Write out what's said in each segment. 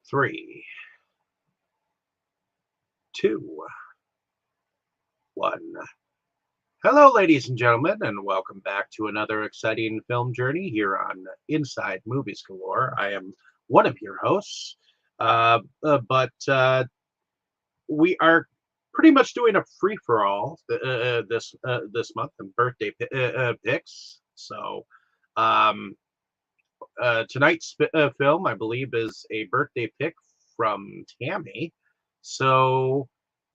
Three, two, one. Hello, ladies and gentlemen, and welcome back to another exciting film journey here on Inside Movies Galore. I am one of your hosts, but we are pretty much doing a free for all this month and birthday picks. So um, tonight's film, I believe, is a birthday pick from Tammy. So,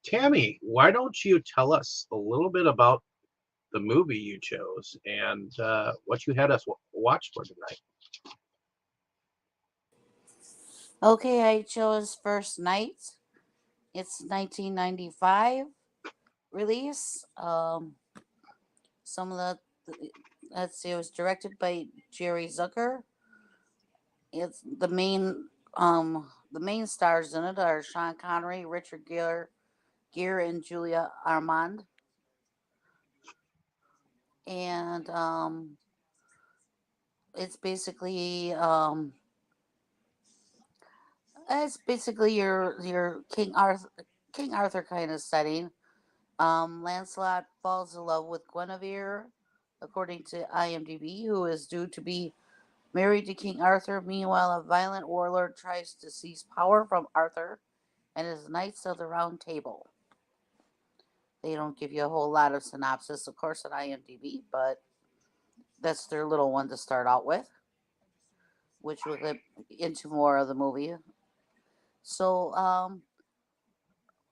Tammy, why don't you tell us a little bit about the movie you chose and what you had us watch for tonight? Okay, I chose First Night. It's 1995 release. Some of let's see, it was directed by Jerry Zucker. It's the main stars in it are Sean Connery, Richard Gere, and Julia Armand. And it's basically um, it's basically your King Arthur kind of setting. Lancelot falls in love with Guinevere, according to IMDb, who is due to be married to King Arthur. Meanwhile, a violent warlord tries to seize power from Arthur and his Knights of the Round Table. They don't give you a whole lot of synopsis, of course, on IMDb, but that's their little one to start out with, which we'll get into more of the movie. So,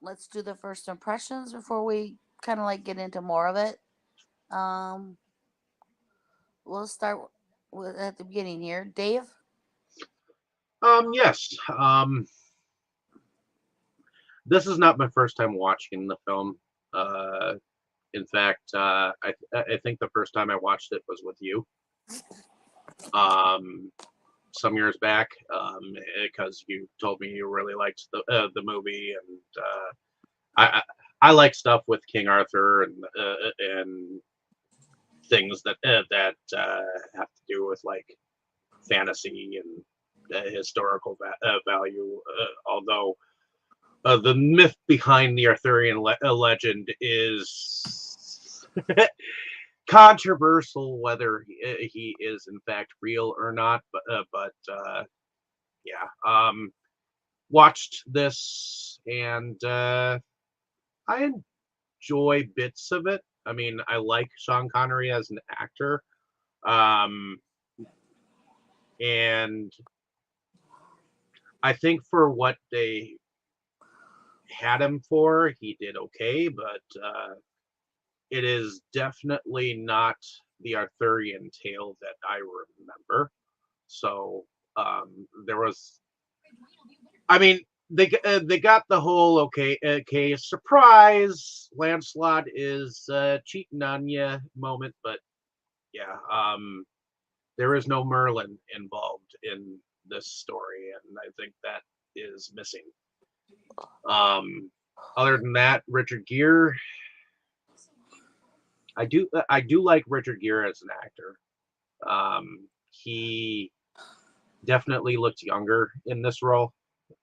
let's do the first impressions before we kind of like get into more of it. Um, we'll start at the beginning here. Dave? Yes. This is not my first time watching the film. Uh, in fact, I think the first time I watched it was with you. Um, some years back, because you told me you really liked the movie, and I I like stuff with King Arthur and things that have to do with like fantasy and historical value. Although the myth behind the Arthurian legend is controversial, whether he is in fact real or not. But yeah, watched this and I enjoy bits of it. I mean, I like Sean Connery as an actor. Um, and I think for what they had him for, he did okay, but it is definitely not the Arthurian tale that I remember. So there was, I mean, they got the whole okay surprise. Lancelot is cheating on you moment, but yeah, there is no Merlin involved in this story, and I think that is missing. Um, other than that, Richard Gere, I do like Richard Gere as an actor. He definitely looked younger in this role,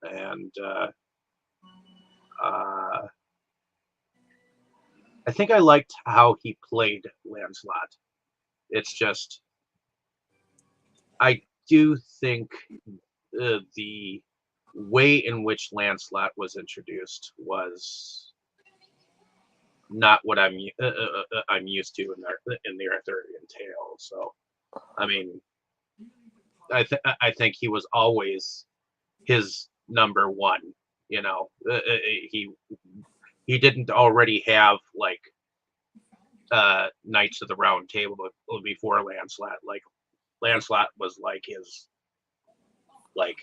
and uh, I think I liked how he played Lancelot. It's just I do think the way in which Lancelot was introduced was not what I'm used to in the Arthurian tale. So I mean, I think he was always his number one. You know, he he didn't already have like Knights of the Round Table before Lancelot. Like Lancelot was like his like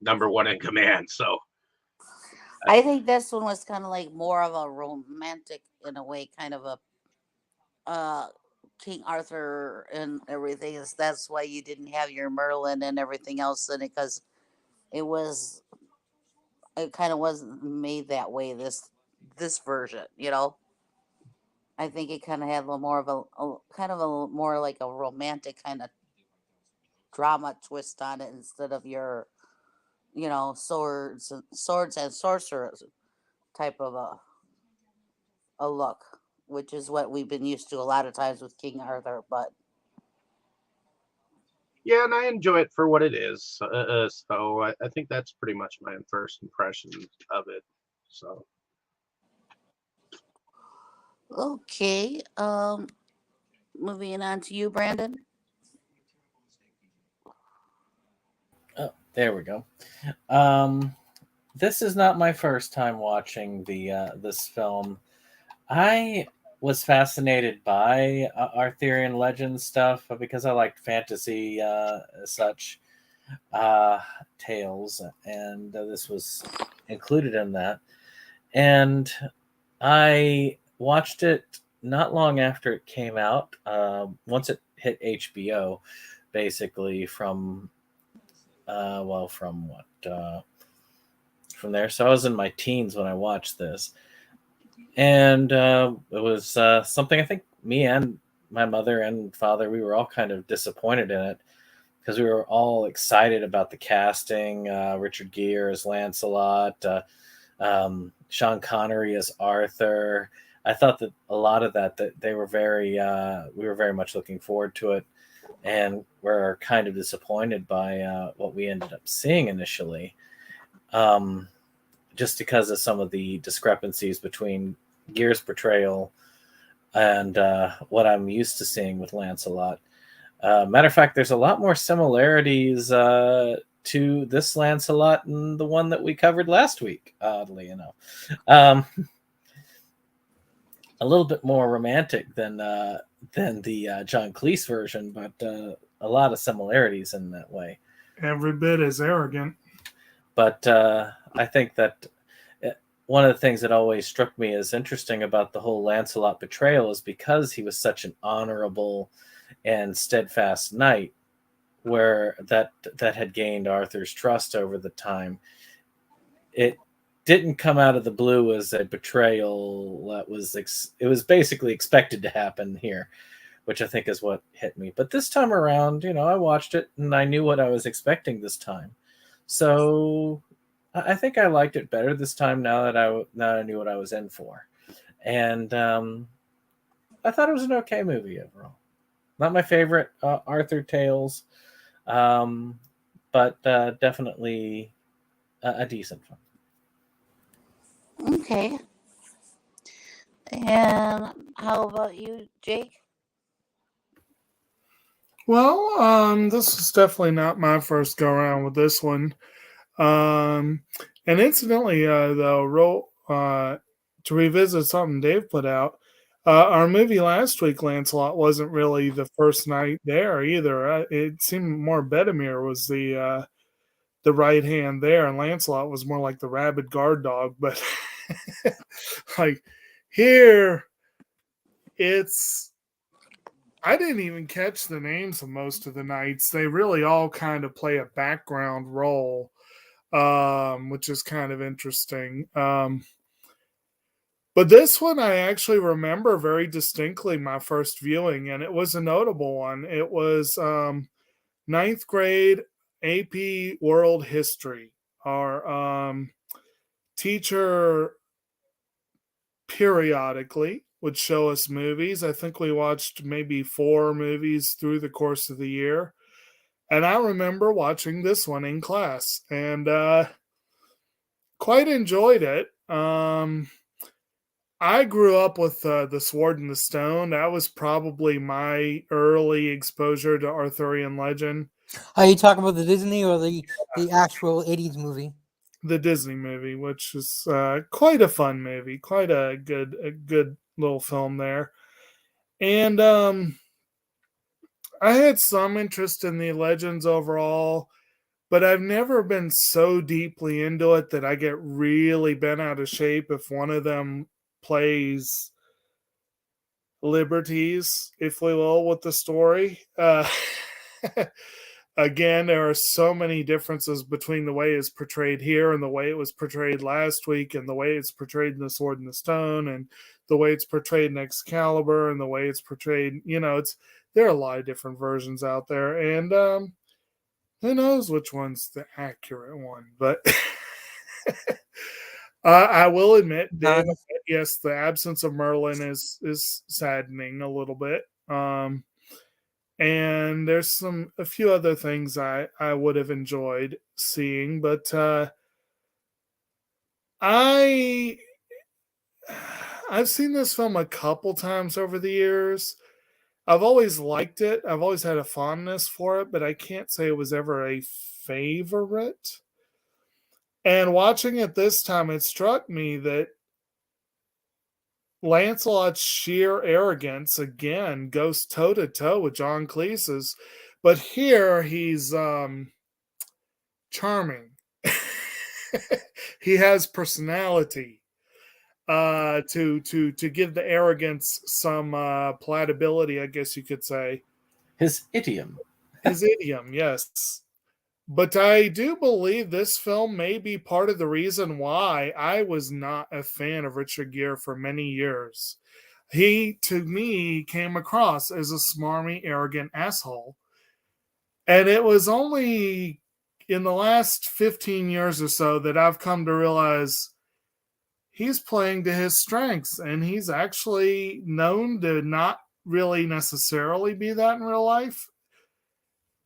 number one in command. So I think this one was kind of like more of a romantic, in a way, kind of a uh, King Arthur and everything. That's why you didn't have your Merlin and everything else in it, because it was it kind of wasn't made that way. This version, I think it kind of had a little more of a kind of a more like a romantic kind of drama twist on it instead of your swords and sorcerers type of a look, which is what we've been used to a lot of times with King Arthur. But Yeah, and I enjoy it for what it is. So I think that's pretty much my first impression of it. So okay, moving on to you, Brandon. Oh, there we go. Um, this is not my first time watching the this film. I was fascinated by Arthurian legend stuff because I liked fantasy such uh, tales, and this was included in that. And I watched it not long after it came out. Once it hit HBO, basically from what from there. So I was in my teens when I watched this, and it was something I think me and my mother and father, we were all kind of disappointed in it because we were all excited about the casting. Richard Gere as Lancelot, Sean Connery as Arthur. I thought that a lot of that they were we were very much looking forward to it, and were kind of disappointed by what we ended up seeing initially, um, just because of some of the discrepancies between Gere's portrayal and what I'm used to seeing with Lancelot. Matter of fact, there's a lot more similarities to this Lancelot and the one that we covered last week, oddly enough. Um, a little bit more romantic than the John Cleese version, but a lot of similarities in that way. Every bit as arrogant. But I think that one of the things that always struck me as interesting about the whole Lancelot betrayal is because he was such an honorable and steadfast knight, where that had gained Arthur's trust over the time. It didn't come out of the blue as a betrayal that was it was basically expected to happen here, which I think is what hit me. But this time around, I watched it and I knew what I was expecting this time. So I think I liked it better this time now that I knew what I was in for. And I thought it was an okay movie overall. Not my favorite Arthur tales, but definitely a decent one. Okay, and how about you, Jake? Well, this is definitely not my first go around with this one. And incidentally, though, to revisit something Dave put out, our movie last week, Lancelot, wasn't really the first night there either. It seemed more Bedimir was the right hand there, and Lancelot was more like the rabid guard dog. But like here, I didn't even catch the names of most of the knights. They really all kind of play a background role, which is kind of interesting. But this one I actually remember very distinctly my first viewing, and it was a notable one. It was ninth grade AP World History. Our teacher periodically would show us movies. I think we watched maybe 4 movies through the course of the year. And I remember watching this one in class and quite enjoyed it. I grew up with The Sword and the Stone. That was probably my early exposure to Arthurian legend. Are you talking about the Disney or the actual 80s movie? The Disney movie, which is quite a fun movie, quite a good little film there. And I had some interest in the legends overall, but I've never been so deeply into it that I get really bent out of shape if one of them plays liberties, if we will, with the story. Again, there are so many differences between the way it's portrayed here and the way it was portrayed last week, and the way it's portrayed in The Sword and the Stone, and the way it's portrayed in Excalibur, and the way it's portrayed. There are a lot of different versions out there, and Who knows which one's the accurate one? But I will admit, Dave, yes, the absence of Merlin is saddening a little bit. And there's a few other things I would have enjoyed seeing, but I've seen this film a couple times over the years. I've always liked it. I've always had a fondness for it, but I can't say it was ever a favorite. And watching it this time, it struck me that Lancelot's sheer arrogance again goes toe to toe with John Cleese's, but here he's charming. He has personality to give the arrogance some palatability, I guess you could say. His idiom. His idiom, yes. But I do believe this film may be part of the reason why I was not a fan of Richard Gere for many years. He, to me, came across as a smarmy, arrogant asshole. And it was only in the last 15 years or so that I've come to realize he's playing to his strengths, and he's actually known to not really necessarily be that in real life.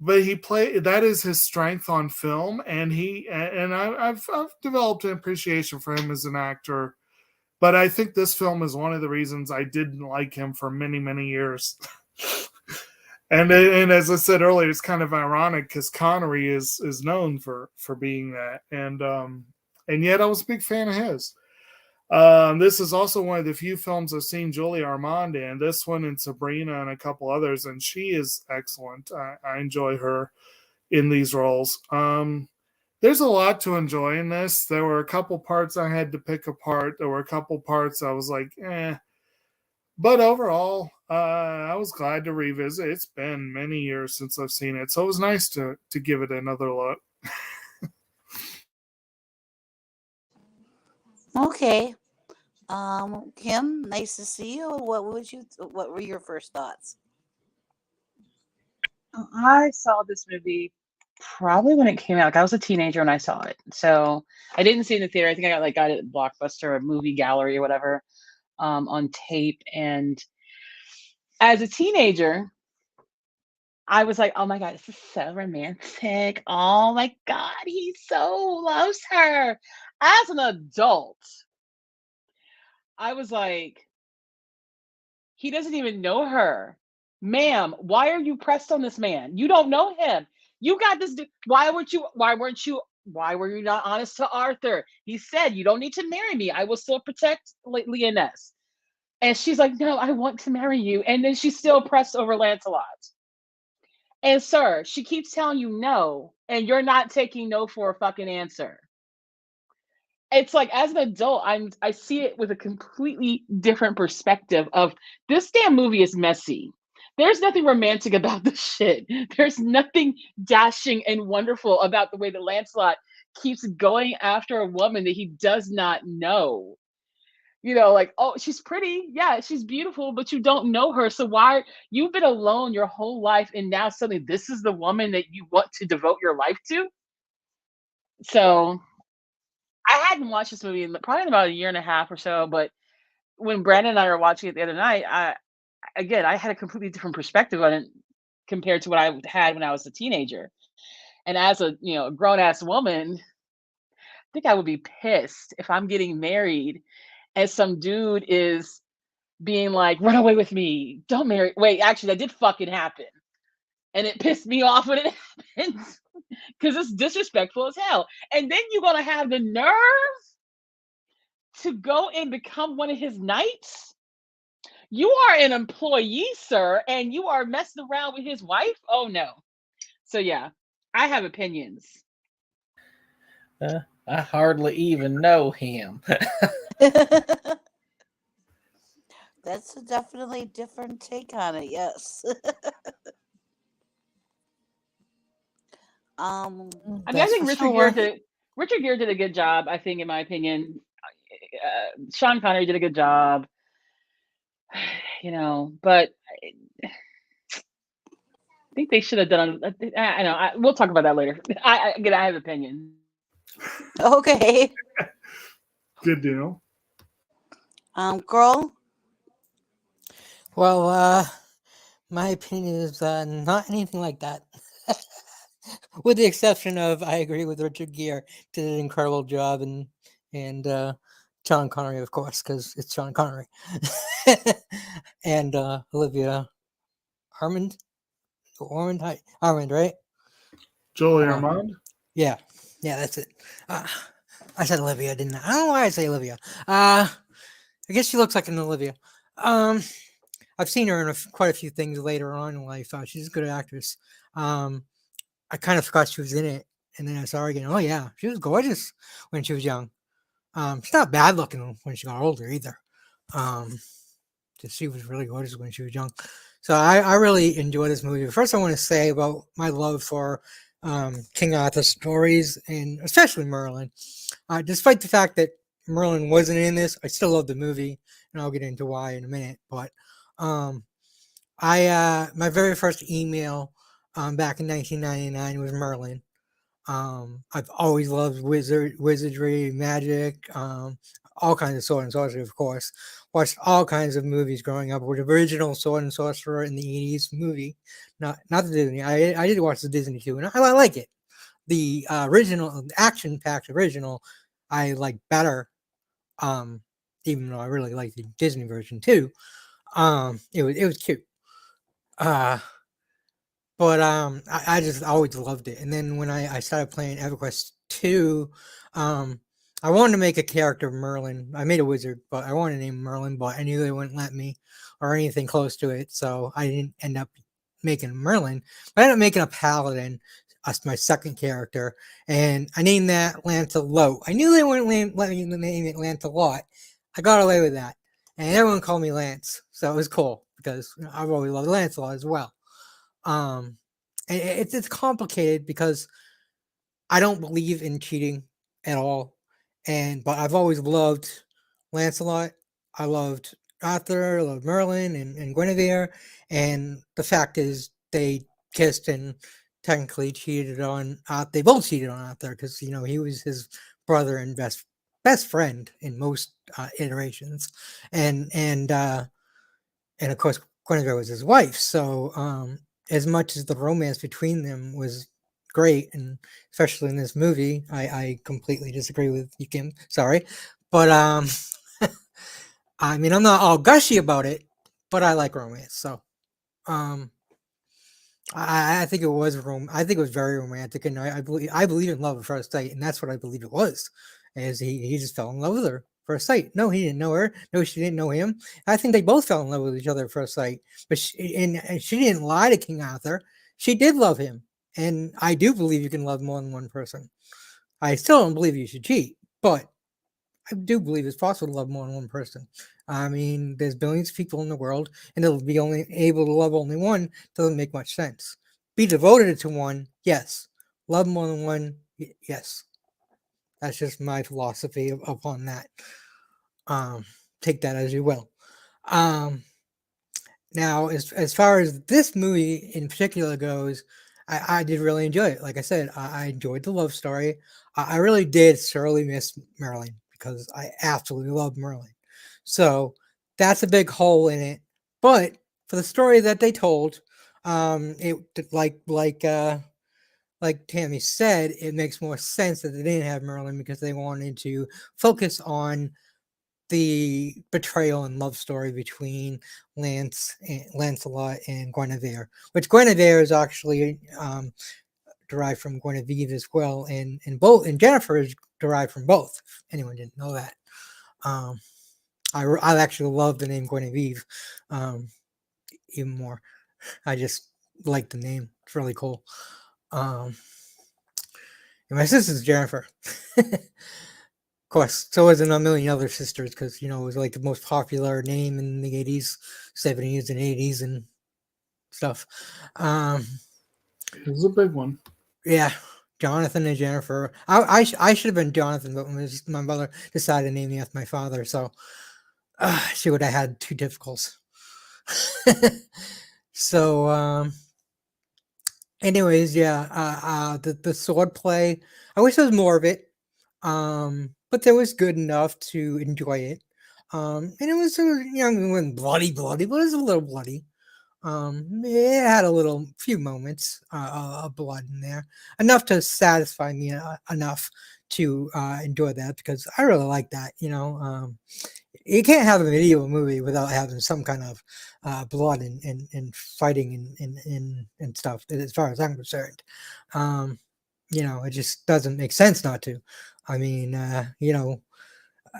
But that is his strength on film, and I've developed an appreciation for him as an actor. But I think this film is one of the reasons I didn't like him for many, many years. and as I said earlier, it's kind of ironic because Connery is known for being that, and yet I was a big fan of his. This is also one of the few films I've seen Julia Armand in. This one and Sabrina and a couple others, and she is excellent. I enjoy her in these roles. There's a lot to enjoy in this. There were a couple parts I had to pick apart. There were a couple parts I was like, eh. But overall, I was glad to revisit. It's been many years since I've seen it, so it was nice to give it another look. Okay. Kim, nice to see you. What were your first thoughts? I saw this movie probably when it came out. Like, I was a teenager when I saw it, so I didn't see it in the theater. I think I got it at Blockbuster or Movie Gallery or whatever, on tape. And as a teenager, I was like, "Oh my god, this is so romantic! Oh my god, he so loves her." As an adult, I was like, "He doesn't even know her, ma'am. Why are you pressed on this man? You don't know him. You got this. Why were you not honest to Arthur? He said you don't need to marry me. I will still protect Leoness." And she's like, "No, I want to marry you." And then she's still pressed over Lancelot. And sir, she keeps telling you no, and you're not taking no for a fucking answer. It's like, as an adult, I see it with a completely different perspective of this damn movie is messy. There's nothing romantic about this shit. There's nothing dashing and wonderful about the way that Lancelot keeps going after a woman that he does not know. You know, like, oh, she's pretty. Yeah, she's beautiful, but you don't know her. So why you've been alone your whole life, and now suddenly this is the woman that you want to devote your life to? So I hadn't watched this movie in probably in about a year and a half or so, but when Brandon and I were watching it the other night, I had a completely different perspective on it compared to what I had when I was a teenager. And as a grown ass woman, I think I would be pissed if I'm getting married and some dude is being like, "Run away with me, don't marry." Wait, actually, that did fucking happen, and it pissed me off when it happened because it's disrespectful as hell. And then you're gonna have the nerve to go and become one of his knights? You are an employee, sir, and you are messing around with his wife? Oh no. So yeah, I have opinions. I hardly even know him. That's a definitely different take on it. Yes. I mean, I That's think for sure. Richard Gere did a good job. I think, in my opinion, Sean Connery did a good job. But think they should have done. I know. We'll talk about that later. Again, I have opinions. Okay. Good deal. Girl. Well, my opinion is not anything like that. With the exception of, I agree with Richard Gere, did an incredible job, and Sean Connery, of course, because it's Sean Connery, and Olivia Armand, Armand, right? Jolie Um, Armand. Yeah, that's it. I said Olivia, didn't I? I don't know why I say Olivia. I guess she looks like an Olivia. I've seen her in quite a few things later on in life. She's a good actress. I kind of forgot she was in it, and then I saw her again. Oh yeah, she was gorgeous when she was young. She's not bad looking when she got older either. Just she was really gorgeous when she was young. So I really enjoy this movie. First, I want to say about my love for King Arthur stories, and especially Merlin. Despite the fact that Merlin wasn't in this, I still love the movie, and I'll get into why in a minute. But my very first email back in 1999 was Merlin. I've always loved wizardry, magic, all kinds of sword and sorcery, of course. Watched all kinds of movies growing up. With original Sword and Sorcerer in the 80s movie, not the Disney. I did watch the Disney too, and I like it. The original, action-packed original, I like better. Even though I really like the Disney version too. It was cute. But I just always loved it. And then when I started playing EverQuest 2, I wanted to make a character Merlin. I made a wizard, but I wanted to name Merlin, but I knew they wouldn't let me or anything close to it. So I didn't end up making Merlin. But I ended up making a paladin as my second character. And I named that Lancelot. I knew they wouldn't let me name it Lancelot. I got away with that. And everyone called me Lance. So it was cool because I've always loved Lancelot as well. And it's complicated because I don't believe in cheating at all, but I've always loved Lancelot. I loved Arthur, I loved Merlin and Guinevere, and the fact is they kissed and technically cheated on. They both cheated on Arthur because he was his brother and best friend in most iterations, and of course Guinevere was his wife. So as much as the romance between them was great, and especially in this movie, I completely disagree with you, Kim. Sorry, but I mean, I'm not all gushy about it, but I like romance. So I think it was I think it was very romantic, and I believe in love at first sight, and that's what I believe it was. As he just fell in love with her first sight. No, he didn't know her. No, she didn't know him. I think they both fell in love with each other at first sight. But and she didn't lie to King Arthur. She did love him, and I do believe you can love more than one person. I still don't believe you should cheat, but I do believe it's possible to love more than one person. I mean, there's billions of people in the world, and they'll be only able to love only one. Doesn't make much sense. Be devoted to one, yes. Love more than one, yes. That's just my philosophy upon that. Take that as you will. Now, as far as this movie in particular goes, I did really enjoy it. Like I said, I enjoyed the love story. I really did sorely miss Merlin because I absolutely love Merlin. So that's a big hole in it. But for the story that they told, it like Tammy said, it makes more sense that they didn't have Merlin because they wanted to focus on the betrayal and love story between Lancelot and Guinevere, which Guinevere is actually derived from Guinevere as well, and Jennifer is derived from both. If anyone didn't know that, I actually love the name Guinevere even more. I just like the name; it's really cool. And my sister's Jennifer. Of course, so was a million other sisters because it was like the most popular name in the 80s, 70s, and 80s and stuff. It was a big one. Yeah, Jonathan and Jennifer. I should have been Jonathan, but my mother decided to name me after my father, so she would have had two difficulties. So Anyways, yeah, the sword play. I wish there was more of it, but there was good enough to enjoy it. And it was, it wasn't bloody, but it was a little bloody. It had a little few moments of blood in there, enough to satisfy me enough to enjoy that because I really like that. You can't have a medieval movie without having some kind of blood and fighting and stuff. As far as I'm concerned, it just doesn't make sense not to. I mean,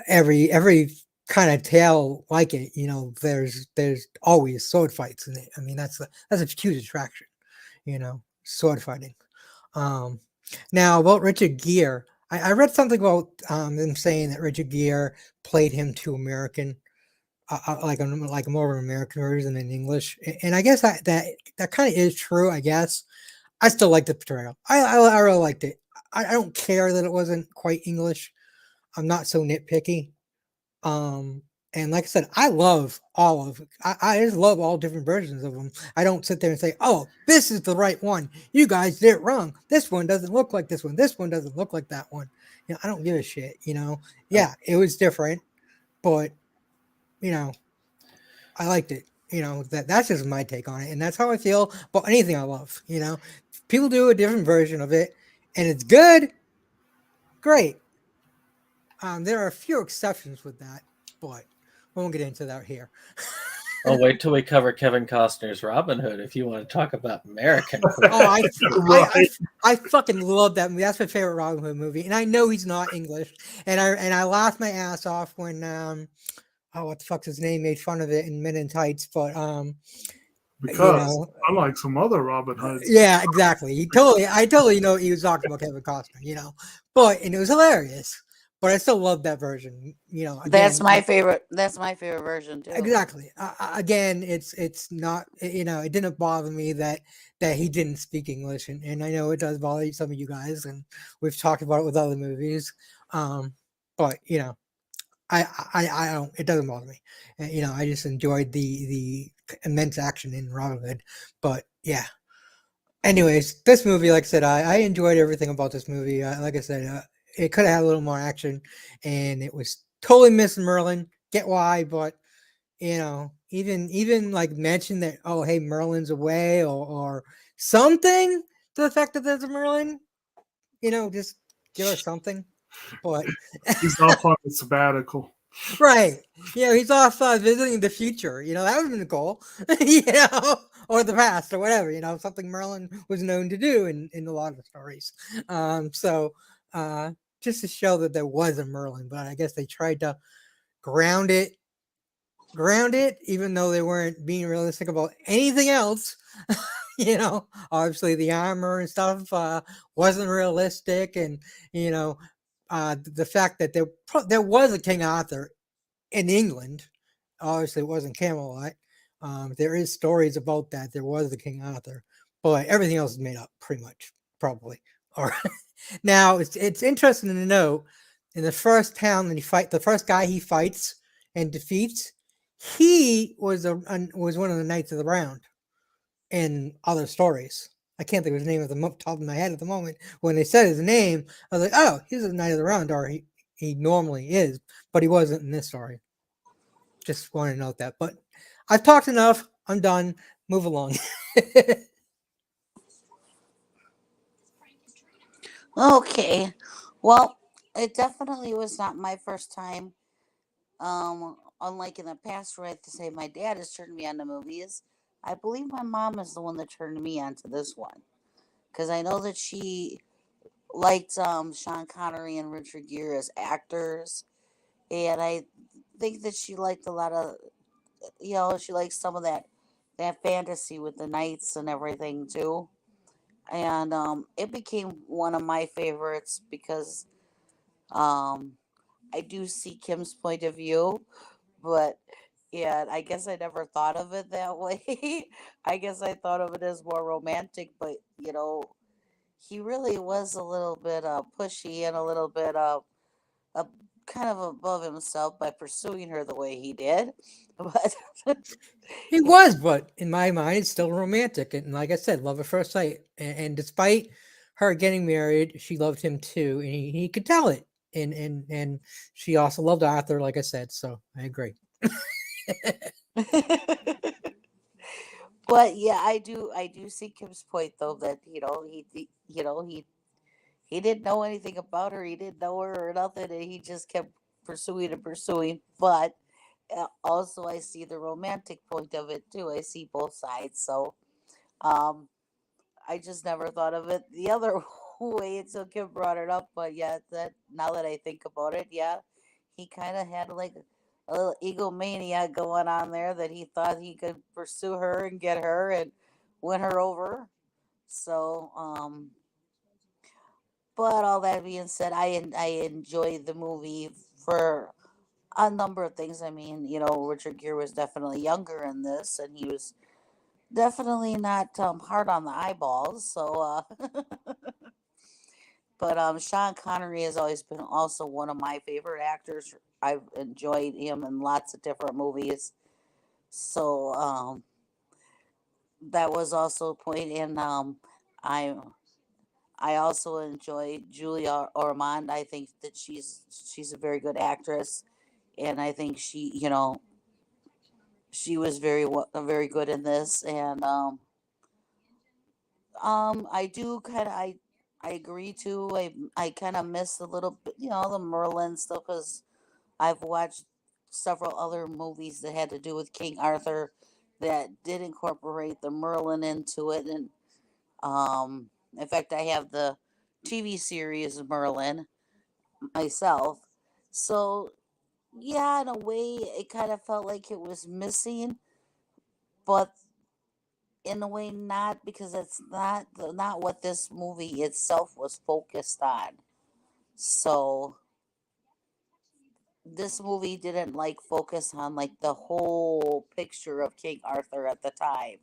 every kind of tale like it, there's always sword fights in it. I mean, that's a huge attraction, sword fighting. Now about Richard Gere, I read something about them saying that Richard Gere played him too American, like a more of an American version in English, and I guess that kind of is true. I guess I still like the portrayal. I really liked it. I don't care that it wasn't quite English. I'm not so nitpicky. And like I said, I love I just love all different versions of them. I don't sit there and say, oh, this is the right one. You guys did it wrong. This one doesn't look like this one. This one doesn't look like that one. I don't give a shit, Yeah, it was different, but I liked it. That's just my take on it. And that's how I feel about anything I love. People do a different version of it and it's good. Great. There are a few exceptions with that, but we won't get into that here. Oh, wait till we cover Kevin Costner's Robin Hood if you want to talk about American. I fucking love that movie. That's my favorite Robin Hood movie, and I know he's not English. And I laughed my ass off when what the fuck's his name made fun of it in Men in Tights, but because unlike some other Robin Hoods. Yeah, exactly. I totally know what he was talking about, Kevin Costner. And it was hilarious. But I still love that version. Again, That's my favorite. That's my favorite version too. Exactly. Again, it's not. It didn't bother me that he didn't speak English, and I know it does bother some of you guys, and we've talked about it with other movies. But I don't. It doesn't bother me. I just enjoyed the immense action in Robin Hood. But yeah. Anyways, this movie, like I said, I enjoyed everything about this movie. Like I said, it could have had a little more action, and it was totally missing Merlin. Get why, but even like mention that, oh hey, Merlin's away or something to the fact that there's a Merlin. Just give us something. But he's off on a sabbatical. Right. He's off visiting the future. That would have been cool. Or the past or whatever, something Merlin was known to do in a lot of the stories. So just to show that there was a Merlin, but I guess they tried to ground it, even though they weren't being realistic about anything else. Obviously the armor and stuff wasn't realistic, and the fact that there was a King Arthur in England. Obviously, it wasn't Camelot. There is stories about that. There was a King Arthur, but everything else is made up, pretty much, probably. All right. Now, it's interesting to note in the first town that the first guy he fights and defeats, he was one of the Knights of the Round in other stories. I can't think of his name at the top of my head at the moment. When they said his name, I was like, oh, he's a Knight of the Round, or he normally is, but he wasn't in this story. Just want to note that. But I've talked enough. I'm done. Move along. Okay. Well, it definitely was not my first time. Unlike in the past where I have to say my dad has turned me on to movies, I believe my mom is the one that turned me on to this one. Because I know that she liked Sean Connery and Richard Gere as actors. And I think that she liked a lot of, she likes some of that fantasy with the knights and everything too. And it became one of my favorites because I do see Kim's point of view, but yeah, I guess I never thought of it that way. I guess I thought of it as more romantic, but he really was a little bit pushy and a little bit kind of above himself by pursuing her the way he did. But He was, but in my mind, it's still romantic. And like I said, love at first sight. And despite her getting married, she loved him too, and he could tell it. And she also loved Arthur, like I said. So I agree. but yeah, I do see Kim's point though that he didn't know anything about her. He didn't know her or nothing, and he just kept pursuing and pursuing. But also, I see the romantic point of it too. I see both sides. So, um, I just never thought of it the other way until Kim brought it up. But yeah, that now that I think about it, yeah, he kind of had like a little egomania going on there that he thought he could pursue her and get her and win her over. So, but all that being said, I enjoyed the movie for a number of things. I mean, Richard Gere was definitely younger in this, and he was definitely not hard on the eyeballs. So, but Sean Connery has always been also one of my favorite actors. I've enjoyed him in lots of different movies. So, that was also a point. And I I also enjoyed Julia Ormond. I think that she's a very good actress, and I think she was very good in this. And I do kind of I agree too. I kind of miss a little bit, the Merlin stuff, because I've watched several other movies that had to do with King Arthur that did incorporate the Merlin into it. And in fact, I have the TV series Merlin myself. So yeah, in a way, it kind of felt like it was missing, but in a way not, because it's not what this movie itself was focused on. So this movie didn't like focus on like the whole picture of King Arthur at the time.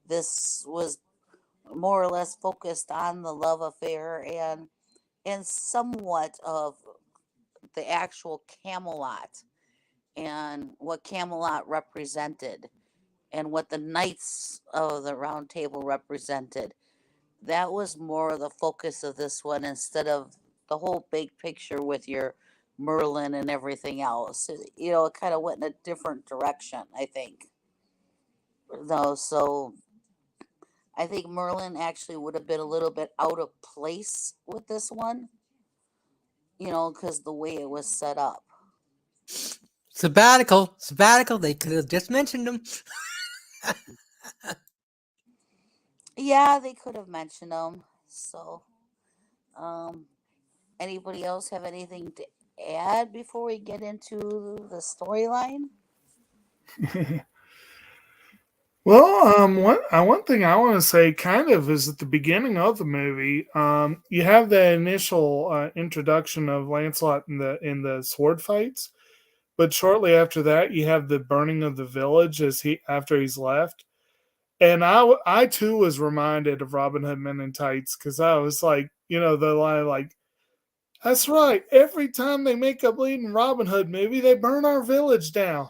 This was more or less focused on the love affair and somewhat of the actual Camelot and what Camelot represented and what the knights of the round table represented. That was more the focus of this one instead of the whole big picture with your Merlin and everything else. It kind of went in a different direction, I think. No, so I think Merlin actually would have been a little bit out of place with this one, because the way it was set up. Sabbatical. They could have just mentioned them. Yeah, they could have mentioned them. So, um, anybody else have anything to add before we get into the storyline? Well, one thing I want to say kind of is at the beginning of the movie, you have the initial introduction of Lancelot in the sword fights, but shortly after that, you have the burning of the village after he's left, and I too was reminded of Robin Hood Men in Tights, because I was like, the line like, "That's right, every time they make a bleeding Robin Hood movie, they burn our village down."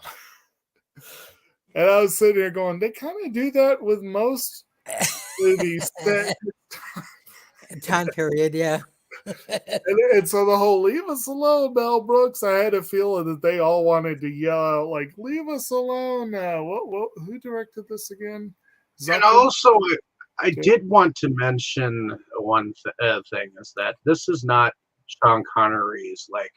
And I was sitting here going, they kind of do that with most movies. Time period, yeah. And so the whole "leave us alone, Mel Brooks," I had a feeling that they all wanted to yell out, like, "Leave us alone now." Who directed this again? And Zucker? also, I Okay. did want to mention one thing is that this is not Sean Connery's like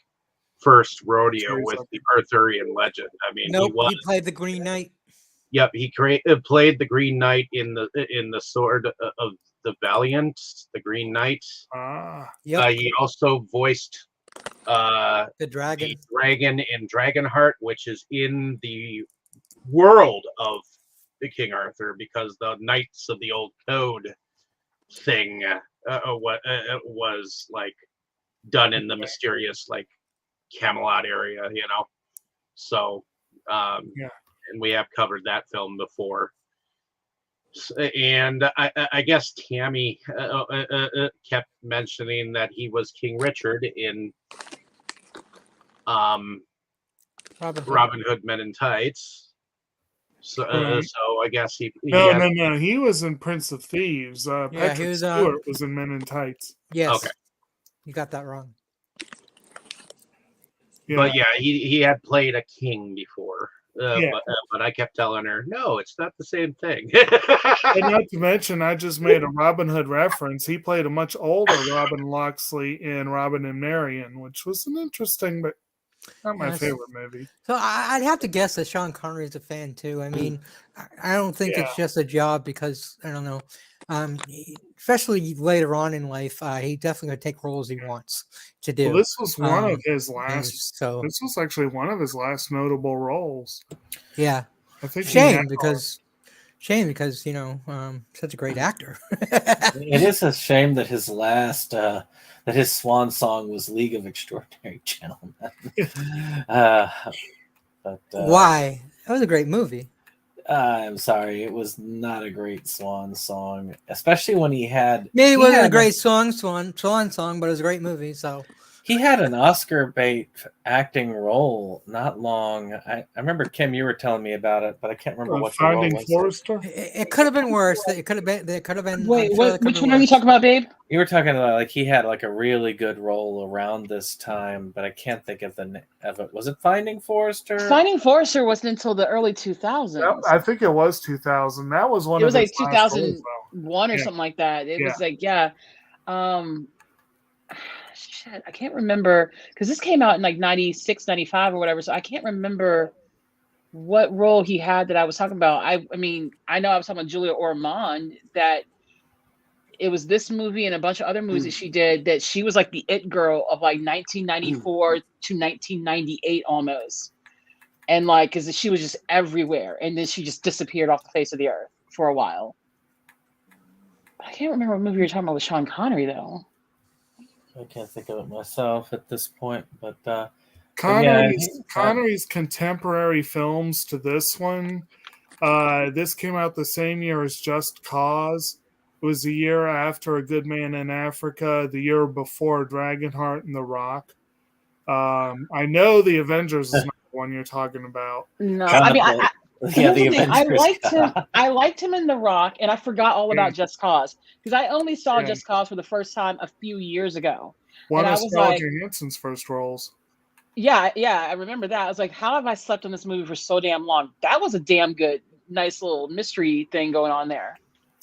first rodeo Sorry, with Zucker. the Arthurian legend. I mean, Nope, he played the Green Knight. Yep, he played the Green Knight in the Sword of the Valiant, the Green Knight. Yep, He also voiced the the dragon. dragon in Dragonheart, which is in the world of the King Arthur, because the Knights of the Old Code thing was like done in the mysterious like Camelot area, So, Yeah. and we have covered that film before. And I guess Tammy kept mentioning that he was King Richard in Robin Hood Men in Tights. So, Right. so I guess he No, had, no. He was in Prince of Thieves. Yeah, he Patrick was, Stewart was in Men in Tights. Yes. Okay. You got that wrong. Yeah. But yeah, he had played a king before. Yeah. But I kept telling her, no, it's not the same thing. And not to mention, I just made a Robin Hood reference. He played a much older Robin Locksley in Robin and Marian, which was an interesting, but not my Yes. favorite movie. So I'd have to guess that Sean Connery is a fan too. I mean, I don't think it's just a job because I don't know. Especially later on in life, he definitely gonna take roles he wants to do. Well, this was one of his last. So This was actually one of his last notable roles. yeah, I think shame because such a great actor. It is a shame that his last that his swan song was League of Extraordinary Gentlemen. But why? That was a great movie. I'm sorry, it was not a great swan song, especially when he had. Maybe it wasn't a great swan song, but it was a great movie. So he had an Oscar bait acting role not long. I remember, Kim, you were telling me about it, but I can't remember what the role Finding was. Forrester. it could have been worse. It could have been. It could have been. Wait, I'm sure it could which have one been are you worse. talking about, babe? You were talking about like he had like a really good role around this time, but I can't think of the name of it. Was it Finding Forrester? Finding Forrester wasn't until the early 2000s. I think it was 2000. That was one. It was of like his last roles, 2001 or Yeah. something like that. It Yeah. was like, yeah. Shit, I can't remember because this came out in like 96, 95 or whatever. So I can't remember what role he had that I was talking about. I mean, I know I was talking about Julia Ormond, that it was this movie and a bunch of other movies that she did, that she was like the it girl of like 1994 to 1998 almost. And like, because she was just everywhere. And then she just disappeared off the face of the earth for a while. I can't remember what movie you're talking about with Sean Connery, though. I can't think of it myself at this point, but Connery's contemporary films to this one. This came out the same year as Just Cause. It was the year after A Good Man in Africa, the year before Dragonheart and The Rock. I know The Avengers is not the one you're talking about. No, I mean, the Avengers. I liked him in The Rock, and I forgot all about Just Cause because I only saw Just Cause for the first time a few years ago. One and of I was Scarlett like, Johansson's first roles. Yeah, I remember that. I was like, how have I slept on this movie for so damn long? That was a damn good, nice little mystery thing going on there.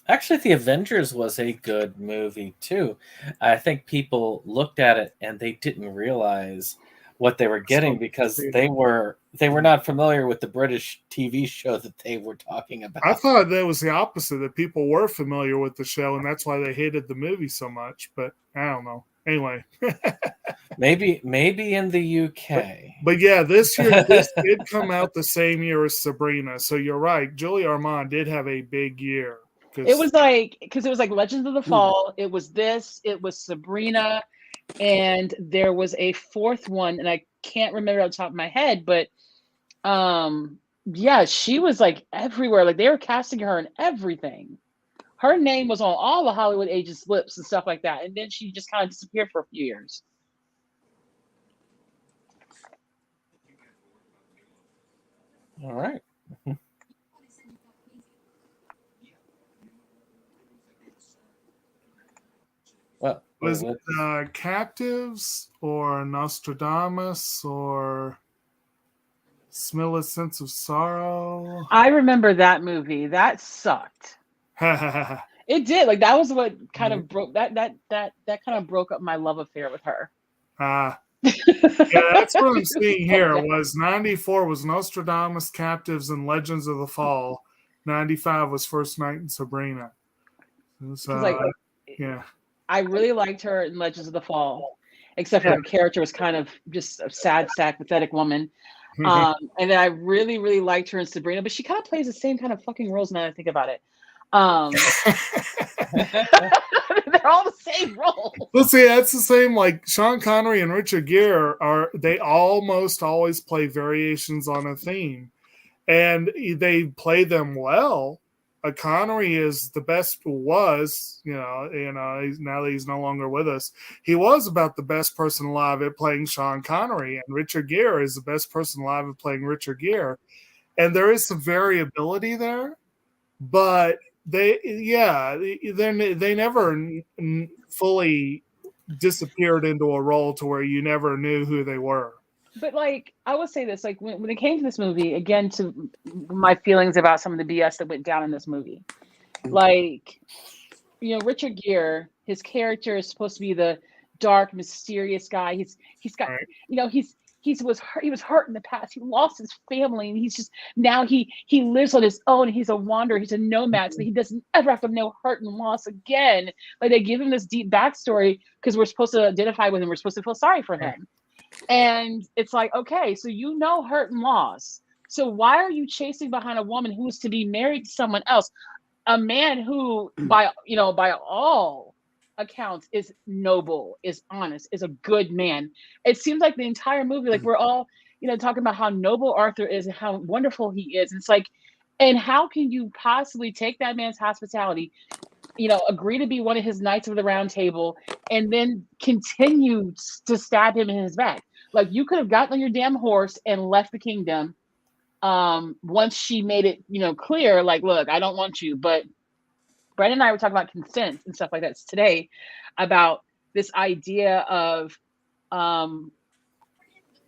Actually, The Avengers was a good movie too. I think people looked at it and they didn't realize what they were getting because they were not familiar with the British TV show that they were talking about. I thought that was the opposite, that people were familiar with the show and that's why they hated the movie so much, but I don't know. Anyway. maybe in the UK. But yeah, this year this did come out the same year as Sabrina. So you're right. Julia Ormond did have a big year. It was like, because it was like Legends of the Fall. It was this. It was Sabrina, and there was a fourth one, and I can't remember off the top of my head. But yeah, she was like everywhere. Like they were casting her in everything. Her name was on all the Hollywood agents' lips and stuff like that. And then she just kind of disappeared for a few years. All right. Well, was it Captives or Nostradamus or Smilla's Sense of Sorrow? I remember that movie. That sucked. It did. Like that was what kind of broke that kind of broke up my love affair with her. Yeah, that's what I'm seeing here. Was 94 was Nostradamus, Captives, and Legends of the Fall. 95 was First Night in Sabrina. Was, yeah. I really liked her in Legends of the Fall, except for her character was kind of just a sad, pathetic woman. And then I really, really liked her in Sabrina, but she kind of plays the same kind of fucking roles now that I think about it. They're all the same role. Let's see, that's the same. Like Sean Connery and Richard Gere they almost always play variations on a theme, and they play them well. Connery is the best was, now that he's no longer with us, he was about the best person alive at playing Sean Connery, and Richard Gere is the best person alive at playing Richard Gere. And there is some variability there, but they never fully disappeared into a role to where you never knew who they were. But like, I would say this, like when it came to this movie, again, to my feelings about some of the BS that went down in this movie, like, Richard Gere, his character is supposed to be the dark, mysterious guy. He's got, Right. he was hurt in the past. He lost his family, and he's just now he lives on his own. He's a wanderer. He's a nomad, so he doesn't ever have to know hurt and loss again. Like, they give him this deep backstory because we're supposed to identify with him. We're supposed to feel sorry for him. And it's like, okay, so hurt and loss. So why are you chasing behind a woman who is to be married to someone else? A man who, by all accounts, is noble, is honest, is a good man. It seems like the entire movie, like, we're all, talking about how noble Arthur is and how wonderful he is. It's like, and how can you possibly take that man's hospitality, agree to be one of his knights of the round table, and then continue to stab him in his back? Like, you could have gotten on your damn horse and left the kingdom once she made it, clear, like, look, I don't want you. But Brandon and I were talking about consent and stuff like that today, about this idea of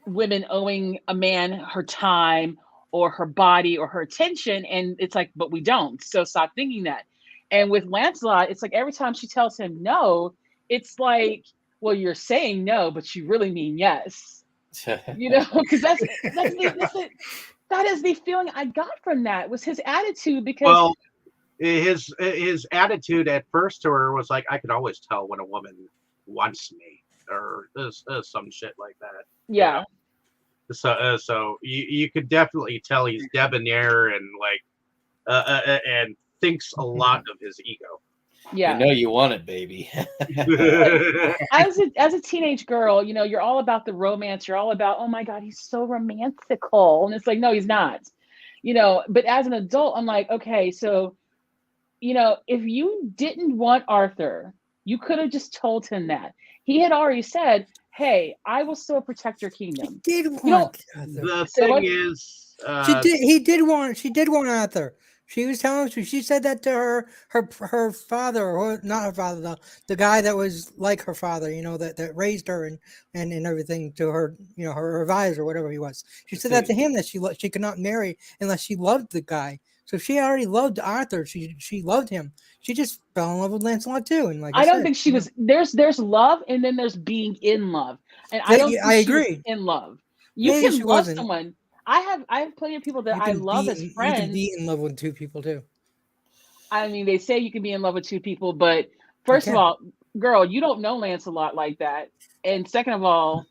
women owing a man her time or her body or her attention. And it's like, but we don't. So stop thinking that. And with Lancelot, it's like every time she tells him no, it's like, well, you're saying no, but you really mean yes. Because that is the feeling I got from that, was his attitude. Because, well, his attitude at first to her was like, I could always tell when a woman wants me, or some shit like that. Yeah. So you could definitely tell he's debonair and like and thinks a lot of his ego. Yeah. You want it, baby. As a teenage girl, you're all about the romance. You're all about, oh my God, he's so romantical. And it's like, no, he's not. But as an adult, I'm like, okay, so, if you didn't want Arthur, you could have just told him that. He had already said, hey, I will still protect your kingdom. He did want Arthur. The thing is, she did want Arthur. She was telling us, she said that to her father, or not her father, the guy that was like her father, that raised her and everything, to her, her advisor, whatever he was. She said that to him, that she could not marry unless she loved the guy. So she already loved Arthur. She loved him. She just fell in love with Lancelot too. And like I don't think she was. There's love, and then there's being in love. And I don't think I she agree. was in love. You Maybe can she love wasn't. someone. I have plenty of people that I love as friends. You can be in love with two people too. I mean, they say you can be in love with two people, but first of all, girl, you don't know Lancelot like that. And second of all,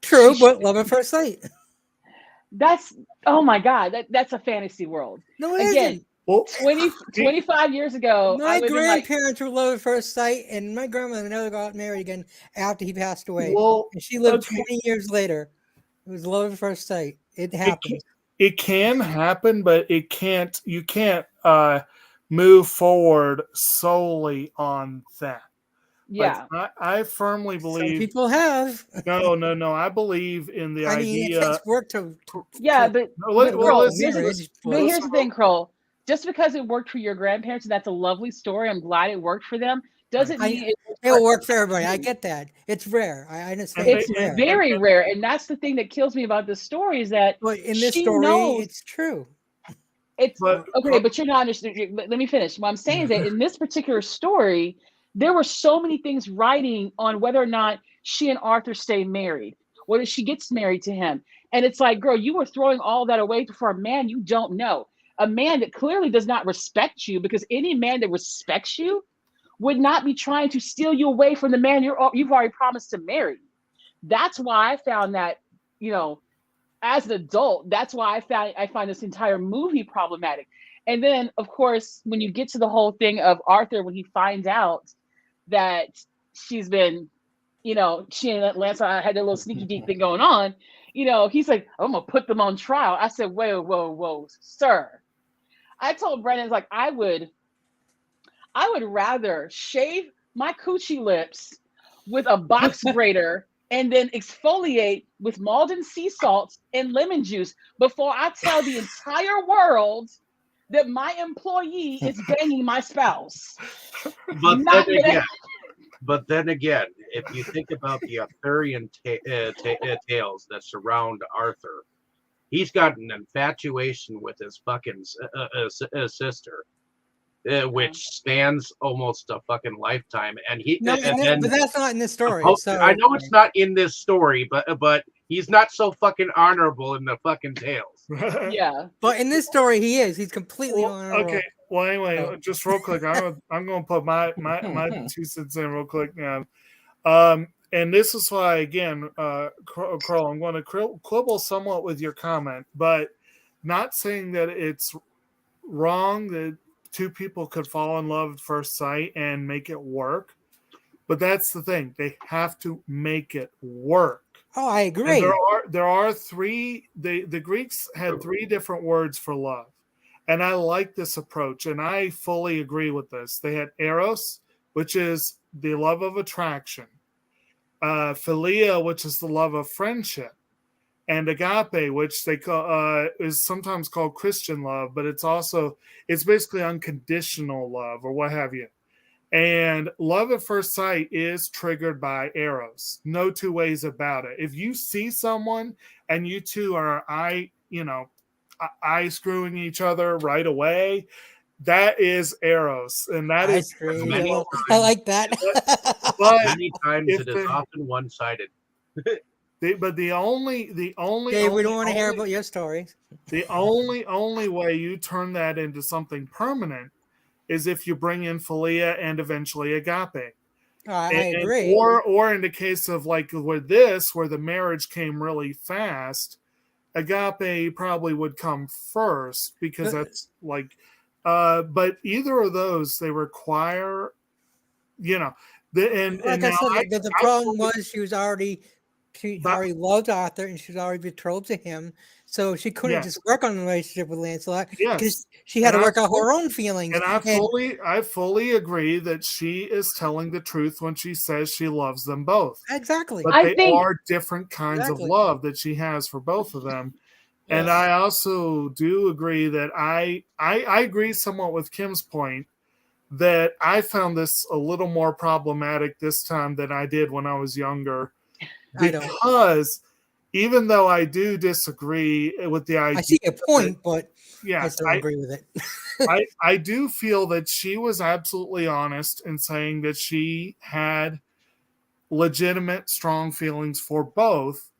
true, but love at first sight. That's, oh my God, that's a fantasy world. No, it Again, isn't. Well, 25 years ago, my grandparents were love at first sight, and my grandmother never got married again after he passed away. Well, and she lived 20 years later. It was love at first sight. It happened. It can happen, but it can't. You can't move forward solely on that. Yeah, like, I firmly believe. Some people have. No. I believe in the idea. It takes work to. Yeah, but here's the thing, Kroll. Just because it worked for your grandparents, and that's a lovely story, I'm glad it worked for them, doesn't mean it'll work for everybody. I get that. It's rare. I understand. It's very rare, and that's the thing that kills me about this story, is that in this story, it's true. Okay, but you're not understanding. Let me finish. What I'm saying is that in this particular story, there were so many things riding on whether or not she and Arthur stay married, whether she gets married to him. And it's like, girl, you were throwing all that away for a man you don't know. A man that clearly does not respect you, because any man that respects you would not be trying to steal you away from the man you've already promised to marry. That's why I found that, as an adult, that's why I find this entire movie problematic. And then, of course, when you get to the whole thing of Arthur, when he finds out that she's been, she and Lancelot had a little sneaky deep thing going on, he's like, I'm going to put them on trial. I said, whoa, sir. I told Brennan, like, I would rather shave my coochie lips with a box grater and then exfoliate with Malden sea salts and lemon juice before I tell the entire world that my employee is banging my spouse. But then again, if you think about the Arthurian tales that surround Arthur, he's got an infatuation with his fucking sister, which spans almost a fucking lifetime. And but that's not in this story. So I know it's not in this story, but he's not so fucking honorable in the fucking tales. Yeah, but in this story, he is. He's completely honorable. Okay. Well, anyway, just real quick, I'm going to put my 2 cents in real quick now. And this is why, again, Carl, I'm going to quibble somewhat with your comment, but not saying that it's wrong that two people could fall in love at first sight and make it work. But that's the thing. They have to make it work. Oh, I agree. And there are three, the Greeks had 3 different words for love. And I like this approach, and I fully agree with this. They had eros, which is the love of attraction, philia, which is the love of friendship, and agape, which they call is sometimes called Christian love, but it's basically unconditional love or what have you. And love at first sight is triggered by eros. No two ways about it. If you see someone and you two are eye screwing each other right away, that is eros, and that is I like that. But many times it is often one-sided. But the only Dave, we don't want to hear about your stories. The only way you turn that into something permanent is if you bring in philia and eventually agape. I agree. Or in the case of like where the marriage came really fast, agape probably would come first because that's like, but either of those they require, the problem was she already loved Arthur and she was already betrothed to him, so she couldn't just work on the relationship with Lancelot because she had to work out her own feelings. And I fully agree that she is telling the truth when she says she loves them both. Exactly. But they are different kinds of love that she has for both of them. Yes. And I also do agree that I agree somewhat with Kim's point that I found this a little more problematic this time than I did when I was younger. Because even though I do disagree with the idea, I see your point, but yeah, I still agree with it. I do feel that she was absolutely honest in saying that she had legitimate, strong feelings for both.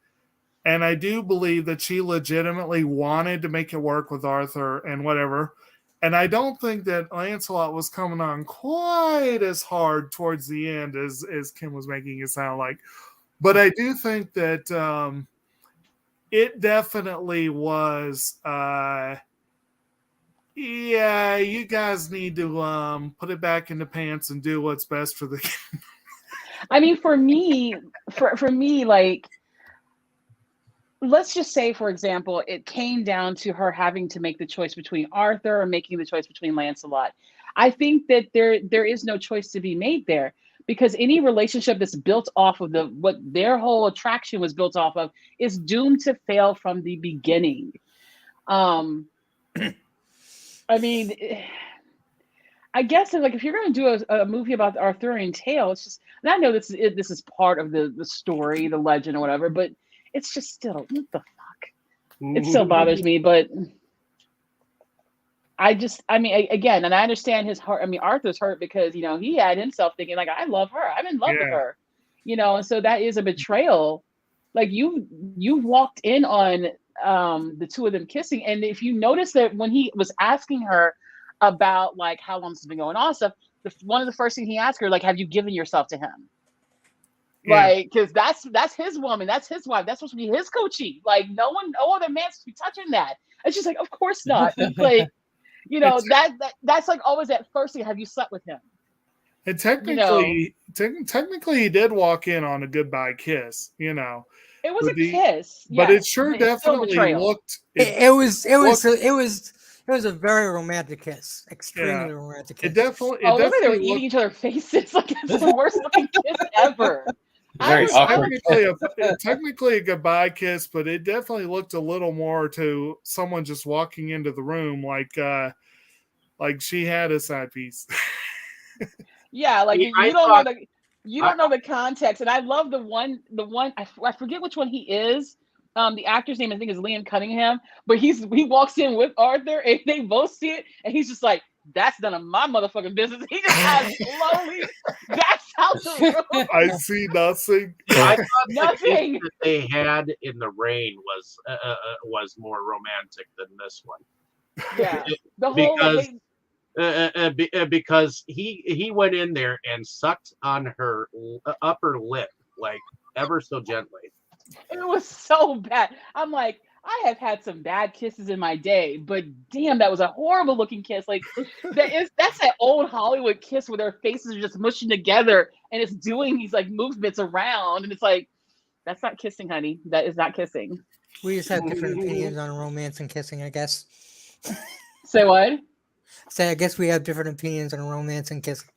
And I do believe that she legitimately wanted to make it work with Arthur and whatever. And I don't think that Lancelot was coming on quite as hard towards the end as Kim was making it sound like. But I do think that it definitely was, you guys need to put it back in the pants and do what's best for the I mean, for me, like, let's just say, for example, it came down to her having to make the choice between Arthur or making the choice between Lancelot. I think that there is no choice to be made there, because any relationship that's built off of what their whole attraction was built off of is doomed to fail from the beginning. I mean, I guess like if you're going to do a movie about the Arthurian tale, it's just, and I know this is part of the story, the legend or whatever, but it's just still, what the fuck? It still bothers me, but again, and I understand his heart. I mean, Arthur's hurt because, he had himself thinking like, I love her. I'm in love with her, and so that is a betrayal. Like you walked in on the two of them kissing. And if you notice that when he was asking her about like how long this has been going on stuff, one of the first things he asked her, like, have you given yourself to him? Like, because that's his woman, that's his wife, that's supposed to be his coochie. Like, no other man's supposed to be touching that. It's just like, of course not. Like, that's like always that first thing. Have you slept with him? And technically, he did walk in on a goodbye kiss. It was a kiss, but it sure definitely looked. It was It was a very romantic kiss, extremely Yeah. romantic kiss. It definitely. Oh, look, they were eating each other's faces. Like it's the worst looking kiss ever. Very awkward. Technically a goodbye kiss, but it definitely looked a little more to someone just walking into the room like she had a side piece. Yeah, like See, I you don't thought- know you don't know the context, and I love the one I forget which one he is. The actor's name I think is Liam Cunningham, but he walks in with Arthur, and they both see it, and he's just like, "That's none of my motherfucking business." He just has slowly backs out the room. I see nothing. I thought the Nothing. kiss that they had in the rain was more romantic than this one. Yeah, the whole Because he went in there and sucked on her upper lip like ever so gently. it was so bad. I'm like, I have had some bad kisses in my day, but damn, that was a horrible looking kiss. Like that's that old Hollywood kiss where their faces are just mushing together and it's doing these like movements around, and it's like, that's not kissing, honey. That is not kissing. We just have different opinions on romance and kissing, I guess. Say what? Say, I guess we have different opinions on romance and kissing.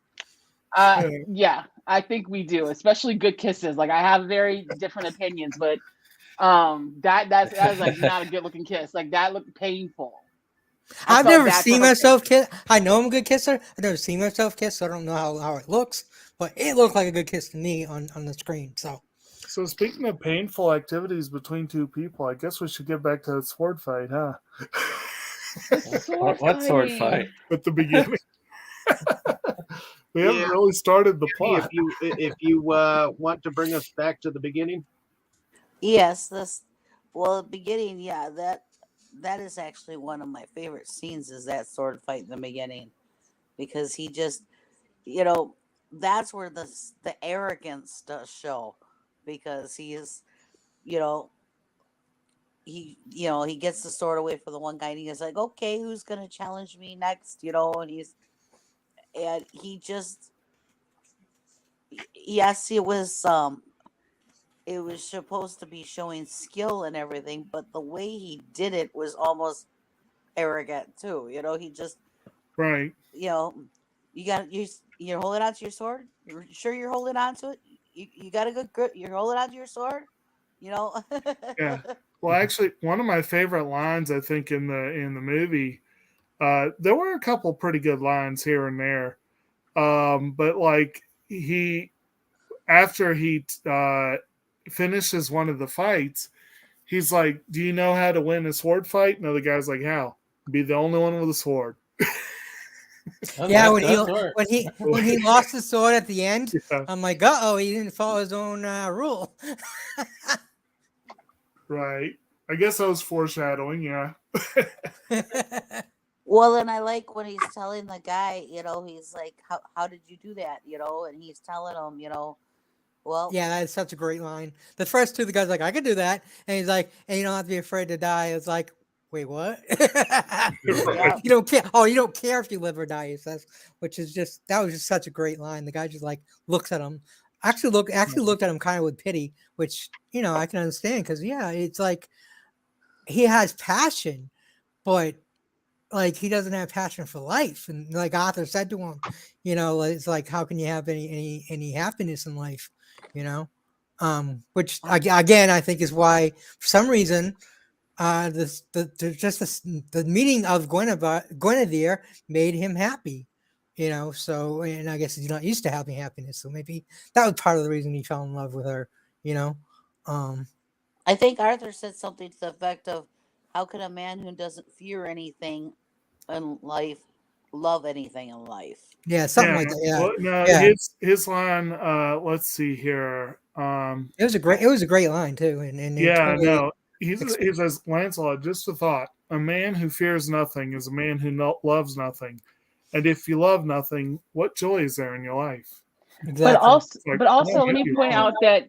Yeah, I think we do, especially good kisses. Like I have very different opinions, but that was like not a good looking kiss. Like that looked painful. I've never seen myself kiss. I know I'm a good kisser. I've never seen myself kiss, so I don't know how it looks. But it looked like a good kiss to me on the screen. So speaking of painful activities between two people, I guess we should get back to the sword fight, huh? What sword fight? At the beginning. We haven't really started the plot. If you want to bring us back to the beginning. Yes, the beginning, yeah, that is actually one of my favorite scenes, is that sword fight in the beginning, because he just, that's where the arrogance does show, because he is, he gets the sword away from the one guy, and he's like, okay, who's gonna challenge me next, and he just, yes, it was supposed to be showing skill and everything, but the way he did it was almost arrogant too. He just, right. You're holding on to your sword. You're sure you're holding on to it. You got a good grip. You're holding on to your sword. Yeah. Well, actually, one of my favorite lines, I think, in the movie, there were a couple pretty good lines here and there, but like after he finishes one of the fights, he's like, "Do you know how to win a sword fight?" And the guy's like, "How? Be the only one with a sword." Yeah, when he lost the sword at the end, Yeah. I'm like, he didn't follow his own rule. Right. I guess that was foreshadowing. Yeah. Well, and I like when he's telling the guy, he's like, how did you do that? And he's telling him, well, yeah, that's such a great line. The first two, the guy's like, I could do that. And he's like, and you don't have to be afraid to die. It's like, wait, what? yeah. You don't care. Oh, you don't care if you live or die, he says, that was just such a great line. The guy just like looks at him. Actually looked at him kind of with pity, which, I can understand, because it's like he has passion, but like he doesn't have passion for life. And like Arthur said to him, it's like, how can you have any happiness in life? Which again, I think is why for some reason the meeting of Guinevere made him happy, so, and I guess he's not used to having happiness, so maybe that was part of the reason he fell in love with her. I think Arthur said something to the effect of, how can a man who doesn't fear anything in life love anything in life? Yeah, something like that. Yeah. Well, no, yeah. his line. Let's see here. It was a great line too. And no. He says, Lancelot, just a thought. A man who fears nothing is a man who loves nothing. And if you love nothing, what joy is there in your life? Exactly. But also, let me point out that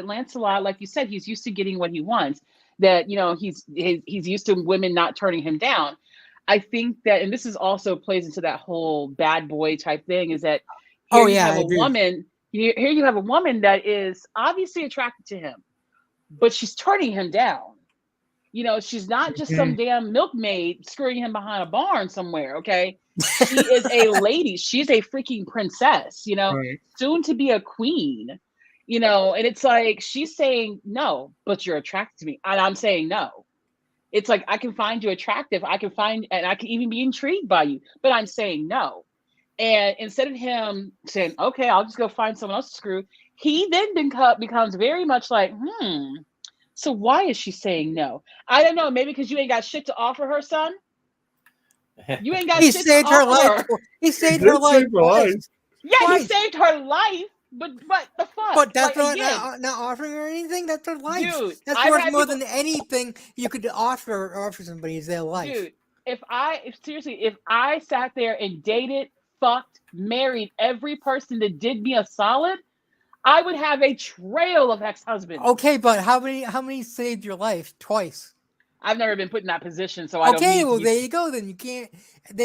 Lancelot, like you said, he's used to getting what he wants. That he's used to women not turning him down. I think that, and this is also plays into that whole bad boy type thing, is that you have a woman that is obviously attracted to him, but she's turning him down. You know, she's not just some damn milkmaid screwing him behind a barn somewhere, okay? She is a lady. She's a freaking princess, you know, Right. soon to be a queen, you know, and it's like she's saying no, but you're attracted to me. And I'm saying no. It's like I can find you attractive. I can find, and I can even be intrigued by you, but I'm saying no. And instead of him saying, okay, I'll just go find someone else to screw, he then becomes very much like, so why is she saying no? I don't know. Maybe because you ain't got shit to offer her, son. You ain't got He shit saved to her offer life. her. He saved did her life. save her life. twice. Yeah, he Twice. saved her life, but the fuck? But that's like, not offering her anything. That's her life. Dude, That's I've worth had more people- than anything you could offer somebody is their life. Dude, if I sat there and dated, fucked, married every person that did me a solid, I would have a trail of ex-husbands. Okay, but how many saved your life? Twice. I've never been put in that position, so I don't Okay, need well to there you go. Then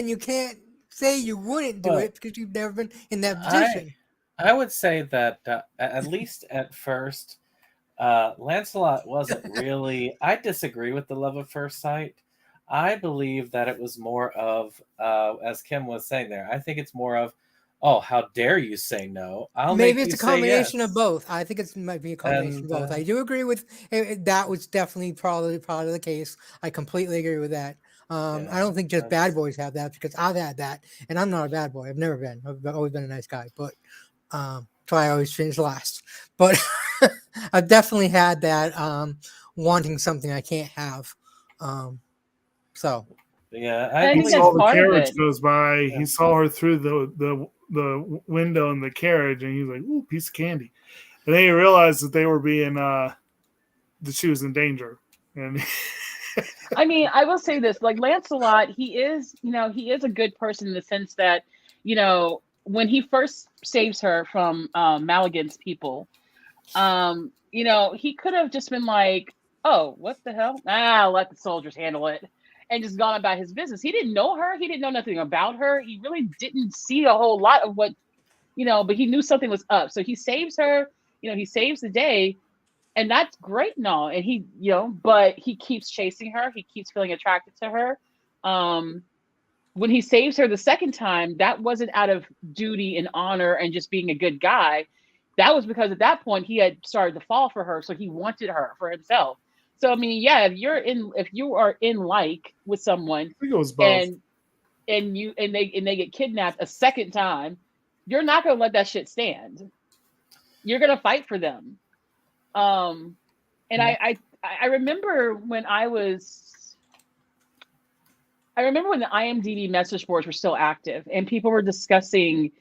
you can't say you wouldn't do Well, it because you've never been in that position. I would say that at least at first, Lancelot wasn't really. I disagree with the love at first sight. I believe that it was more of, as Kim was saying there. I think it's more of, oh, how dare you say no? Maybe make it's you a say combination yes. of both. I think it might be a combination And, of both. I do agree with that. Was definitely probably part of the case. I completely agree with that. I don't think just bad boys have that because I've had that, and I'm not a bad boy. I've never been. I've always been a nice guy, but so I always finish last. But I've definitely had that wanting something I can't have. So Yeah, I I think He believe that's saw the part of carriage it. goes by. Yeah. He saw her through the window in the carriage, and he's like, "Ooh, piece of candy." And then he realized that they were being that she was in danger. And I mean, I will say this: like Lancelot, he is a good person in the sense that, when he first saves her from Maligan's people, he could have just been like, "Oh, what the hell? I'll let the soldiers handle it," and just gone about his business. He didn't know her. He didn't know nothing about her. He really didn't see a whole lot of what, but he knew something was up. So he saves her. He saves the day, and that's great and all. And he, but he keeps chasing her. He keeps feeling attracted to her. When he saves her the second time, that wasn't out of duty and honor and just being a good guy. That was because at that point he had started to fall for her, so he wanted her for himself. So I mean, yeah, if you are in like with someone, I think it was both. and they get kidnapped a second time, you're not gonna let that shit stand. You're gonna fight for them. And I remember when the IMDb message boards were still active and people were discussing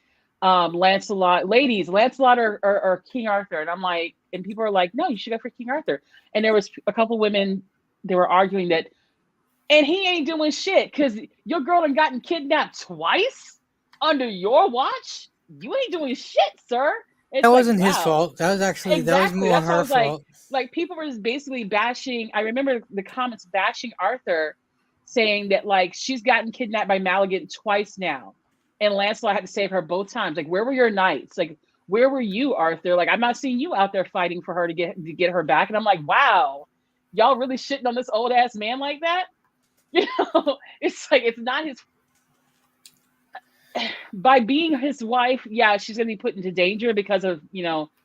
Lancelot, ladies, Lancelot or King Arthur. And I'm like, and people are like, no, you should go for King Arthur. And there was a couple women, they were arguing that, and he ain't doing shit because your girl done gotten kidnapped twice under your watch. You ain't doing shit, sir. It's that wasn't like, his wow. fault. That was actually Exactly. that was That's more what I her was like. fault. Like people were just basically bashing. I remember the comments bashing Arthur, saying that like she's gotten kidnapped by Maligan twice now, and Lancelot had to save her both times. Like, where were your knights? Like, where were you, Arthur? Like, I'm not seeing you out there fighting for her to get her back. And I'm like, wow, y'all really shitting on this old ass man like that? It's like it's not his. By being his wife, yeah, she's gonna be put into danger because of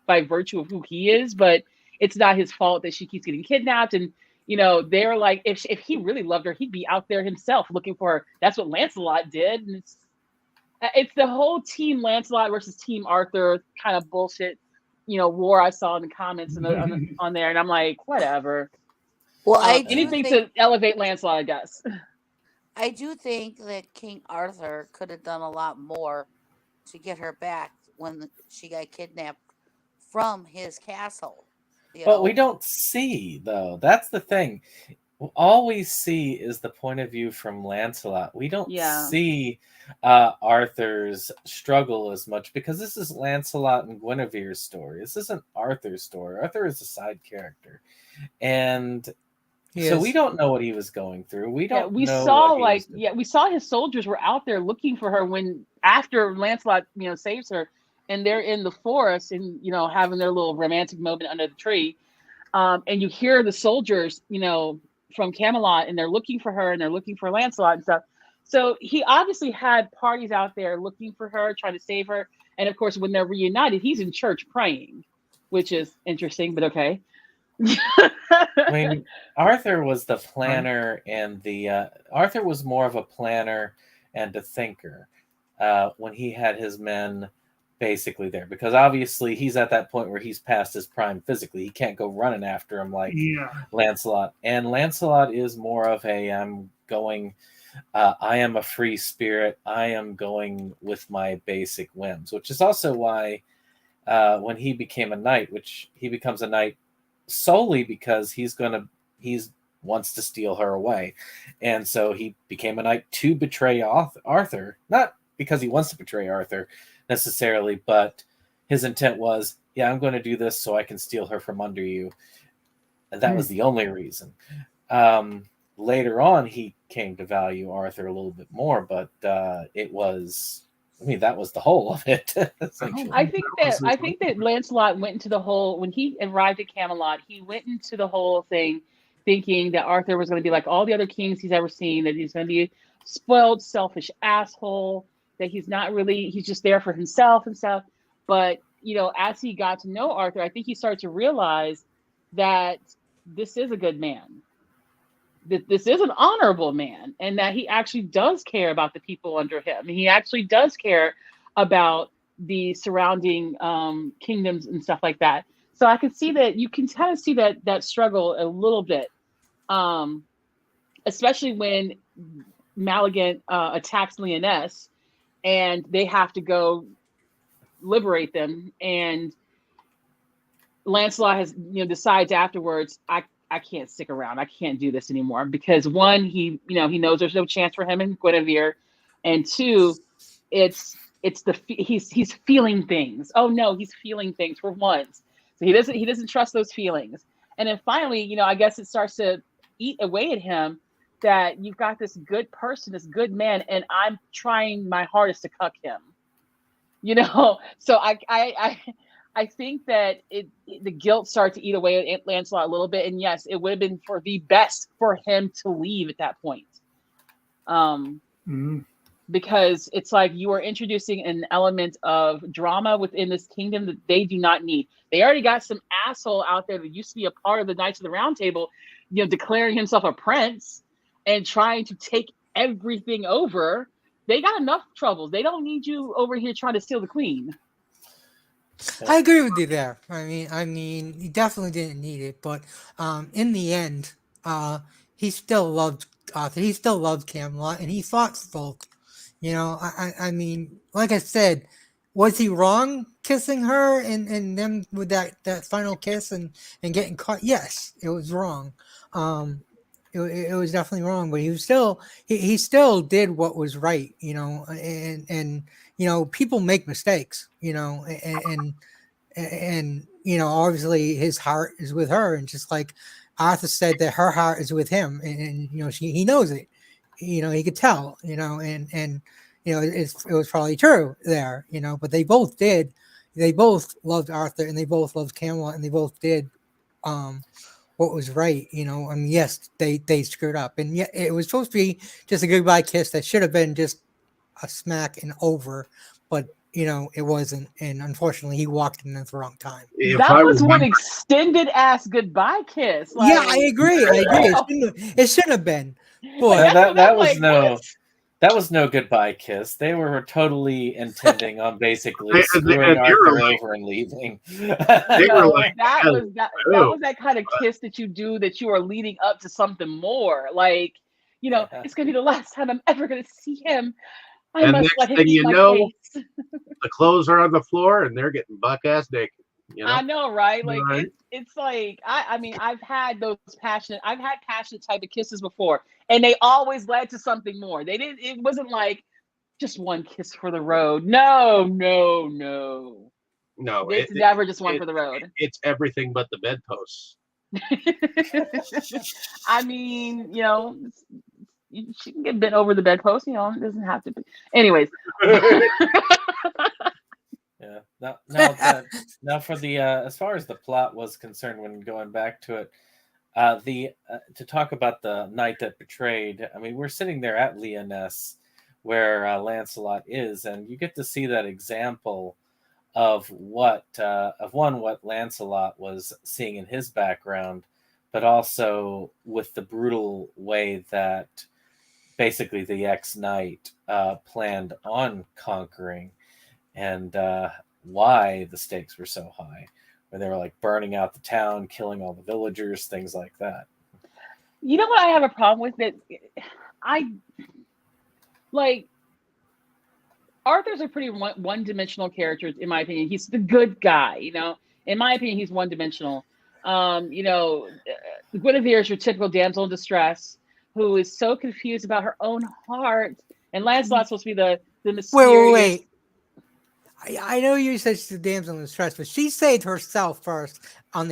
by virtue of who he is, but it's not his fault that she keeps getting kidnapped. And they're like, if he really loved her, he'd be out there himself looking for her. That's what Lancelot did. And it's the whole team Lancelot versus team Arthur kind of bullshit war I saw in the comments on there, and I'm like, whatever. Well, Anything to elevate Lancelot, I guess. I do think that King Arthur could have done a lot more to get her back when she got kidnapped from his castle. But we don't see, though. That's the thing. All we see is the point of view from Lancelot. We don't see Arthur's struggle as much because this is Lancelot and Guinevere's story. This isn't Arthur's story. Arthur is a side character. And so we don't know what he was going through. We don't we know saw we saw his soldiers were out there looking for her after Lancelot, saves her, and they're in the forest and having their little romantic moment under the tree. And you hear the soldiers, from Camelot, and they're looking for her, and they're looking for Lancelot and stuff. So he obviously had parties out there looking for her, trying to save her. And of course, when they're reunited, he's in church praying, which is interesting, but okay. I mean, Arthur was the planner, and Arthur was more of a planner and a thinker when he had his men basically there, because obviously he's at that point where he's past his prime physically. He can't go running after him like Lancelot. And Lancelot is more of a I am a free spirit. I am going with my basic whims, which is also why when he became a knight, which he becomes a knight solely because he wants to steal her away. And so he became a knight to betray Arthur, not because he wants to betray Arthur necessarily, but his intent was, I'm going to do this so I can steal her from under you. And that was the only reason. Later on, he came to value Arthur a little bit more, but that was the whole of it. I think that Lancelot went into the whole, when he arrived at Camelot, he went into the whole thing thinking that Arthur was going to be like all the other kings he's ever seen, that he's going to be a spoiled, selfish asshole, that he's just there for himself and stuff. But, as he got to know Arthur, I think he started to realize that this is a good man, that this is an honorable man, and that he actually does care about the people under him. He actually does care about the surrounding kingdoms and stuff like that. So I can see that, you can kind of see that struggle a little bit, especially when Maleagant attacks Lyonesse, and they have to go liberate them. And Lancelot has, decides afterwards, I can't stick around. I can't do this anymore, because one, he knows there's no chance for him and Guinevere, and two, he's feeling things. Oh no, he's feeling things for once. So he doesn't trust those feelings. And then finally, I guess it starts to eat away at him that you've got this good person, this good man, and I'm trying my hardest to cuck him. So I think that the guilt started to eat away at Lancelot a little bit. And yes, it would have been for the best for him to leave at that point. Because it's like you are introducing an element of drama within this kingdom that they do not need. They already got some asshole out there that used to be a part of the Knights of the Round Table, declaring himself a prince and trying to take everything over. They got enough troubles. They don't need you over here trying to steal the queen. I agree with you there. I mean, he definitely didn't need it, but in the end, he still loved Arthur. He still loved Camelot, and he fought for both. I mean, like I said, was he wrong kissing her and them with that final kiss and getting caught? Yes, it was wrong. It was definitely wrong, but he still did what was right, and people make mistakes, and obviously his heart is with her, and just like Arthur said that her heart is with him, and he knows it, he could tell, and it was probably true there, but they both loved Arthur, and they both loved Camelot, and they both did what was right, yes, they screwed up, and yeah, it was supposed to be just a goodbye kiss that should have been just a smack and over, but it wasn't, and unfortunately he walked in at the wrong time. That was one extended ass goodbye kiss. Yeah, I agree. It shouldn't have been. Boy, that was no goodbye kiss. They were totally intending on basically screwing Arthur over and leaving. That was that kind of kiss that you do, that you are leading up to something more. Like, it's gonna be the last time I'm ever gonna see him. And next thing you know, the clothes are on the floor and they're getting buck ass naked. I know, right? Like it's like I've had passionate type of kisses before, and they always led to something more. It wasn't like just one kiss for the road. No. It's never just one for the road. It's everything but the bedposts. I mean, she can get bent over the bedpost. It doesn't have to be. Anyways. Yeah. Now for the as far as the plot was concerned, when going back to it, To talk about the knight that betrayed, I mean, we're sitting there at Lyonesse, where Lancelot is, and you get to see that example of what Lancelot was seeing in his background, but also with the brutal way that basically the ex-knight planned on conquering, and why the stakes were so high, where they were like burning out the town, killing all the villagers, things like that. You know what I have a problem with? That I like Arthur's a pretty one-dimensional character, in my opinion. He's the good guy, you know. In my opinion, he's one-dimensional. Guinevere is your typical damsel in distress who is so confused about her own heart, and Lancelot's supposed to be the mysterious. Wait. I know you said she's a damsel in distress, but she saved herself first on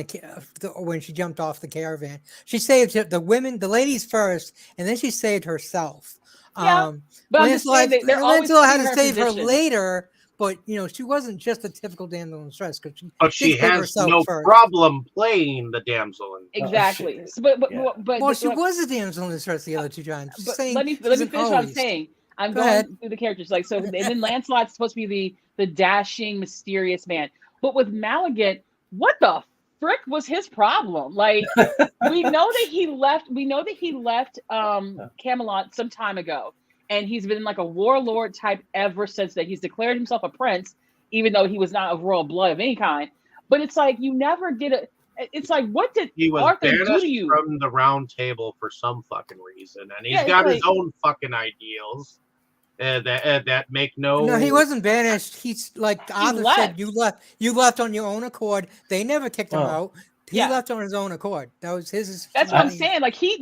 when she jumped off the caravan. She saved the ladies first, and then she saved herself. Yeah, but Lancelot had to save her position. Later, but she wasn't just a typical damsel in distress because she has no problem playing the damsel in distress. Exactly. She was a damsel in distress the other two times. Let me finish what I'm saying. I'm going through the characters, and then Lancelot's supposed to be the dashing, mysterious man. But with Malagant, what the frick was his problem? Like, we know that he left. We know that he left Camelot some time ago, and he's been like a warlord type ever since that. He's declared himself a prince, even though he was not of royal blood of any kind. But it's like you never get it. It's like, what did Arthur do to you? From the round table for some fucking reason, and he's got his own fucking ideals. That make no. He wasn't banished. He's like Arthur said. You left on your own accord. They never kicked him out. He left on his own accord. That was his. That's what I'm saying. Like his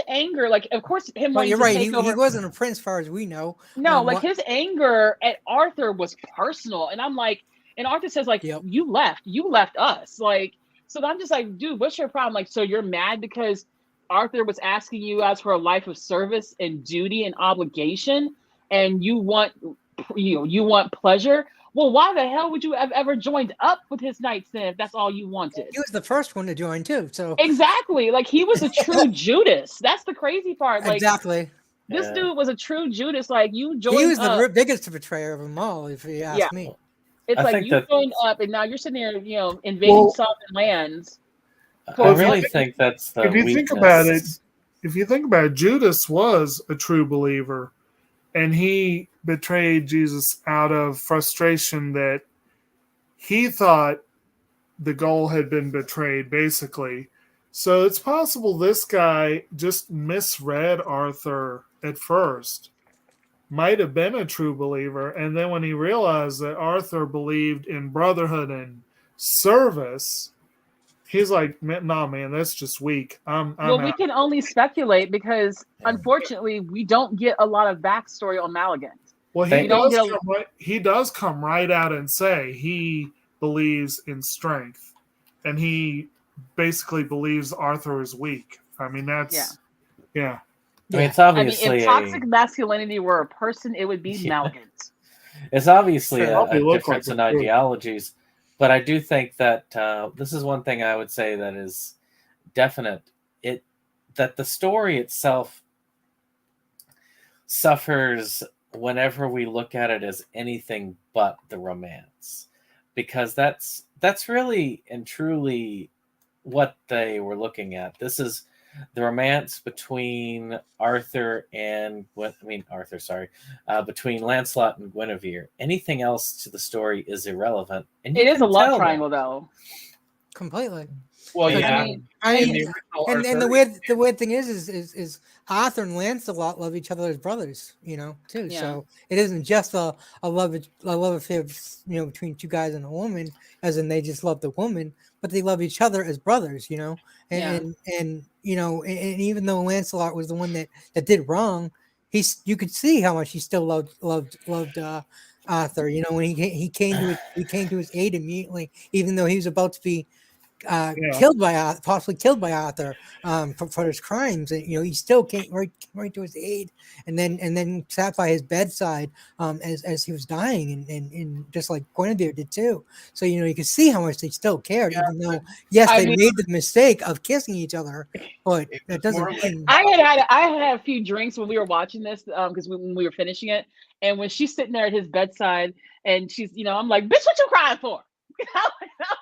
anger. Like of course him. Well, you're right. He wasn't a prince, far as we know. No, his anger at Arthur was personal, and I'm like, and Arthur says like, you left us. Like, so I'm just like, dude, what's your problem? Like, so you're mad because Arthur was asking you out for a life of service and duty and obligation, and you want pleasure. Well, why the hell would you have ever joined up with his knights then if that's all you wanted? He was the first one to join too. So exactly, like he was a true Judas. That's the crazy part. Like, exactly. This dude was a true Judas. Like you joined. He was the biggest betrayer of them all, if you ask me. It's like you joined up, and now you're sitting there, invading sovereign lands. I really think that's the weakness. If you think about it, Judas was a true believer, and he betrayed Jesus out of frustration that he thought the goal had been betrayed, basically. So it's possible this guy just misread Arthur at first. Might have been a true believer, and then when he realized that Arthur believed in brotherhood and service, he's like, nah, man, that's just weak. We can only speculate because, unfortunately, we don't get a lot of backstory on Malagant. Well, he does come right out and say he believes in strength, and he basically believes Arthur is weak. I mean, that's yeah. I mean, it's obviously if toxic masculinity were a person, it would be Malagant. It's obviously a difference in ideologies. But I do think that this is one thing I would say that is definite. That the story itself suffers whenever we look at it as anything but the romance, because that's really and truly what they were looking at. This is the romance between between Lancelot and Guinevere. Anything else to the story is irrelevant. And it is a love triangle, though. Completely. Well, yeah. And the weird thing is Arthur and Lancelot love each other as brothers, too. Yeah. So it isn't just a love affair, between two guys and a woman, as in they just love the woman, but they love each other as brothers, And even though Lancelot was the one that did wrong, you could see how much he still loved Arthur. When he came to his aid immediately, even though he was about to be possibly killed by Arthur for his crimes, and he still came right to his aid, and then sat by his bedside as he was dying, and just like Guinevere did too. So you can see how much they still cared, even though they made the mistake of kissing each other, but that doesn't mean. I had a few drinks when we were watching this because when we were finishing it, and when she's sitting there at his bedside, and she's I'm like, bitch, what you crying for?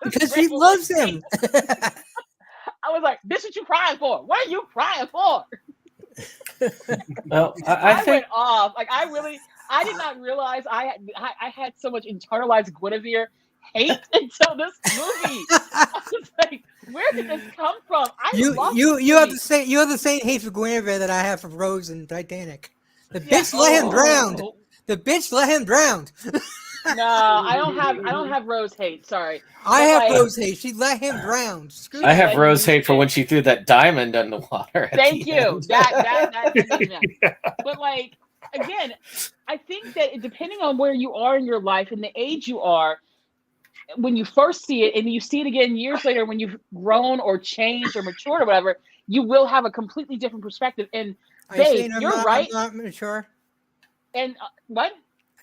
Because she loves him. I was like, "This is what you crying for? What are you crying for?" Well, I think went off. Like I did not realize I had so much internalized Guinevere hate until this movie. I was like, "Where did this come from?" You have the same hate for Guinevere that I have for Rose and Titanic. The bitch let him drown. The bitch let him drown. No, I don't have Rose hate. Sorry, I have Rose hate. She let him drown. I have Rose hate for when she threw that diamond in the water. Thank you. That But like again, I think that depending on where you are in your life and the age you are, when you first see it and you see it again years later, when you've grown or changed or matured or whatever, you will have a completely different perspective. And babe, you're right. I'm not mature. And what?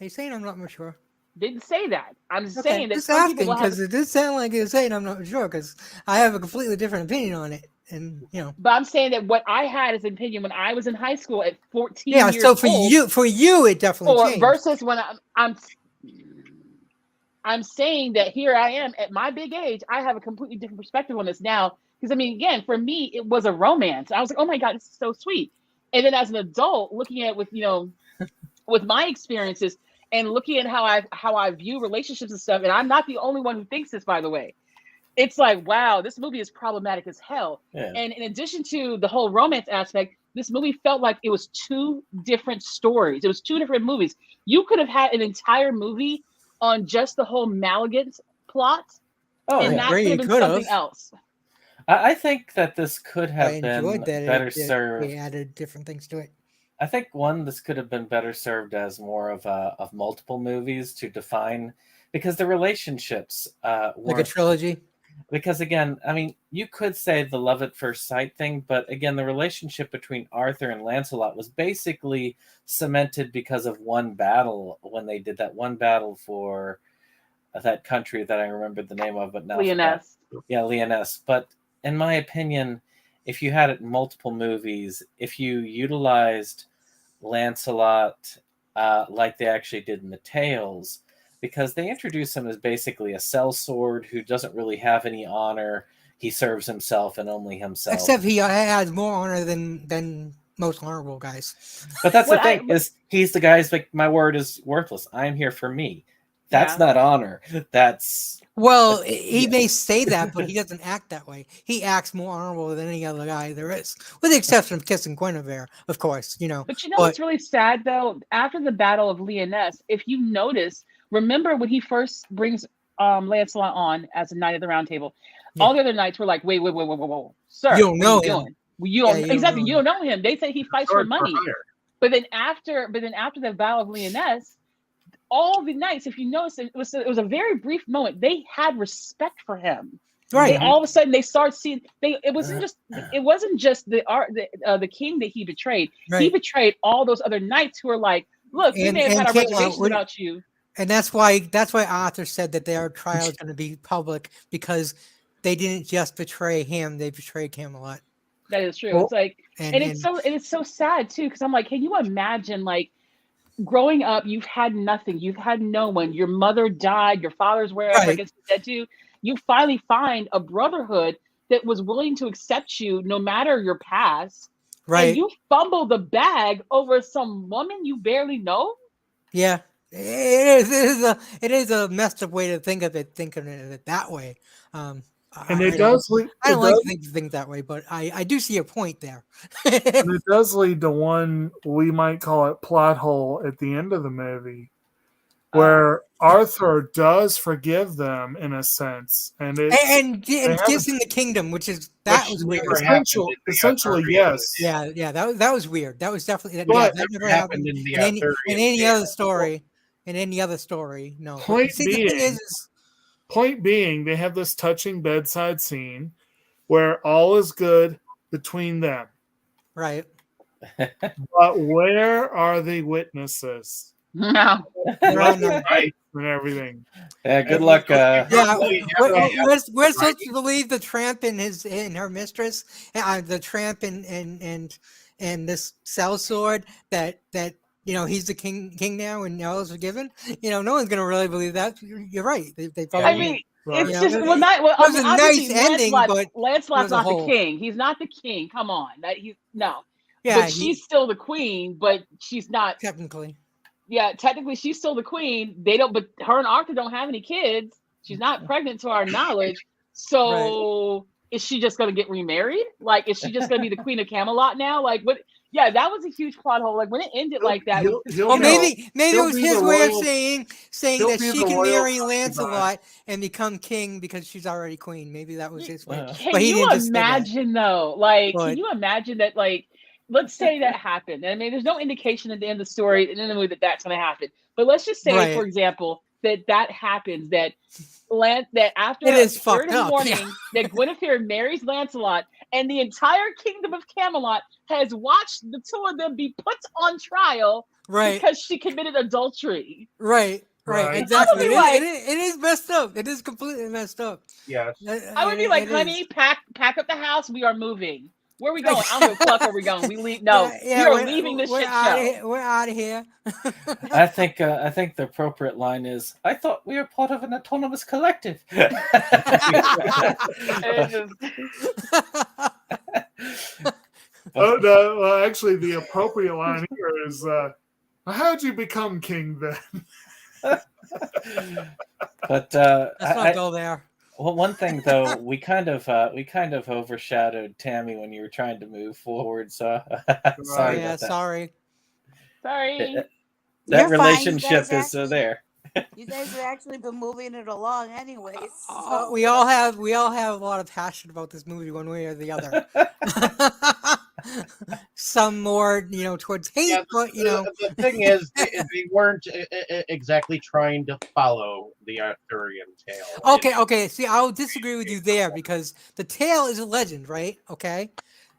Are you saying I'm not mature? Didn't say that. I'm saying that just asking because it did sound like you're saying I'm not sure because I have a completely different opinion on it, and But I'm saying that what I had as an opinion when I was in high school at 14 years so for you, it definitely changed. Versus when I'm saying that here I am at my big age, I have a completely different perspective on this now. Because again, for me, it was a romance. I was like, oh my God, this is so sweet. And then as an adult, looking at with my experiences. And looking at how I view relationships and stuff, and I'm not the only one who thinks this, by the way. It's like, wow, this movie is problematic as hell. Yeah. And in addition to the whole romance aspect, this movie felt like it was two different stories. It was two different movies. You could have had an entire movie on just the whole Maligant plot, and that could have been something else. I think that this could have been better served. They added different things to it. I think this could have been better served as more of multiple movies to define, because the relationships like a trilogy. Because again, I mean, you could say the love at first sight thing, but again, the relationship between Arthur and Lancelot was basically cemented because of one battle when they did that one battle for that country that I remember the name of, but now Lyonesse. Yeah, Lyonesse. But in my opinion, if you had it in multiple movies, if you utilized Lancelot like they actually did in the Tales, because they introduce him as basically a sellsword who doesn't really have any honor. He serves himself and only himself. Except he has more honor than most honorable guys. But that's the thing, is he's the guy's like, my word is worthless. I'm here for me. That's not honor. That's... Well, he may say that, but he doesn't act that way. He acts more honorable than any other guy there is, with the exception of kissing Guinevere, of course. But what's really sad though? After the Battle of Lyonesse, if you notice, remember when he first brings Lancelot on as a knight of the Round Table, all the other knights were like, "Wait, sir, you don't know him. You don't know him." They say he fights for money. But then after the Battle of Lyonesse, all the knights, if you notice, it was a very brief moment. They had respect for him. Right. All of a sudden, they start seeing. It wasn't just the king that he betrayed. Right. He betrayed all those other knights who were like, "Look, we may have had our reservations about you." And that's why Arthur said that their trial is going to be public, because they didn't just betray him; they betrayed Camelot. That is true. It's like, it's so sad too, because I'm like, can you imagine, like, growing up, you've had nothing, you've had no one, your mother died, your father's wherever, I guess dead too. You finally find a brotherhood that was willing to accept you no matter your past. Right. And you fumble the bag over some woman you barely know. Yeah. It is a messed up way to thinking of it that way. And it does lead. I don't like to think that way, but I do see a point there. And it does lead to one, we might call it plot hole at the end of the movie, where Arthur does forgive them in a sense, and gives him the kingdom, which was weird. Essentially, yes. Yeah, that was weird. That was definitely that never happened in any other story. In any other story, no. point being, they have this touching bedside scene where all is good between them. Right. But where are the witnesses? No. They're on the, Right, and everything. Yeah, good luck. yeah, Really have a- we're supposed to believe the tramp and her mistress, the tramp and this sellsword that he's the king now and all is forgiven. No one's gonna really believe that. You're right. They probably. I mean, Right. it's You know, just it- well, not well. it was a obviously, nice ending, but Lancelot's as a not the whole. king. He's not the king. Come on, no. Yeah, But she's still the queen. But she's not. technically. Yeah, technically, she's still the queen. They don't. But her and Arthur don't have any kids. She's not pregnant, to our knowledge. So is she just gonna get remarried? Like, is she just gonna be the queen of Camelot now? Like, what? Yeah, that was a huge plot hole. Like when it ended like that. Well, maybe it he'll was be his the way of royal- saying he'll that be she the can royal marry concubine. Lancelot and become king because she's already queen. Maybe that was his way. Can But he you didn't just say that. imagine though? Like, But- can you imagine that? Like, let's say that happened. I mean, there's no indication at the end of the story, in the movie, that that's going to happen. But let's just say, Right. for example, that happens. That after It is 3 fucked in the up, morning, yeah. that Guinevere marries Lancelot, and the entire kingdom of Camelot has watched the two of them be put on trial Right, because she committed adultery. right, Right. exactly. I would be like- It is messed up. It is completely messed up. Yes. I would be like, honey, pack up the house. We are moving. Where are we going? I don't give a fuck where we're going. We leave. No, we are leaving this shit show. We're out of here. I think the appropriate line is, I thought we were part of an autonomous collective. It's just- Oh no! Well, actually, the appropriate line here is, "How'd you become king then?" But Let's not go there. well, one thing though, we kind of overshadowed Tammy when you were trying to move forward. So sorry Yeah, about that. sorry. Sorry. That You're fine, you relationship guys is actually- there. You guys have actually been moving it along anyways. So. We all have a lot of passion about this movie, one way or the other. Some more, towards hate, Yeah, but the thing is, they weren't exactly trying to follow the Arthurian tale. Okay. See, I'll disagree with you there because the tale is a legend, right? Okay.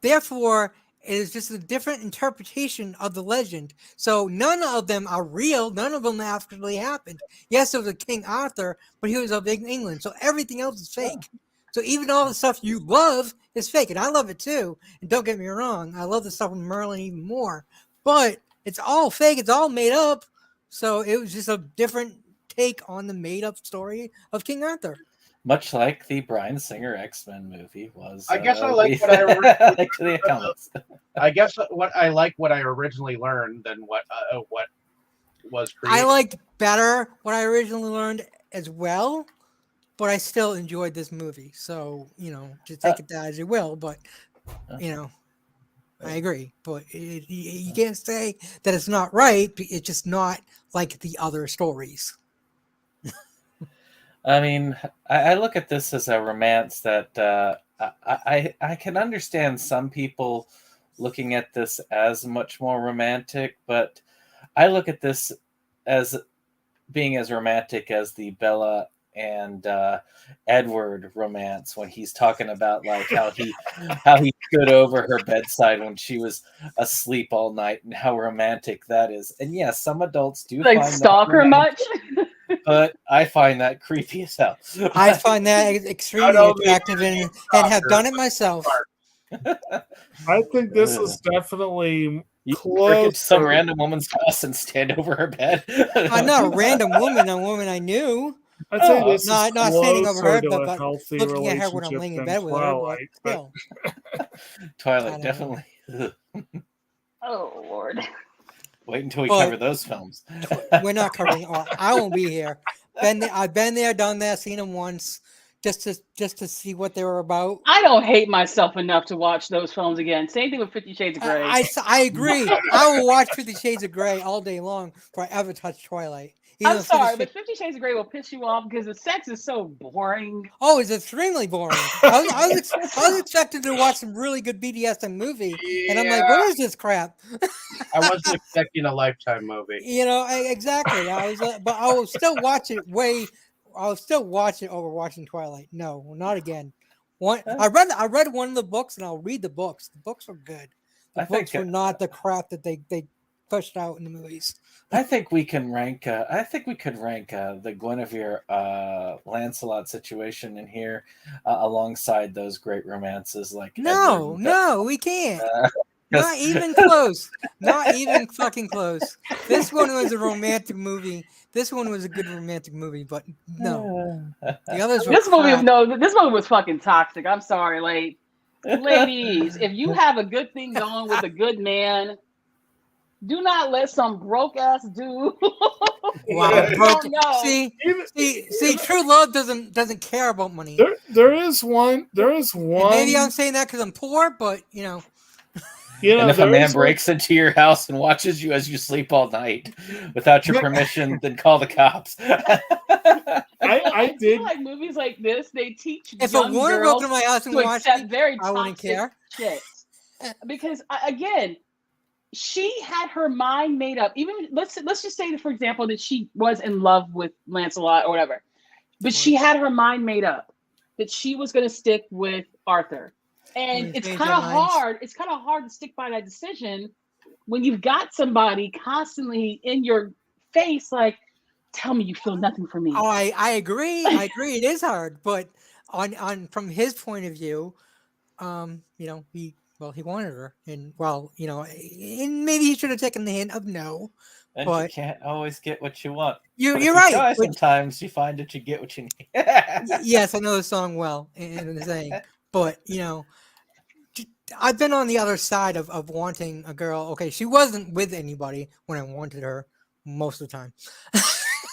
Therefore, it is just a different interpretation of the legend. So none of them are real. None of them actually happened. Yes, there was a King Arthur, but he was of England. So everything else is fake. So even all the stuff you love is fake. And I love it too. And don't get me wrong. I love the stuff with Merlin even more. But it's all fake. It's all made up. So it was just a different take on the made up story of King Arthur. Much like the Bryan Singer X-Men movie was. I guess I like what I like the comments. I guess what I originally learned than what was created. I liked better what I originally learned as well, but I still enjoyed this movie. So, just take it that as you will. But, I agree. But you can't say that it's not right. It's just not like the other stories. I mean, I look at this as a romance that I can understand some people looking at this as much more romantic, but I look at this as being as romantic as the Bella and Edward romance when he's talking about like how he stood over her bedside when she was asleep all night and how romantic that is. And yes, some adults do Like find stalk that her romantic, much? but I find that creepy as hell. I find that extremely Not only attractive and have done it myself. I think this is definitely You close. break into some to- random woman's house and stand over her bed. I'm not a random woman, a woman I knew. I'd say Oh, this not is standing over her, closer to a but healthy looking at her when I'm relationship laying in than bed with her, but Twilight, but still. I Twilight, don't definitely. Oh Lord. Wait until we But- cover those films. We're not covering. I won't be here. I've been there, done that, seen them once, just to see what they were about. I don't hate myself enough to watch those films again. Same thing with 50 Shades of Grey. I agree. I will watch 50 Shades of Grey all day long before I ever touch Twilight. Even I'm though 50 sorry, Shades- but 50 Shades of Grey will piss you off because the sex is so boring. Oh, it's extremely boring. I was expecting to watch some really good BDSM movie, and I'm like, what is this crap? I wasn't expecting a Lifetime movie. Exactly. But I will still watch it way I'll still watch it over watching Twilight. No, not again. I read one of the books, and I'll read the books. The books were good. The books were not the crap that they pushed out in the movies. I think we can rank. I think we could rank the Guinevere Lancelot situation in here alongside those great romances. Like No, we can't. Not even close. Not even fucking close. This one was a romantic movie. This one was a good romantic movie, but no. The others were This crap. movie was fucking toxic. I'm sorry, like, ladies, if you have a good thing going with a good man, do not let some broke ass dude. Wow, broke. No. See, true love doesn't care about money. There is one. And maybe I'm saying that because I'm poor, but you know. And if a man breaks into your house and watches you as you sleep all night without your permission, then call the cops. I feel like movies like this, they teach if a woman broke into my house and watched me, very I wouldn't care. Shit. Because again, she had her mind made up. Even let's just say, for example, that she was in love with Lancelot or whatever, but she had her mind made up that she was going to stick with Arthur. And it's kind of hard. It's kind of hard to stick by that decision when you've got somebody constantly in your face, like, "Tell me you feel nothing for me." Oh, I agree. I agree. It is hard, but on from his point of view, you know, he wanted her, and and maybe he should have taken the hint of no. And but you can't always get what you want. You're right. Sometimes you find that you get what you need. Yes, I know the song well, and the saying, but you know. I've been on the other side of wanting a girl. Okay, she wasn't with anybody when I wanted her most of the time.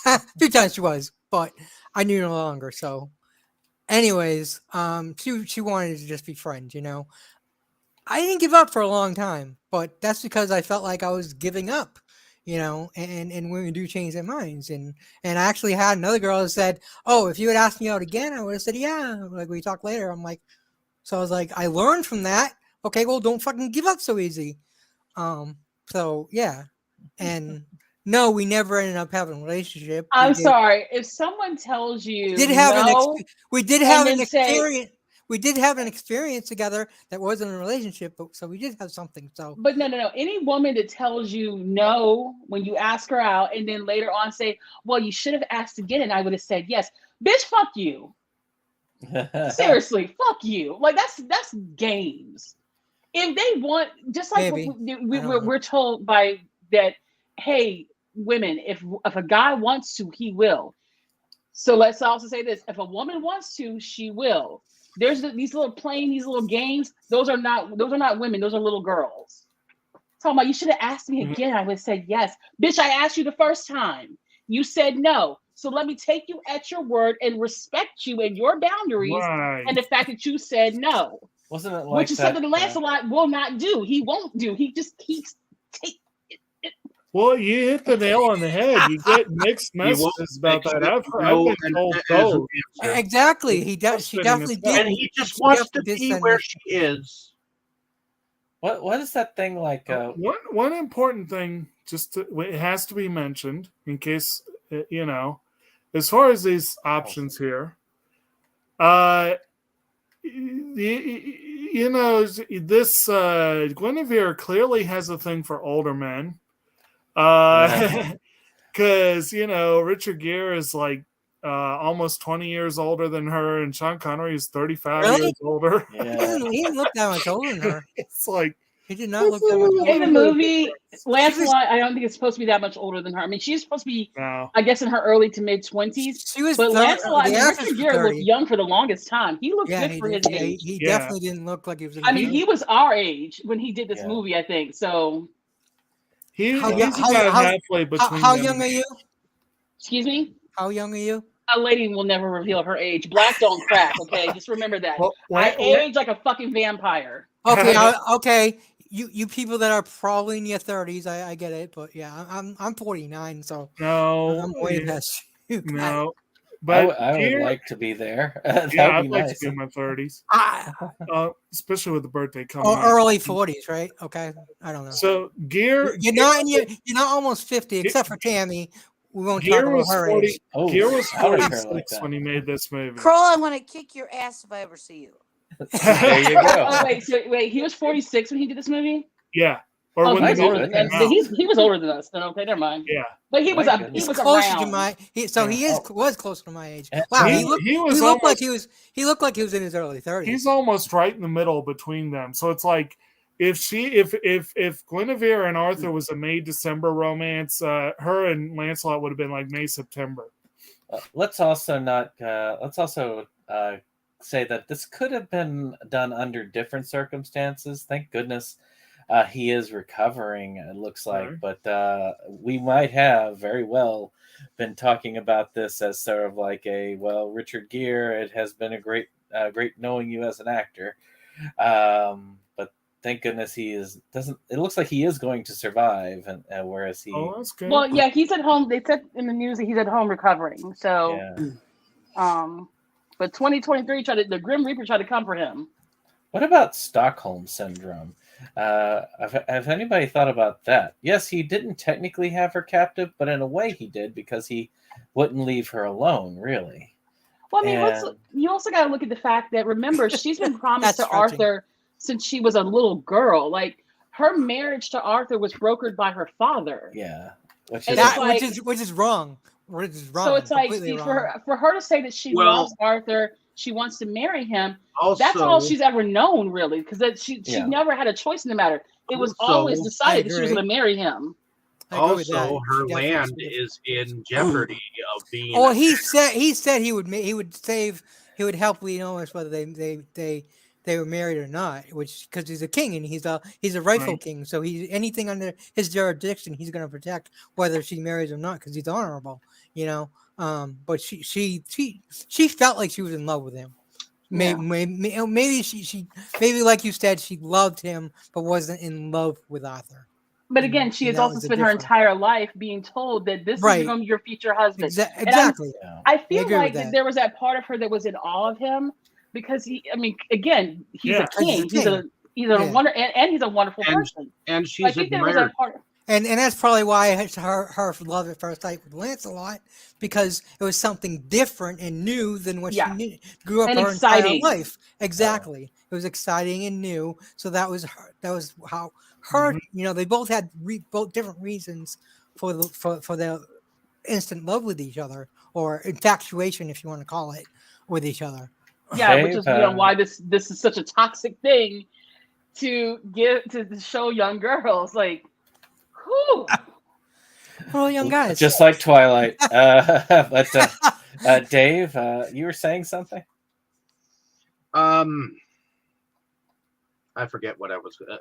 A few times she was, but I knew no longer. So, anyways, she wanted to just be friends. You know, I didn't give up for a long time, but that's because I felt like I was giving up. You know, and women do change their minds. And I actually had another girl that said, "Oh, if you had asked me out again, I would have said yeah." Like we talked later. I'm like, so I was like, I learned from that. Okay, well, don't fucking give up so easy. So yeah, and no, we never ended up having a relationship. I'm sorry if someone tells you we did have an experience. We did have an experience together that wasn't a relationship, but so we did have something. So, but no. Any woman that tells you no when you ask her out, and then later on say, "Well, you should have asked again," and I would have said yes. Bitch, fuck you. Seriously, fuck you. Like that's games. If they want, just like we're told by that, hey, women, if a guy wants to, he will. So let's also say this: if a woman wants to, she will. There's these little games. Those are not women. Those are little girls. Talking about you should have asked me again. I would have said yes. Bitch, I asked you the first time. You said no. So let me take you at your word and respect you and your boundaries and the fact that you said no. Wasn't it like which is something that Lancelot will not do. He won't do. He just keeps taking it. Well, you hit the nail on the head. You get mixed messages about that. I've been told those. Exactly. She definitely did. And he just wants to be where she is. What is that thing like? One important thing, it has to be mentioned in case you know, as far as these options here, you know, this Guinevere clearly has a thing for older men. Because you know, Richard Gere is like almost 20 years older than her, and Sean Connery is 35 years older. Yeah. He didn't look that much older than her. It's like he did not look that much older. In the movie, Lancelot, I don't think it's supposed to be that much older than her. I mean, she's supposed to be, I guess, in her early to mid 20s. She was, but Lancelot, Richard Gere looked young for the longest time. He looked good for his age. He definitely didn't look like he was. I mean, he was our age when he did this movie, I think. So he's about halfway between. How young are you? Excuse me? How young are you? A lady will never reveal her age. Black don't crack, okay? Just remember that. I age like a fucking vampire. Okay, okay. You people that are probably in your 30s, I get it, but yeah, I'm 49, so no, I'm way past you. No, but I would like to be there. Yeah, I'd like to be in my 30s, especially with the birthday coming. Or early 40s, right? Okay, I don't know. So Gere, you're not almost 50, except for Tammy. we won't talk Gear about was her 40. age. Oh, Gear was I like her 46 like that. when he made this movie. Kroll, I want to kick your ass if I ever see you. There you go. Oh wait, he was 46 when he did this movie. Yeah. Or Oh, when he the was My older movie than goodness. came out. he was older than us. Then okay, never mind. Yeah. But he My was goodness. he was Closer to around. my Yeah. was closer to my age. And Wow, he- he was looked like almost- he looked like he was in his early 30s. He's almost right in the middle between them. So it's like if Guinevere and Arthur was a May December romance, her and Lancelot would have been like May September. let's also say that this could have been done under different circumstances. Thank goodness he is recovering, it looks like. Right. But we might have very well been talking about this as sort of like Richard Gere, it has been a great knowing you as an actor. But thank goodness it looks like he is going to survive, and whereas he Oh, that's good. Well, yeah, he's at home. They said in the news that he's at home recovering. So, yeah. but 2023 the Grim Reaper tried to come for him. What about Stockholm Syndrome? Have anybody thought about that? Yes, he didn't technically have her captive, but in a way he did, because he wouldn't leave her alone, really. Well, I mean, you also got to look at the fact that, remember, she's been promised to That's stretching. Arthur since she was a little girl. Like, her marriage to Arthur was brokered by her father. Yeah, which And is it's like- which is wrong. Which is wrong. So it's like, completely for her to say that she Well- loves Arthur, she wants to marry him, Also, that's all she's ever known, really, because she Yeah. never had a choice in the matter. It was Also, always I decided that she was agree. going to marry him. I agree with that. also her She definitely land should. is in jeopardy of being. Oh, he said he would help Leonis whether they were married or not, which because he's a king and he's a rightful Right. king, so anything under his jurisdiction he's going to protect whether she marries or not because he's honorable, But she felt like she was in love with him. Maybe she like you said, she loved him but wasn't in love with Arthur. But again, she has that also was the spent her difference. entire life being told that this Right. is going to be your future husband. Exactly. yeah. I feel agree like with that. there was that part of her that was in awe of him because he's Yeah. a king. He's a He's king. a Yeah. wonder and he's a wonderful And person. and I she's think there was admired. that part. And that's probably why her love at first sight with Lancelot, because it was something different and new than what Yeah. she grew up And her exciting. entire life. Exactly, it was exciting and new. So that was how her. They both had both different reasons for their instant love with each other, or infatuation, if you want to call it, with each other. Yeah, which is Dave, why this is such a toxic thing to show young girls. Like, whew. Well, young guys. just like Twilight. But Dave, you were saying something? I forget what I was saying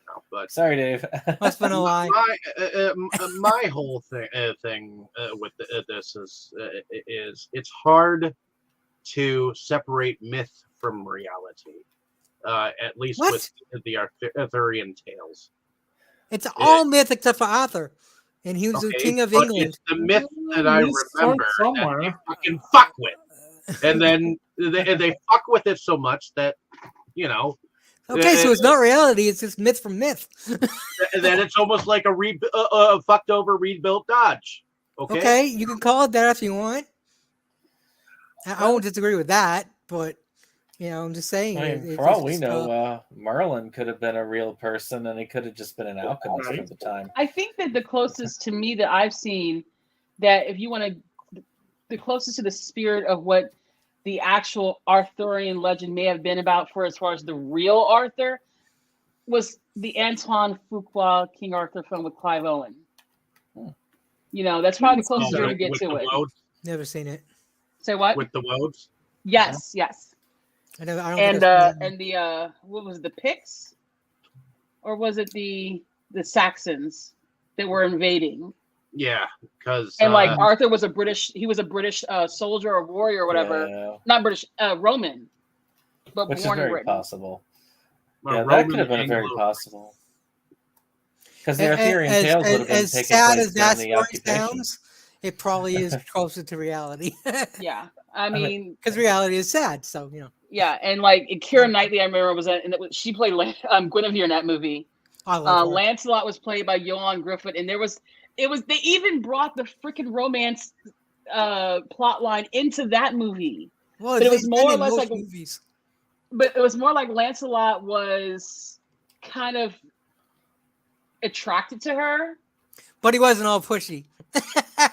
now, but Sorry, Dave. Must have been a lie. my whole thing with this is it's hard to separate myth from reality, at least What? with the Arthurian tales. It's all myth except for Arthur, and he was the Okay, king of but England. It's the myth that I He's remember somewhere. that they fucking fuck with, and then they fuck with it so much that Okay, so it's not reality; it's just myth from myth. then it's almost like a fucked over rebuilt Dodge. Okay, you can call it that if you want. I won't disagree with that, but I'm just saying. I mean, it's for all we just, know, Merlin could have been a real person, and he could have just been an alchemist Right. at the time. I think that the closest to me that I've seen, that if you want to, the closest to the spirit of what the actual Arthurian legend may have been about for as far as the real Arthur, was the Antoine Fuqua King Arthur film with Clive Owen. That's probably the closest you're going to get to it. never seen it. Say what? With the woads. Yes. I don't think And I've seen it. and the what was it, the Picts, or was it the Saxons that were invading? Yeah, because And like Arthur was a British soldier or warrior or whatever, Yeah, not British, Roman, but which is born in very Britain. possible. Yeah, that could have been very possible. Because the Arthurian tales would have been as taking sad place as that during the story occupation. sounds, it probably is closer to reality. Yeah, I mean, Because reality is sad, so yeah, and like Keira Knightley, I remember she played Guinevere in that movie. I love her. Lancelot was played by Johan Griffith, and there was They even brought the freaking romance plot line into that movie. Well, But it was it's more or in less most like movies. But it was more like Lancelot was kind of attracted to her. But he wasn't all pushy.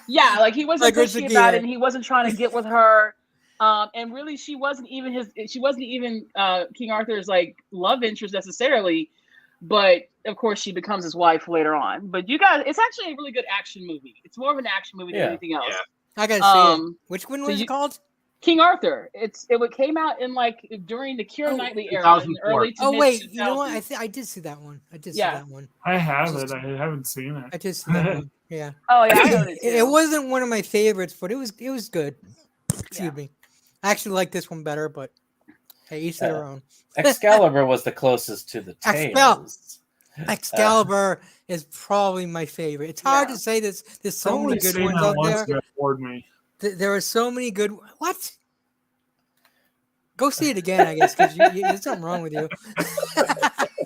Yeah, like he wasn't Like pushy Richard about Gere. it, and he wasn't trying to get with her. And really, she wasn't even King Arthur's like love interest necessarily. But of course, she becomes his wife later on. But you guys, it's actually a really good action movie. It's more of an action movie than Yeah. anything else. I gotta see it. Which one so was it called? King Arthur. It came out in like during the Keira Knightley era in the 2004. early to Oh mid wait, 2000s. you know what? I did see that one. Yeah. I have it. I haven't seen it. I did see that one. Yeah. Oh yeah, I own it too. It wasn't one of my favorites, but it was good. Excuse Yeah. me. I actually like this one better, but hey, each their own. Excalibur was the closest to the tales. Excalibur is probably my favorite. It's hard Yeah. to say this. There's I've so only many good seen ones that out once there. and it bored me. There are so many good. What? Go see it again, I guess, because there's something wrong with you.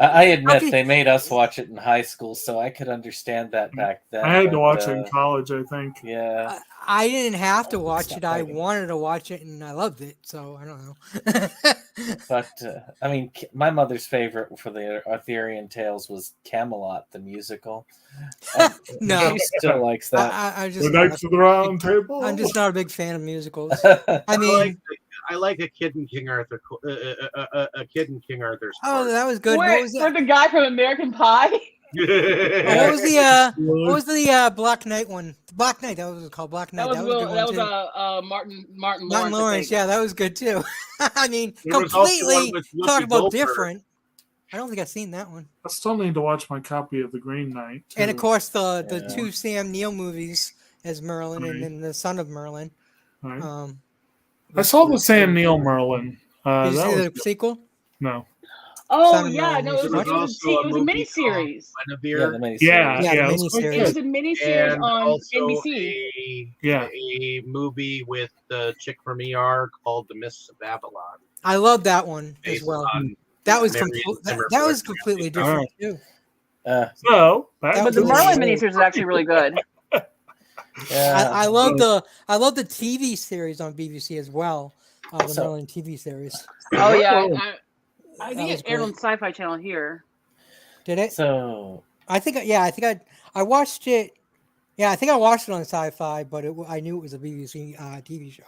I admit Okay. they made us watch it in high school, so I could understand that back then. I had to but, watch it in college, I think. Yeah. I didn't have to watch it. I Exciting. wanted to watch it, and I loved it. So I don't know. But I mean, my mother's favorite for the Arthurian tales was Camelot, the musical. No. She still likes that. I The just Knights of the Round Table. I'm just not a big fan of musicals. I mean, I like a kid in King Arthur. A kid in King Arthur's oh, court. that was good. Wait, What was for that? the guy from American Pie? What was the Black Knight one? Black Knight. That was what it was called. Black Knight. That was a good one too. Martin Martin Lawrence. I Lawrence. think. Yeah, that was good too. I mean, There was also completely one with Whoopi talk about Goldberg. different. I don't think I've seen that one. I still need to watch my copy of The Green Knight. Too. And of course, the Yeah. two Sam Neill movies as Merlin and then the Son of Merlin. Right. I saw the Sam Neill Merlin. Did you that see was the good. sequel? No. Oh Son of yeah, Merlin. no, Was it it was, much? it was a movie called miniseries. Yeah, the Guinevere, miniseries. Yeah, Yeah, the it was quite miniseries. It was good. a miniseries and on also NBC. a movie with the chick from ER called The Mists of Babylon. I love that one as based well. on That was Marion that Zimmer was poetry. completely different too. So, back That But to the was Merlin really miniseries is actually really good. Yeah. I love the TV series on BBC as well. The So- Merlin TV series. Oh yeah, I That think was it aired on great. Sci-Fi Channel here. Did it? So I think I watched it. Yeah, I think I watched it on Sci-Fi, but I knew it was a BBC TV show.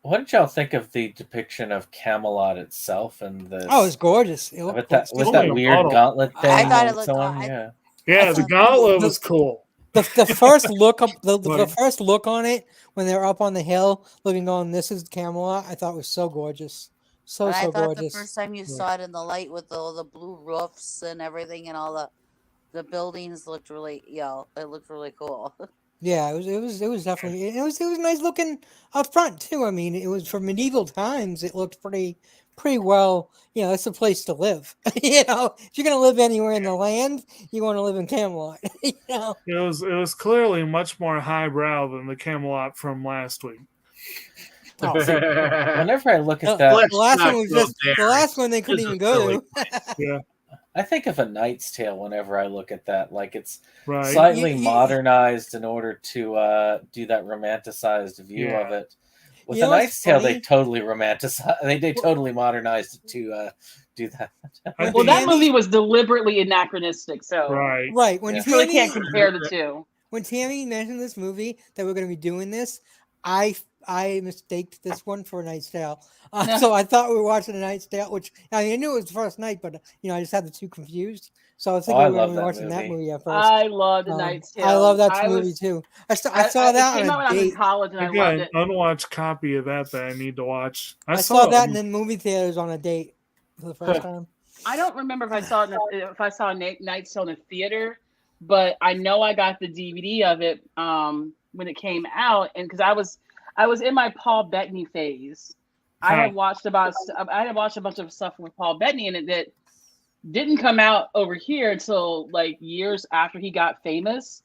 what did y'all think of the depiction of Camelot itself and this? Oh, it was gorgeous. It looked with that gorgeous. with that Only a weird model. gauntlet thing. I thought it and looked so aw- on, I- yeah. Yeah, the gauntlet was cool. The first look up the Right. first look on it when they were up on the hill looking on this is Camelot, I thought was so gorgeous. So And I thought gorgeous. the first time you saw it in the light with all the blue roofs and everything and all the buildings looked really it looked really cool. Yeah, it was definitely it was nice looking up front too. I mean, it was for medieval times. It looked pretty well. It's a place to live. If you're gonna live anywhere in the land, you want to live in Camelot. It was clearly much more highbrow than the Camelot from last week. Oh, Whenever I look at the that, last not one was go just there. the last one they It's couldn't even a go silly to. Yeah, I think of A Knight's Tale whenever I look at that. Like it's right. slightly You- modernized in order to do that romanticized view Yeah. of it. With You A know what's Knight's Tale, they funny? totally romanticized. They totally modernized it to do that. I Well, think- that movie was deliberately anachronistic, so right. Right when Yeah. you really Tammy can't compare the two. when Tammy mentioned this movie that we're going to be doing this, I mistaked this one for A Knight's Tale. So I thought we were watching A Knight's Tale, which I knew it was the first night, but I just had the two confused. So I was thinking I we were love going to be that watching that movie. movie at first. I love The Knight's Tale. I love that I movie was- too. I saw that it came out on when a I was in date. college and I I got loved an it. unwatched copy of that I need to watch. I saw that in the movie theaters on a date for the first time. I don't remember if I saw Knight's Tale in the theater, but I know I got the DVD of it when it came out, and because I was in my Paul Bettany phase. I had watched a bunch of stuff with Paul Bettany in it that didn't come out over here until like years after he got famous.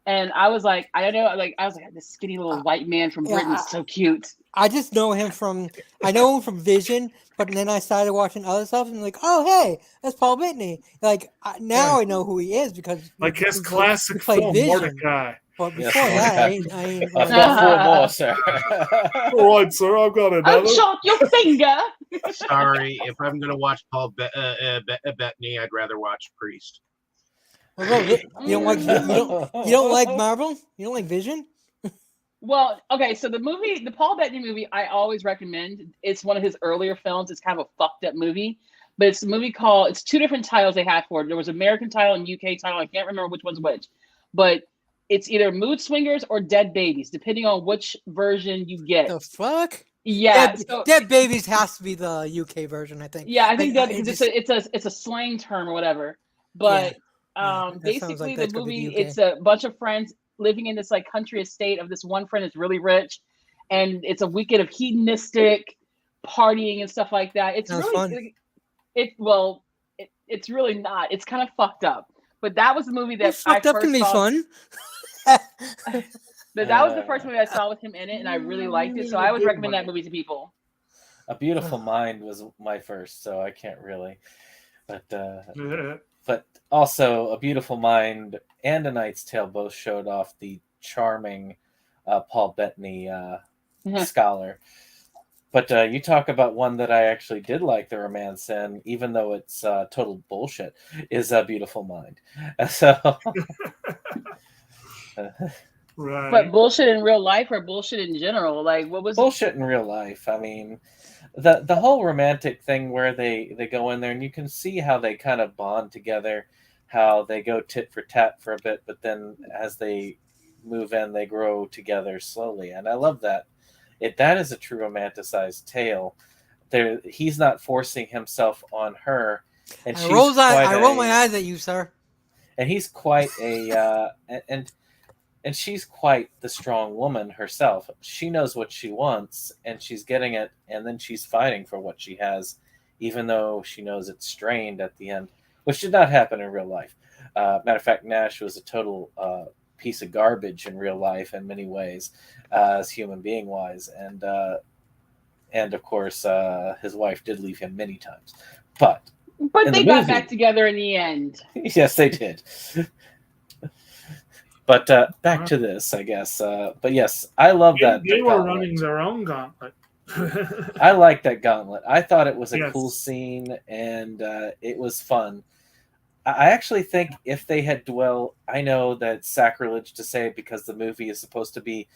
And I was like, I don't know, like I was like, this skinny little white man from yeah, Britain's so cute. I just know him from Vision, but then I started watching other stuff and like, oh hey, that's Paul Bettany. Like now I know who he is because Like his he classic played film, Vision. Mordecai. But Yes, before that, Mordecai. I ain't I've really- got 4 more, sir. All right, sir, I've got another. I've shot your finger. Sorry, if I'm gonna watch Bettany, I'd rather watch Priest. Well, bro, you don't like you don't like Marvel? You don't like Vision? Well, okay, so the Paul Bettany movie, I always recommend. It's one of his earlier films. It's kind of a fucked up movie, but it's a movie called. It's 2 different titles they had for it. There was American title and UK title. I can't remember which one's which, but it's either Mood Swingers or Dead Babies, depending on which version you get. The fuck? Yeah, Dead Babies has to be the UK version, I think. yeah, I think that it because just- it's a slang term or whatever. But Yeah, that sounds basically like the that's gonna be movie, the UK. it's a bunch of friends living in this like country estate of this one friend is really rich, and it's a weekend of hedonistic partying and stuff like that. It's Sounds really fun. it's really not. It's kind of fucked up. But that was the movie Well, that fucked I up first can be saw. fun. But that was the first movie I saw with him in it, and I really liked it. So I always recommend that movie to people. A Beautiful Mind was my first, so I can't really. But also, A Beautiful Mind and A Knight's Tale both showed off the charming Paul Bettany scholar. But you talk about one that I actually did like the romance in, even though it's total bullshit, is A Beautiful Mind. So, Right. But bullshit in real life or bullshit in general? Like, what was bullshit in real life. I mean, the whole romantic thing where they go in there and you can see how they kind of bond together, how they go tit for tat for a bit, but then as they move in, they grow together slowly. And I love that. That is a true romanticized tale. He's not forcing himself on her, and I roll my eyes at you, sir. And he's quite a and she's quite the strong woman herself. She knows what she wants, and she's getting it, and then she's fighting for what she has, even though she knows it's strained at the end, which did not happen in real life. Matter of fact, Nash was a total piece of garbage in real life in many ways, as human being wise, and of course his wife did leave him many times, but they got back together in the end. Yes, they did. But back to this, I guess. But yes, I love that. They were running their own gauntlet. I like that gauntlet. I thought it was a Yes. cool scene, and it was fun. I actually think if they had I know that it's sacrilege to say it because the movie is supposed to be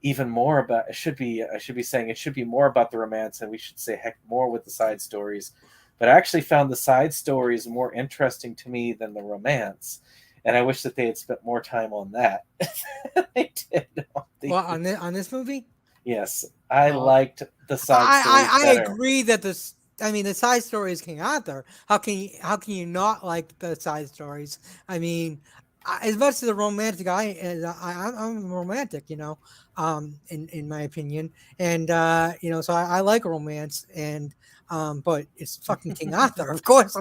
even more about. I should be saying it should be more about the romance, and we should say heck more with the side stories. But I actually found the side stories more interesting to me than the romance. And I wish that they had spent more time on that. They did. On this movie? Yes, I liked the side stories I better. agree that the side story is King Arthur. How can you not like the side stories? I mean, as much as a romantic I'm romantic, in my opinion, and so I like romance, and but it's fucking King Arthur. Of course,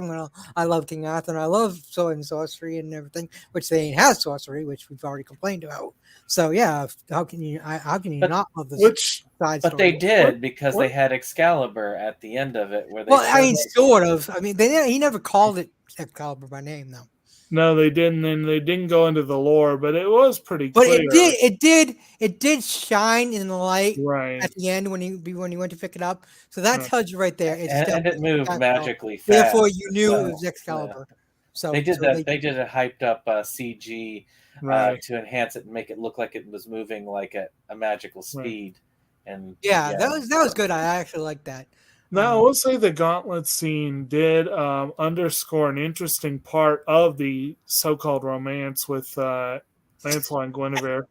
I love King Arthur, and I love sword and sorcery and everything, which they ain't have sorcery, which we've already complained about. So yeah, how can you not love this side story? But they did because they had Excalibur at the end of it, where they. Well, I mean, sort of. I mean, he never called it Excalibur by name, though. No, they didn't, and they didn't go into the lore, but it was pretty But clear. it did shine in the light right at the end when he went to pick it up. So that tells you right there. And it moved magically fast. Therefore, you knew it was Excalibur. So they did that. They did a hyped up CG to enhance it and make it look like it was moving like at a magical speed. And that was good. I actually like that. Now, I will say the gauntlet scene did underscore an interesting part of the so-called romance with Lancelot and Guinevere,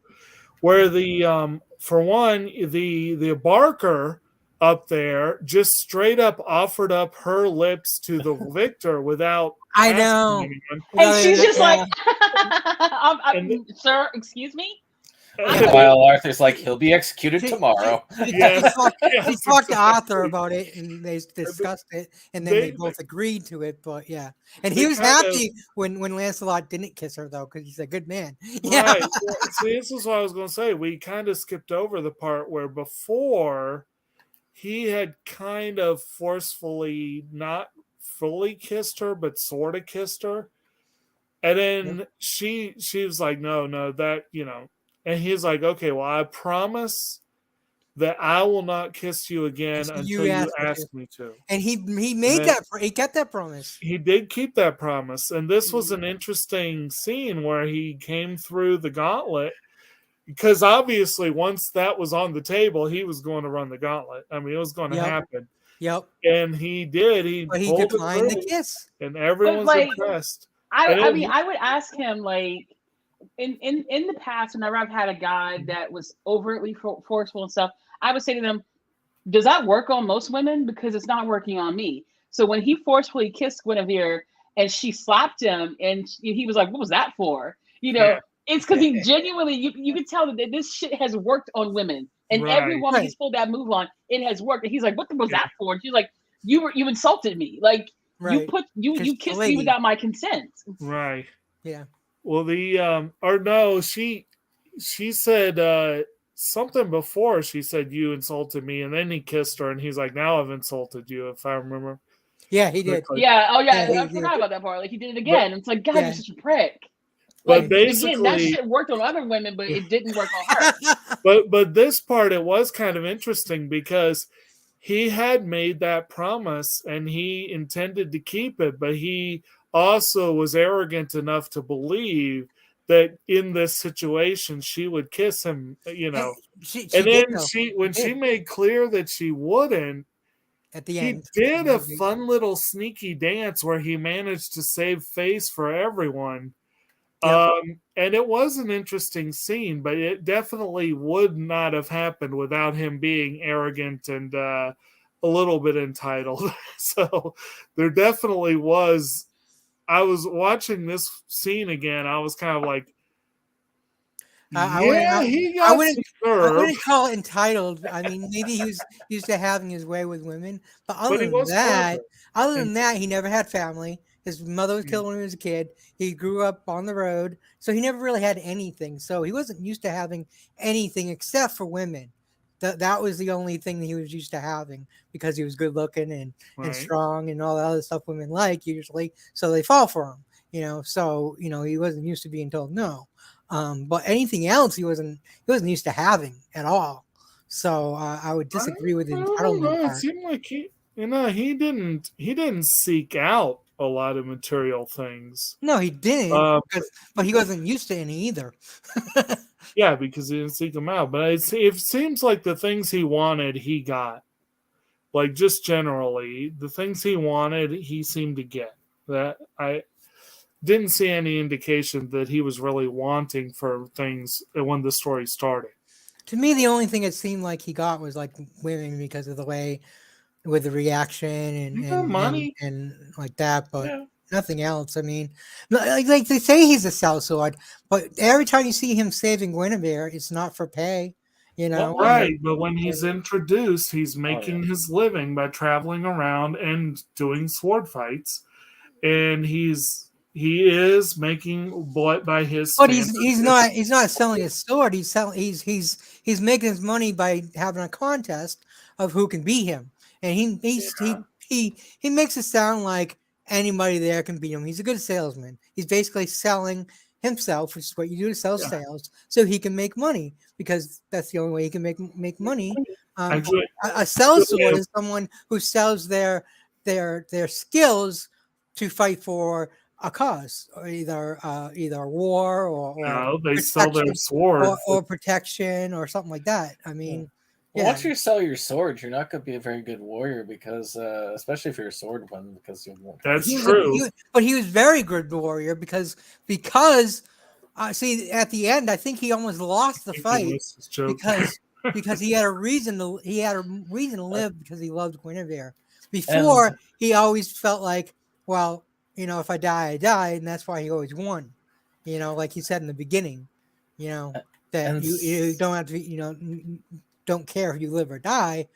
where for one, the Barker up there just straight up offered up her lips to the victor without I know. And she's just like, sir, excuse me? While Arthur's like, he'll be executed tomorrow. She Yes, talked yes, to Arthur exactly. about it, and they discussed it, and then they They both agreed to it. But yeah, and they he was kind of happy when Lancelot didn't kiss her though, because he's a good man. Yeah, right. Well, see, this is what I was going to say. We kind of skipped over the part where before he had kind of forcefully not fully kissed her, but sort of kissed her. And then she was like, no, that, and he's like, okay, well, I promise that I will not kiss you again until until you you asked me to. ask me to. And he And made then that. He kept that promise. he did keep that promise. And this was an interesting scene where he came through the gauntlet because obviously once that was on the table, he was going to run the gauntlet. I mean, it was going to happen. Yep. And he did. He But he pulled it declined the through, kiss. and But everyone's like, impressed. I mean, I would ask him like, in the past, whenever I've had a guy that was overtly forceful and stuff, I would say to them, does that work on most women? Because it's not working on me. So when he forcefully kissed Guinevere and she slapped him, and he was like, "What was that for?" Yeah. It's because he genuinely, you could tell that this shit has worked on women, and every woman he's pulled that move on, it has worked. And he's like, "What was that for?" And she's like, "You insulted me. Like you kissed me without my consent." Right. Yeah. Well, she said something before. She said you insulted me, and then he kissed her, and he's like, "Now I've insulted you." If I remember. Yeah, he did. Yeah. Oh yeah. I forgot about that part. Like he did it again. It's like, God, you're such a prick. Like, But basically, again, that shit worked on other women, but it didn't work on her. But this part, it was kind of interesting because he had made that promise and he intended to keep it, but he also was arrogant enough to believe that in this situation she would kiss him, when she made clear that she wouldn't, at the he end, did a fun little sneaky dance where he managed to save face for everyone. And it was an interesting scene, but it definitely would not have happened without him being arrogant and a little bit entitled. So there definitely was. I was watching this scene again. I was kind of like, I wouldn't call it entitled. I mean, maybe he was used to having his way with women, but other than that, he never had family. His mother was killed when he was a kid. He grew up on the road, so he never really had anything. So he wasn't used to having anything except for women. That was the only thing that he was used to having because he was good looking and strong and all the other stuff women like usually. So they fall for him, So he wasn't used to being told no. But anything else he wasn't used to having at all. So I would disagree with the entitlement part. It seemed like he didn't seek out a lot of material things. No, he didn't. But he wasn't used to any either. Yeah, because he didn't seek them out. But it seems like the things he wanted, he got. Like just generally, the things he wanted, he seemed to get. That I didn't see any indication that he was really wanting for things when the story started. To me, the only thing it seemed like he got was like women because of the way with the reaction and money and like that, but nothing else. I mean, like they say he's a sellsword, but every time you see him saving Guinevere, it's not for pay. Right, but when he's introduced, he's making his living by traveling around and doing sword fights, and he is making blood by his. But he's not selling his sword. He's making his money by having a contest of who can beat him, and he makes it sound like anybody there can beat him. He's a good salesman. He's basically selling himself, which is what you do to sell sales, so he can make money because that's the only way he can make money. A sellsword is someone who sells their skills to fight for a cause, or either a war or they sell their sword or protection or something like that. I mean, once you sell your sword, you're not going to be a very good warrior because, especially if you're a sword one, because you won't. That's true. But he was very good warrior because see at the end, I think he almost lost the fight because he had a reason to live because he loved Guinevere. Before he always felt like, well, if I die, I die, and that's why he always won. Like he said in the beginning, that And you don't have to, don't care if you live or die.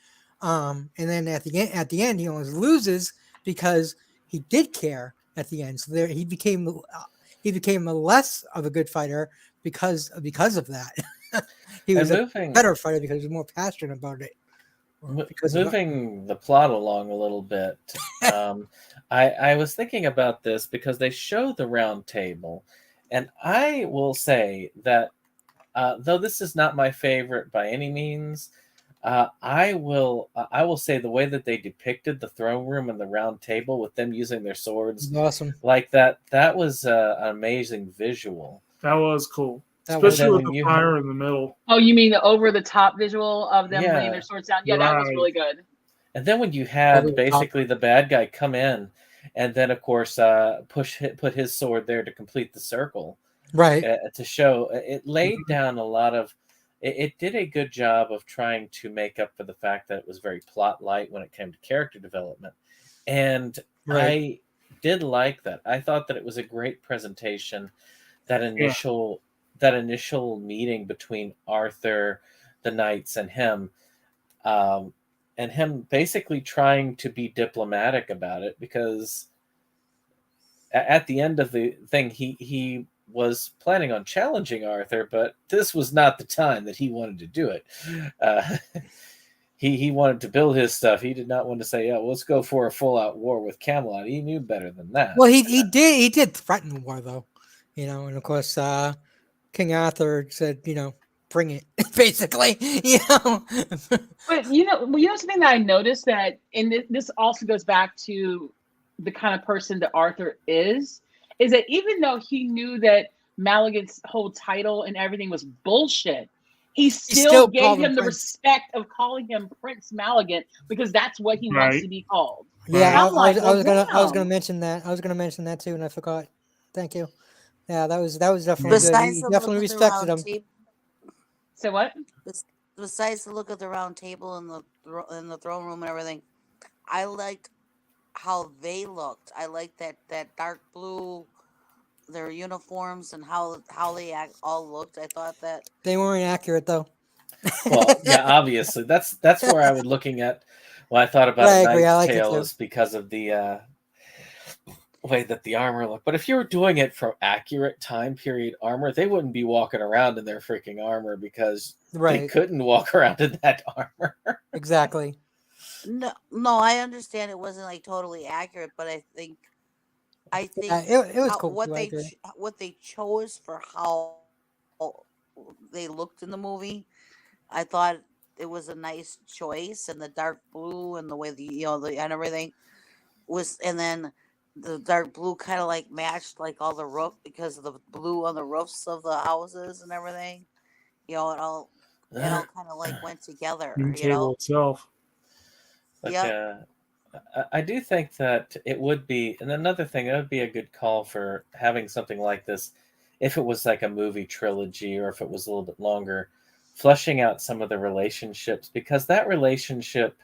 And then at the end, he almost loses because he did care at the end. So there, he became a less of a good fighter because of that. He was a better fighter because he was more passionate about it. Moving the plot along a little bit, I was thinking about this because they show the round table, and I will say that though this is not my favorite by any means, I will say the way that they depicted the throne room and the round table with them using their swords, awesome, like that was an amazing visual. That was cool. Especially with the fire in the middle. Oh, you mean the over the top visual of them laying their swords down? Yeah, that was really good. And then when you had basically the bad guy come in, and then of course put his sword there to complete the circle, right? To show it laid down a lot of. It did a good job of trying to make up for the fact that it was very plot light when it came to character development, and I did like that. I thought that it was a great presentation. That initial meeting between Arthur, the knights, and him basically trying to be diplomatic about it, because at the end of the thing, he was planning on challenging Arthur, but this was not the time that he wanted to do it. He wanted to build his stuff. He did not want to say, "Yeah, let's go for a full-out war with Camelot." He knew better than that. Well, he did threaten war, though, and of course, King Arthur said, bring it, basically, But something that I noticed that, and this also goes back to the kind of person that Arthur is that even though he knew that Malignant's whole title and everything was bullshit, he still gave him the respect of calling him Prince Malignant, because that's what he wants to be called. Yeah, I was gonna mention that. I was gonna mention that too, and I forgot. Thank you. Yeah, that was definitely good. He definitely respected him. So what? Besides the look of the round table and the throne room and everything, I liked how they looked. I liked that dark blue, their uniforms, and how they all looked. I thought that they weren't accurate though. Well, yeah, obviously that's where I was looking at when I thought about Knight's Tale, is because of the way that the armor looked. But if you were doing it for accurate time period armor, they wouldn't be walking around in their freaking armor, because they couldn't walk around in that armor. Exactly. No, I understand it wasn't like totally accurate, but I think it was cool. What they chose for how they looked in the movie, I thought it was a nice choice, and the dark blue and the way and everything was, and then the dark blue kind of like matched like all the roof, because of the blue on the roofs of the houses and everything. It all kind of like went together. The table itself. But, I do think that it would be, and another thing, it would be a good call for having something like this, if it was like a movie trilogy, or if it was a little bit longer, fleshing out some of the relationships, because that relationship,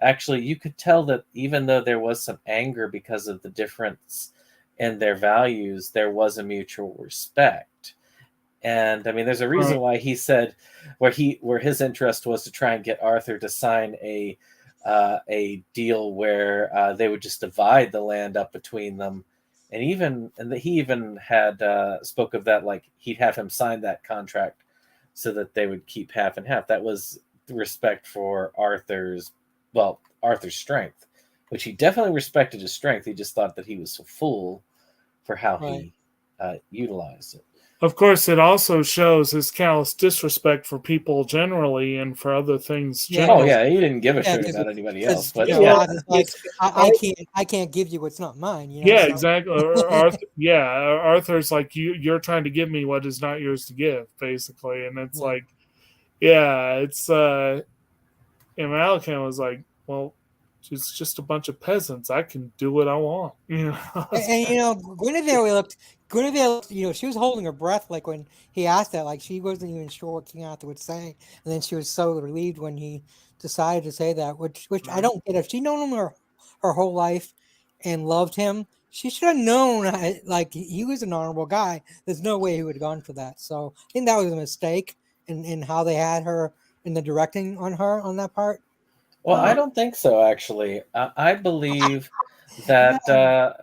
actually, you could tell that even though there was some anger because of the difference in their values, there was a mutual respect. And I mean, there's a reason why he said where his interest was to try and get Arthur to sign a deal where they would just divide the land up between them, and he even had spoke of that, like he'd have him sign that contract so that they would keep half and half. That was the respect for Arthur's strength, which he definitely respected his strength. He just thought that he was a fool for how he utilized it. Of course, it also shows his callous disrespect for people generally and for other things. Oh yeah, he didn't give a shit about anybody else. But I can't give you what's not mine. Yeah, exactly. Arthur's like, you're trying to give me what is not yours to give, basically, and it's like, it's. And Malachi was like, well, it's just a bunch of peasants. I can do what I want. And Guinevere, she was holding her breath, like when he asked that, like she wasn't even sure what King Arthur would say, and then she was so relieved when he decided to say that, which I don't get. If she'd known him her whole life and loved him, she should have known like he was an honorable guy. There's no way he would have gone for that. So I think that was a mistake. in how they had her in the directing on her on that part? Well, I don't think so, actually. I believe that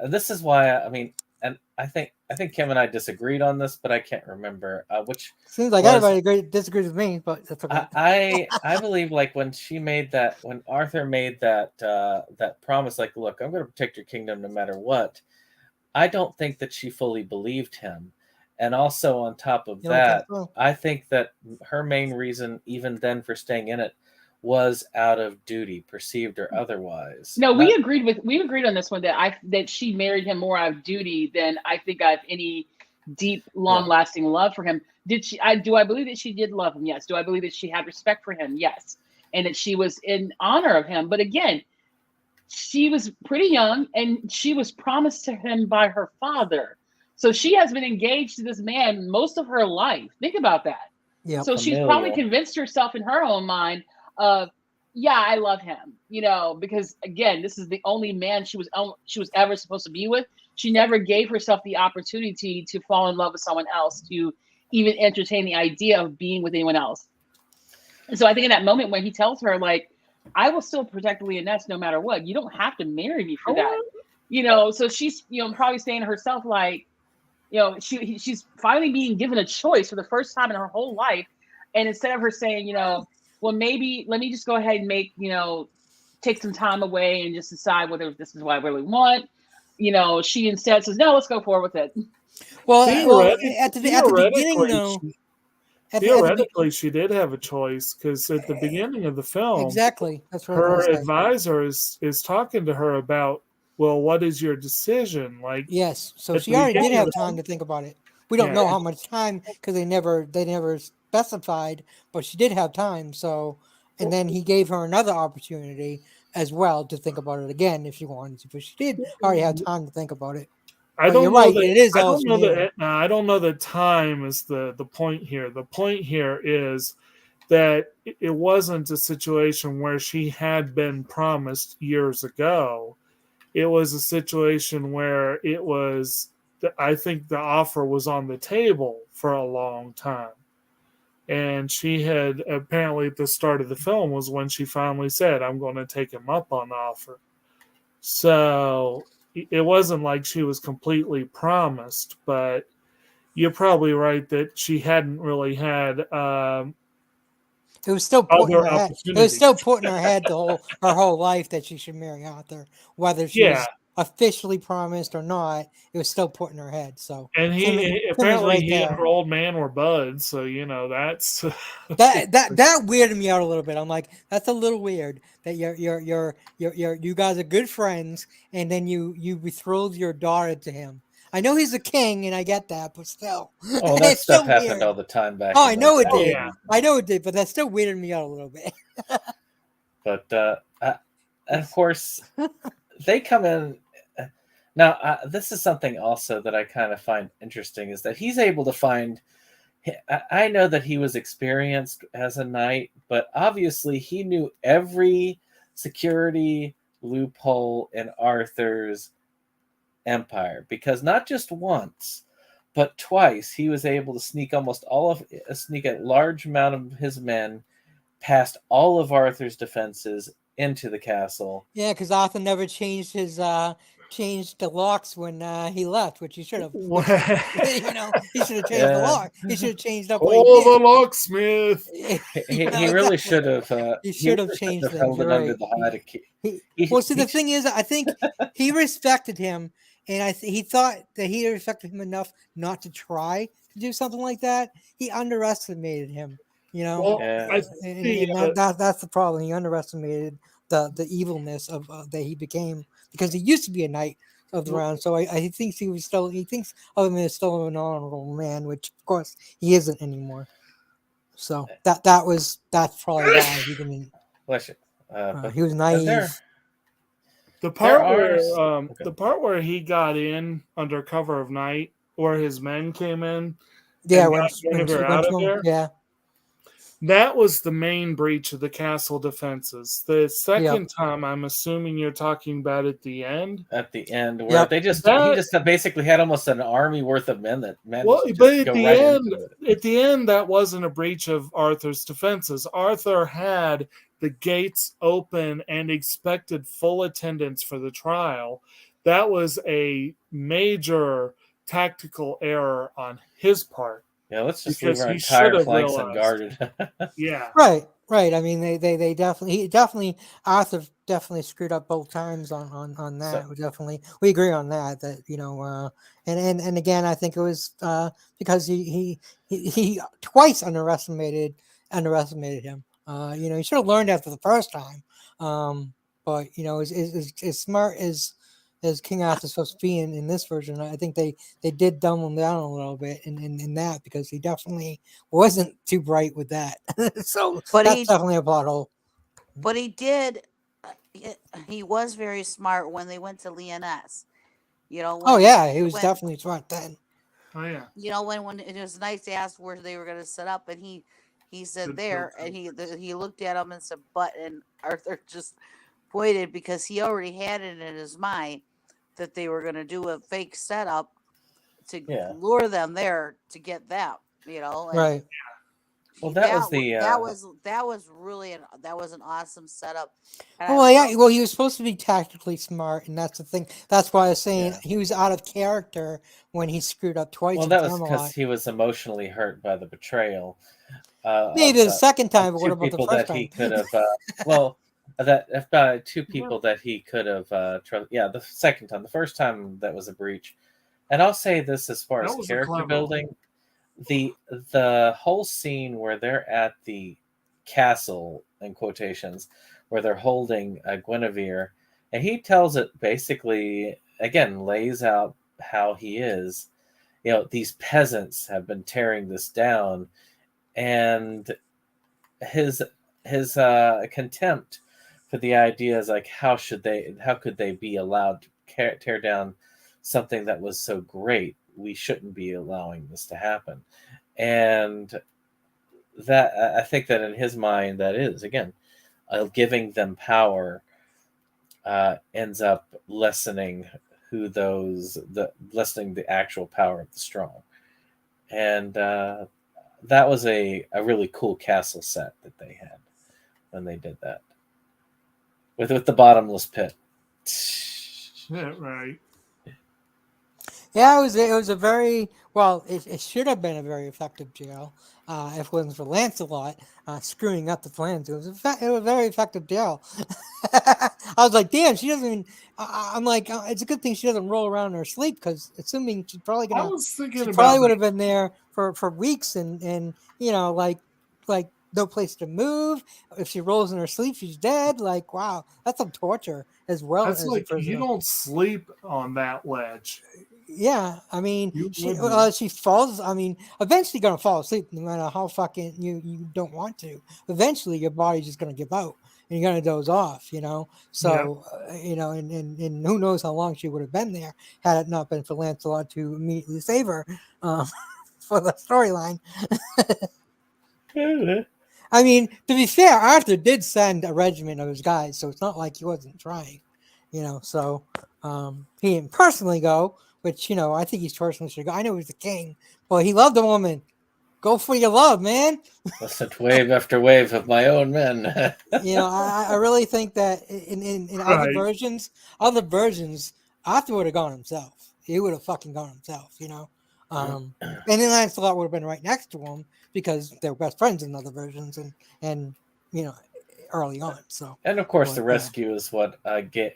this is why. I mean, and I think Kim and I disagreed on this, but I can't remember which Seems like was. everybody disagrees with me, but that's okay. I believe, like, when Arthur made that promise, like, look, I'm going to protect your kingdom no matter what. I don't think that she fully believed him. And also, on top of You don't think that, so? I think that her main reason, even then, for staying in it was out of duty, perceived or otherwise. No, we agreed on this one that she married him more out of duty than I think I have any deep, long-lasting love for him. Do I believe that she did love him? Yes. Do I believe that she had respect for him? Yes. And that she was in honor of him. But again, she was pretty young and she was promised to him by her father. So she has been engaged to this man most of her life. Think about that. Yeah. So she's probably convinced herself in her own mind of, yeah, I love him, because again, this is the only man she was ever supposed to be with. She never gave herself the opportunity to fall in love with someone else, to even entertain the idea of being with anyone else. And so I think in that moment when he tells her, like, I will still protect Leoness no matter what. You don't have to marry me for that. So she's, probably saying to herself, like, she's finally being given a choice for the first time in her whole life. And instead of her saying, well, maybe let me just go ahead and take some time away and just decide whether this is what I really want. She instead says, no, let's go forward with it. Well, at the beginning, though. Theoretically, she did have a choice, because at the beginning of the film, exactly, that's what her advisor is talking to her about, well, what is your decision? Like, yes, so she already did have time to think about it. We don't know how much time, because they never specified, but she did have time. So, and then he gave her another opportunity as well to think about it again if she wanted to, but she did already have time to think about it. I don't know that it is. I don't know that time is the point here. The point here is that it wasn't a situation where she had been promised years ago. It was a situation where it was, I think the offer was on the table for a long time. And she had, apparently at the start of the film was when she finally said, I'm going to take him up on the offer. So it wasn't like she was completely promised, but you're probably right that she hadn't really had it was still put in her head. It was still put in her head her whole life that she should marry Arthur, whether she was officially promised or not. It was still put in her head. So, and he and her old man were buds. So that's that weirded me out a little bit. I'm like, that's a little weird that you guys are good friends, and then you betrothed your daughter to him. I know he's a king, and I get that, but still. Oh, that stuff happened all the time back. Oh, I know it did. Yeah. I know it did, but that still weirded me out a little bit. But of course, they come in. Now, this is something also that I kind of find interesting, is that he's able to find. I know that he was experienced as a knight, but obviously he knew every security loophole in Arthur's empire, because not just once but twice he was able to sneak a large amount of his men past all of Arthur's defenses into the castle. Yeah, because Arthur never changed the locks when he left, which he should have. He should have changed the lock. He should have changed up. The locksmith. He really should have. He should have changed them. Held it under the hide. The thing is, I think he respected him, and he thought that he respected him enough not to try to do something like that. He underestimated him. That's the problem. He underestimated the evilness of that he became, because he used to be a knight of the round. So I think he thinks of him as still an honorable man, which of course he isn't anymore. So that's probably why he didn't. He was naive. The part where he got in under cover of night, where his men came in. Yeah, when he went out of there. Yeah. That was the main breach of the castle defenses. The second time, I'm assuming you're talking about at the end. At the end, where he just basically had almost an army worth of men that managed to but go right into it. At the end, that wasn't a breach of Arthur's defenses. Arthur had the gates open and expected full attendance for the trial. That was a major tactical error on his part. Yeah, let's just leave our entire flanks unguarded. Yeah. Right. I mean, they definitely Arthur definitely screwed up both times on that. So, we agree on that. That and again, I think it was because he twice underestimated him. He should have learned after the first time. But as smart as King Arthur's supposed to be in this version, I think they did dumb him down a little bit in that, because he definitely wasn't too bright with that. So that's definitely a plot hole. But he was very smart when they went to Lyonesse. He was definitely smart then. Oh yeah. When it was nice to ask where they were going to set up, and he said there, and he looked at him and said, "But," and Arthur just pointed, because he already had it in his mind that they were going to do a fake setup to lure them there to get them. Right. Well, that was an awesome setup. Well, he was supposed to be tactically smart, and that's the thing. That's why I was saying he was out of character when he screwed up twice. Well, that was because he was emotionally hurt by the betrayal. Maybe the second time, but what about the first time? He could have. Two people that he could have. The second time. The first time, that was a breach. And I'll say this as far as character building. The whole scene where they're at the castle, in quotations, where they're holding Guinevere, and he tells it basically, again, lays out how he is. These peasants have been tearing this down, and his contempt for the ideas, like how could they be allowed to tear down something that was so great? We shouldn't be allowing this to happen. And that, I think that in his mind, that is, again, giving them power ends up lessening lessening the actual power of the strong. And that was a really cool castle set that they had when they did that. With the bottomless pit. Yeah, right. Yeah, it was a very it should have been a very effective jail if it wasn't for Lancelot screwing up the plans. It was a very effective jail. I was like, damn, she doesn't even. I'm like, it's a good thing she doesn't roll around in her sleep, because assuming she's probably gonna. I was thinking she probably would have been there for weeks and like no place to move. If she rolls in her sleep, she's dead. Like, wow, that's some torture as well. That's like, you don't sleep on that ledge. Yeah, I mean, she falls. I mean, eventually gonna fall asleep, no matter how fucking you don't want to. Eventually, your body's just gonna give out, and you're gonna doze off. So and who knows how long she would have been there had it not been for Lancelot to immediately save her for the storyline. I mean, to be fair, Arthur did send a regiment of his guys, so it's not like he wasn't trying. So he didn't personally go. Which, I think he personally should go. I know he's the king, but he loved the woman. Go for your love, man. Listen to wave after wave of my own men. I really think that in other versions, Arthur would have gone himself. He would have fucking gone himself, And then Lancelot would have been right next to him, because they were best friends in other versions and early on. So, and of course, the rescue is what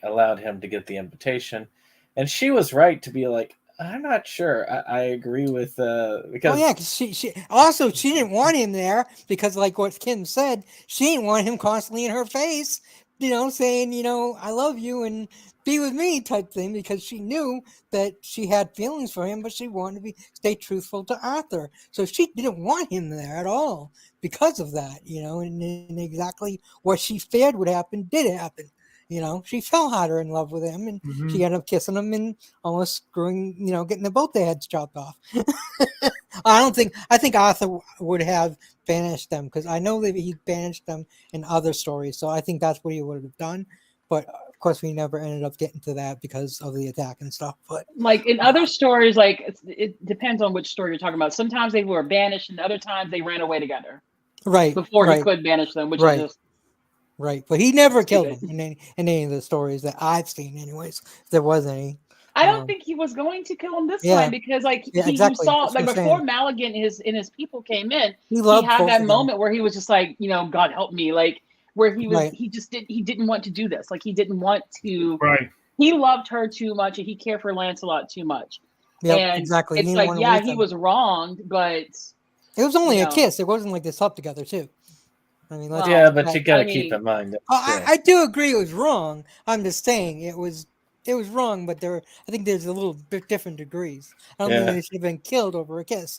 allowed him to get the invitation. And she was right to be like, I'm not sure. I agree with because because she didn't want him there, because like what Kim said, she didn't want him constantly in her face, saying, I love you and be with me type thing, because she knew that she had feelings for him, but she wanted to stay truthful to Arthur. So she didn't want him there at all, because of that, and exactly what she feared would happen did happen. she fell harder in love with him, and she ended up kissing him and almost screwing, getting both their heads chopped off. I think Arthur would have banished them, because I know that he banished them in other stories. So I think that's what he would have done. But of course, we never ended up getting to that because of the attack and stuff. But like in other stories, like it depends on which story you're talking about. Sometimes they were banished, and other times they ran away together. Right. Before he could banish them, which is just right. But he never killed stupid. them in any of the stories that I've seen, anyways. If there was any. I don't think he was going to kill him this Yeah. time, because like Yeah, you exactly. saw, That's like what I'm before saying. Maligan and his people came in, He he loved had both that of them. moment where he was just like, God help me, like where he was Right. he didn't want to do this, like he didn't want to. Right. He loved her too much, and he cared for Lancelot too much. Yep, And exactly. it's He didn't like, want to yeah, lose he them. was wronged, but It was only a know. kiss. It wasn't like they slept together too. I mean, let's Well, but you got to keep in mind that I do agree it was wrong. I'm just saying it was wrong, but I think there's a little bit different degrees. I don't think they should have been killed over a kiss.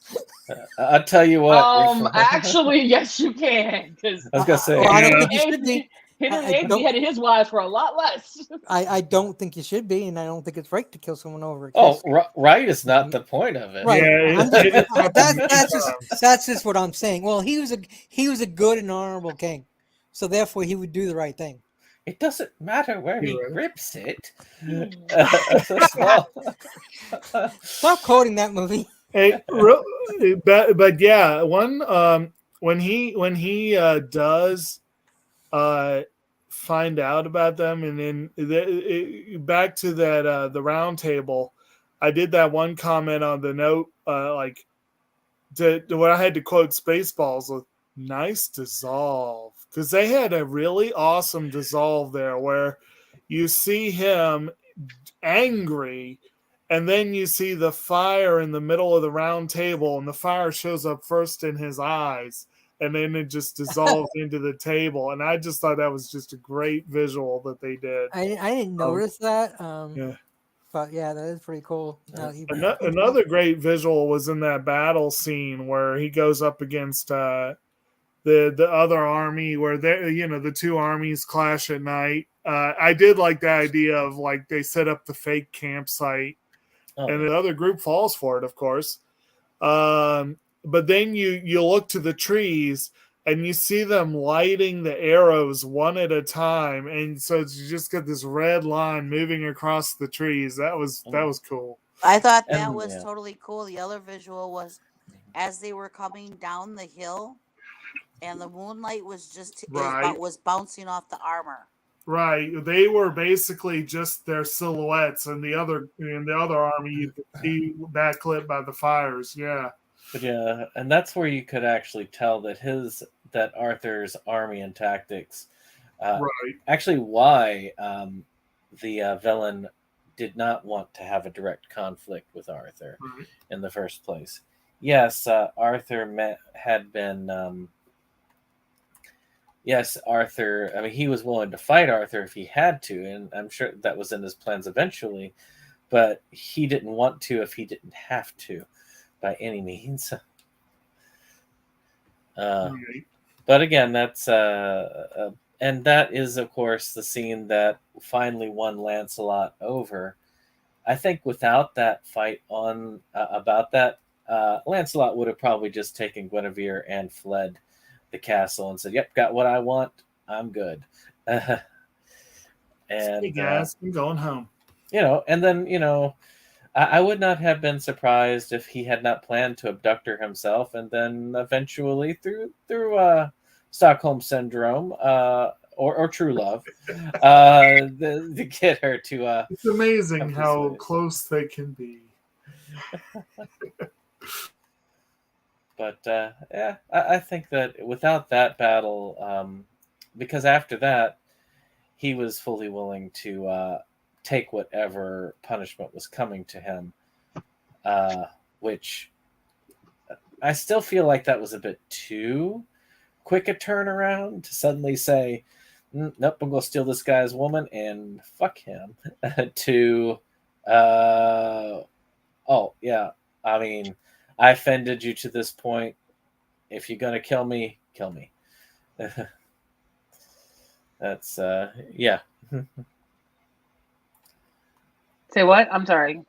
I'll tell you what. Actually, yes, you can. Because I was gonna say, I don't think you should be. Hitler beheaded his wives for a lot less. I don't think you should be, and I don't think it's right to kill someone over a kiss. Oh, right is not the point of it. Right. Yeah, that's just what I'm saying. Well, he was a good and honorable king, so therefore he would do the right thing. It doesn't matter where he grips it. Stop quoting that movie. Hey, but yeah, when he does find out about them, and then back to that the round table, I did that one comment on the note, like when I had to quote Spaceballs with "nice dissolve," because they had a really awesome dissolve there, where you see him angry, and then you see the fire in the middle of the round table, and the fire shows up first in his eyes, and then it just dissolves into the table. And I just thought that was just a great visual that they did. I didn't notice that. Yeah. But yeah, that is pretty cool. Another great visual was in that battle scene where he goes up against the other army, where the two armies clash at night. I did like the idea of like they set up the fake campsite, and the other group falls for it, of course. But then you look to the trees and you see them lighting the arrows one at a time, and so you just got this red line moving across the trees. That was cool. I thought that was totally cool. The other visual was as they were coming down the hill, and the moonlight was just was bouncing off the armor. Right, they were basically just their silhouettes, and the other army you could see backlit by the fires. Yeah, but yeah, and that's where you could actually tell that Arthur's army and tactics, actually why the villain did not want to have a direct conflict with Arthur in the first place. Yes, Arthur had been. Yes, Arthur, I mean, he was willing to fight Arthur if he had to, and I'm sure that was in his plans eventually, but he didn't want to if he didn't have to, by any means. But again, that's, and that is, of course, the scene that finally won Lancelot over. I think without that fight about that, Lancelot would have probably just taken Guinevere and fled the castle and said, "Yep, got what I want. I'm good." And hey guys, I'm going home. And then I would not have been surprised if he had not planned to abduct her himself, and then eventually through Stockholm syndrome or true love, to get her to. It's amazing how close they can be. But yeah, I think that without that battle, because after that, he was fully willing to take whatever punishment was coming to him, which I still feel like that was a bit too quick a turnaround to suddenly say, "Nope, I'm going to steal this guy's woman and fuck him," to, oh, yeah, I mean, I offended you to this point. If you're gonna kill me, kill me. That's yeah. Say what? I'm sorry.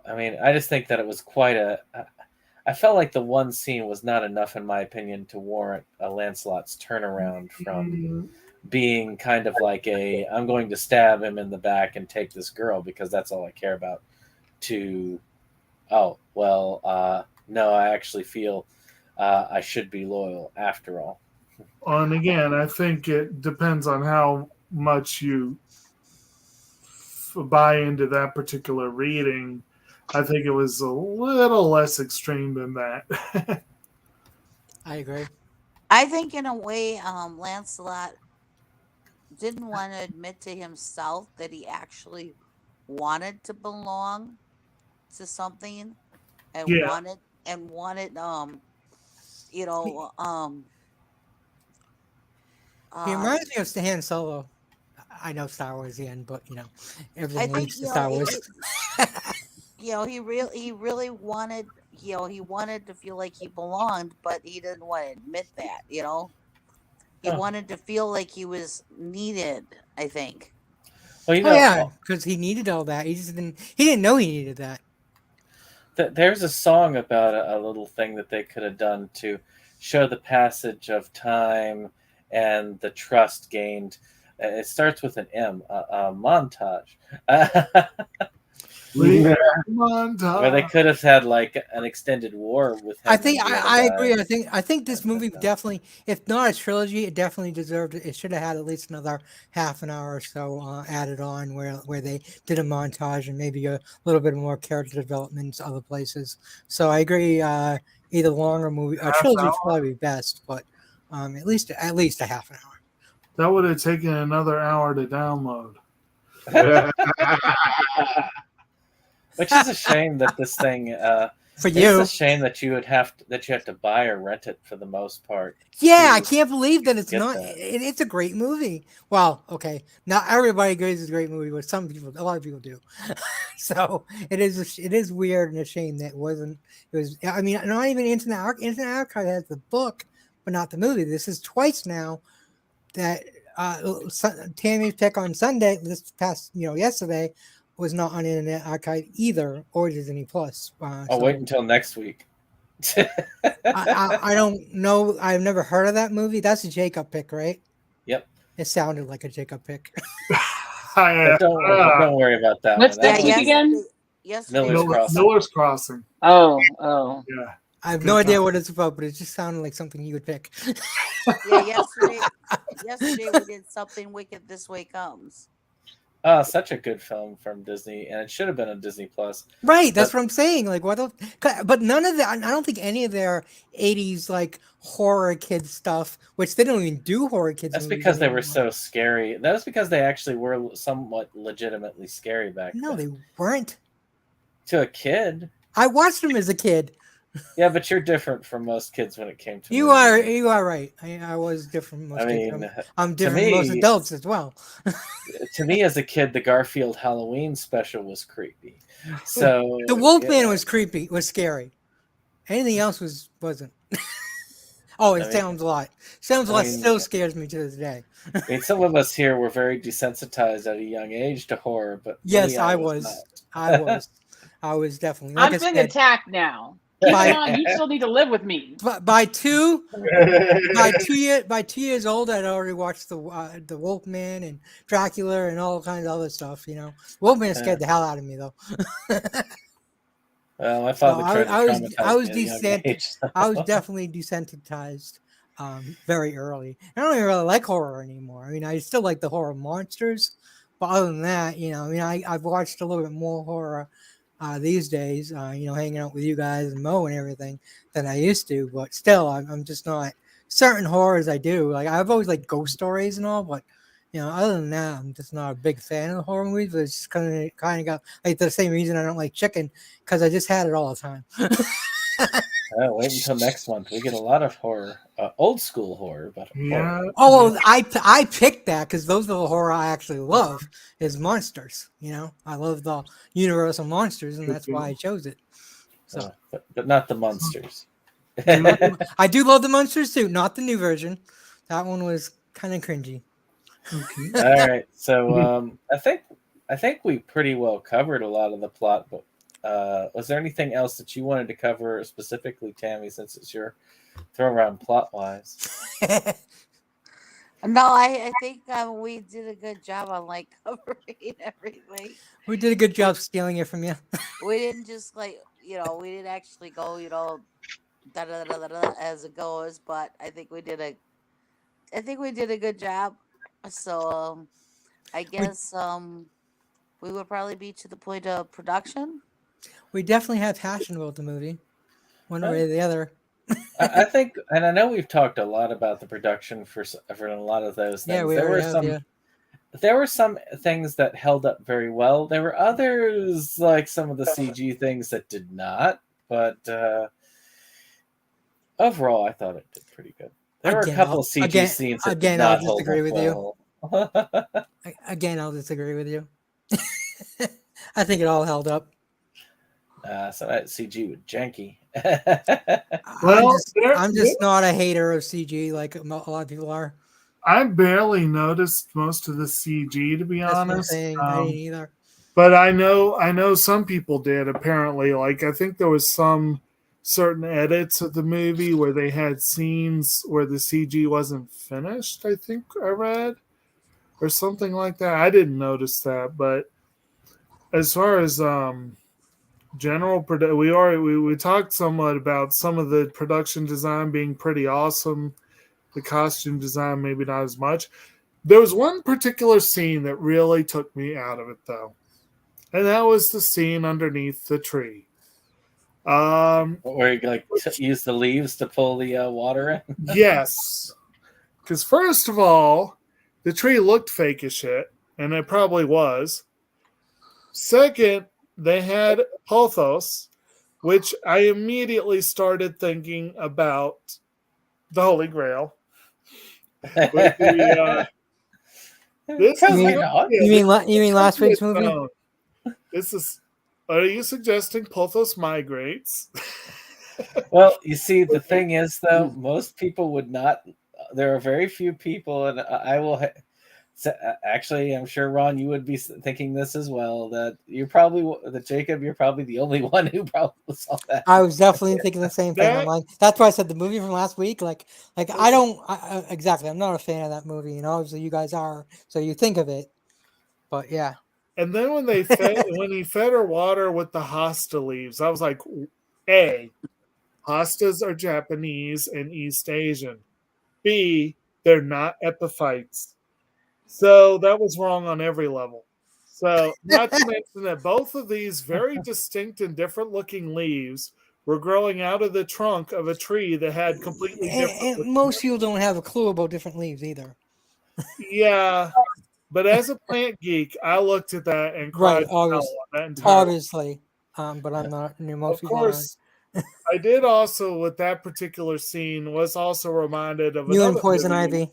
I mean, I just think that it was quite a. I felt like the one scene was not enough, in my opinion, to warrant a Lancelot's turnaround from being kind of like I'm going to stab him in the back and take this girl because that's all I care about, to, oh, well, no, I actually feel I should be loyal after all. And again, I think it depends on how much you buy into that particular reading. I think it was a little less extreme than that. I agree. I think in a way, Lancelot didn't want to admit to himself that he actually wanted to belong to something and Yeah. wanted you know He reminds me of Han Solo. I know Star Wars the end, but I everything think leads to Star Wars. he really wanted he wanted to feel like he belonged, but he didn't want to admit that. He wanted to feel like he was needed, I think. Well, Oh yeah, because he needed all that. He didn't know he needed that. There's a song about a little thing that they could have done to show the passage of time and the trust gained. It starts with an M, a montage. Where they could have had like an extended war with him. I think I agree. I think this movie definitely, if not a trilogy, it definitely deserved it. It should have had at least another half an hour or so added on where they did a montage and maybe a little bit more character development in other places. So I agree. Either longer movie, a trilogy would probably be best, but at least a half an hour. That would have taken another hour to download. Which is a shame that this thing. For you, it's a shame that you have to buy or rent it for the most part. Yeah, I can't believe that it's not. It's a great movie. Well, okay, not everybody agrees it's a great movie, but a lot of people do. So it is weird and a shame that it wasn't. It was. I mean, not even Internet Archive has the book, but not the movie. This is twice now that Tammy's pick on Sunday, this past yesterday, was not on Internet Archive either, or Disney Plus. I'll wait until next week. I don't know. I've never heard of that movie. That's a Jacob pick, right? Yep. It sounded like a Jacob pick. Don't worry about that. What's that again? Miller's Crossing. Oh. Yeah. I have no idea what it's about, but it just sounded like something you would pick. Yeah, yesterday we did Something Wicked This Way Comes. Such a good film from Disney, and it should have been on Disney Plus. Right, that's what I'm saying. Like, but none of that. I don't think any of their '80s like horror kids stuff, which they don't even do horror kids. That's because they were so scary. That was because they actually were somewhat legitimately scary back then. No, they weren't. To a kid, I watched them as a kid. Yeah, but you're different from most kids when it came to you are right. I was different from most kids. I'm different from most adults as well. To me, as a kid, the Garfield Halloween special was creepy. So the Wolfman was creepy, was scary. Anything else wasn't. Sounds a lot. Sounds a lot still scares me to this day. I mean, some of us here were very desensitized at a young age to horror, but yes, I was. I was definitely. Like I'm being attacked now. You still need to live with me. By 2 years old, I'd already watched the Wolfman and Dracula and all kinds of other stuff. Wolfman scared the hell out of me though. Well, my father tried to traumatize me at a young age, so. I was definitely desensitized very early. I don't even really like horror anymore. I mean, I still like the horror monsters, but other than that, I've watched a little bit more horror these days, hanging out with you guys and Mo and everything than I used to. But still, I'm just not certain horrors I do. Like I've always liked ghost stories and all, but other than that, I'm just not a big fan of horror movies. But it's just kind of got like the same reason I don't like chicken, because I just had it all the time. Wait until next month. We get a lot of horror, old school horror, but yeah. Horror. Oh, I picked that because those are the horror I actually love is monsters. I love the Universal monsters, and that's why I chose it. So, but not the monsters. I do love the monsters too, not the new version. That one was kind of cringy. Okay. All right. So I think we pretty well covered a lot of the plot, but was there anything else that you wanted to cover specifically, Tammy, since it's your throw around plot wise? No, I think we did a good job on like covering everything. We did a good We job stealing it from you. we didn't just like we didn't actually go da da da da da as it goes, but I think we did a good job. So I We guess we would probably be to the point of production. we definitely had passion about the movie, one Uh, way or the other. I think, and I know we've talked a lot about the production for a lot of those Yeah, things. we already have. Yeah. There were some things that held up very well. There were others, like some of the CG things, that did not. But overall, I thought it did pretty good. There were a couple of CG scenes that did I'll not hold disagree up with well. Again, I'll disagree with you. I think it all held up. So that CG was janky. Well, I'm just not a hater of CG like a lot of people are. I barely noticed most of the CG, to be That's what I'm honest. saying. I didn't either. But I know some people did. Apparently, like I think there was some certain edits of the movie where they had scenes where the CG wasn't finished. I think I read or something like that. I didn't notice that, but as far as general we talked somewhat about some of the production design being pretty awesome. The costume design maybe not as much. There was one particular scene that really took me out of it though, and that was the scene underneath the tree. Where you like use the leaves to pull the water in. Yes, because first of all, the tree looked fake as shit, and it probably was. Second, they had pothos, which I immediately started thinking about the Holy Grail. With the, this is Probably not. You mean last week's movie? This is. Are you suggesting Pothos migrates? Well, you see, the thing is, though, most people would not. There are very few people, and I will. Actually, I'm sure Ron, you would be thinking this as well. That Jacob, you're probably the only one who probably saw that. I was definitely thinking the same thing. I'm like, that's why I said the movie from last week. Like I don't exactly. I'm not a fan of that movie, and obviously you guys are, so you think of it. But yeah. And then when he fed her water with the hosta leaves, I was like, A, hostas are Japanese and East Asian. B, they're not epiphytes. So that was wrong on every level. So not to mention that both of these very distinct and different looking leaves were growing out of the trunk of a tree that had completely different. And most people don't have a clue about different leaves either. Yeah. But as a plant geek, I looked at that and cried. Right, obviously. But I'm not. Most of course, I did also with that particular scene was also reminded of you and Poison Ivy.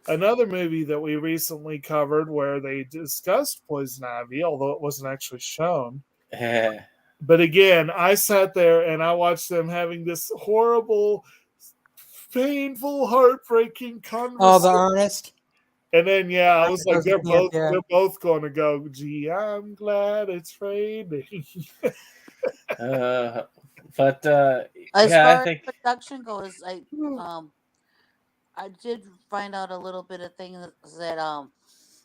Another movie that we recently covered where they discussed Poison Ivy, although it wasn't actually shown. But again, I sat there and I watched them having this horrible, painful, heartbreaking conversation. Oh, the Ernest. And then I was like, they're both going to go. Gee, I'm glad it's raining. But as far as production goes, I did find out a little bit of things that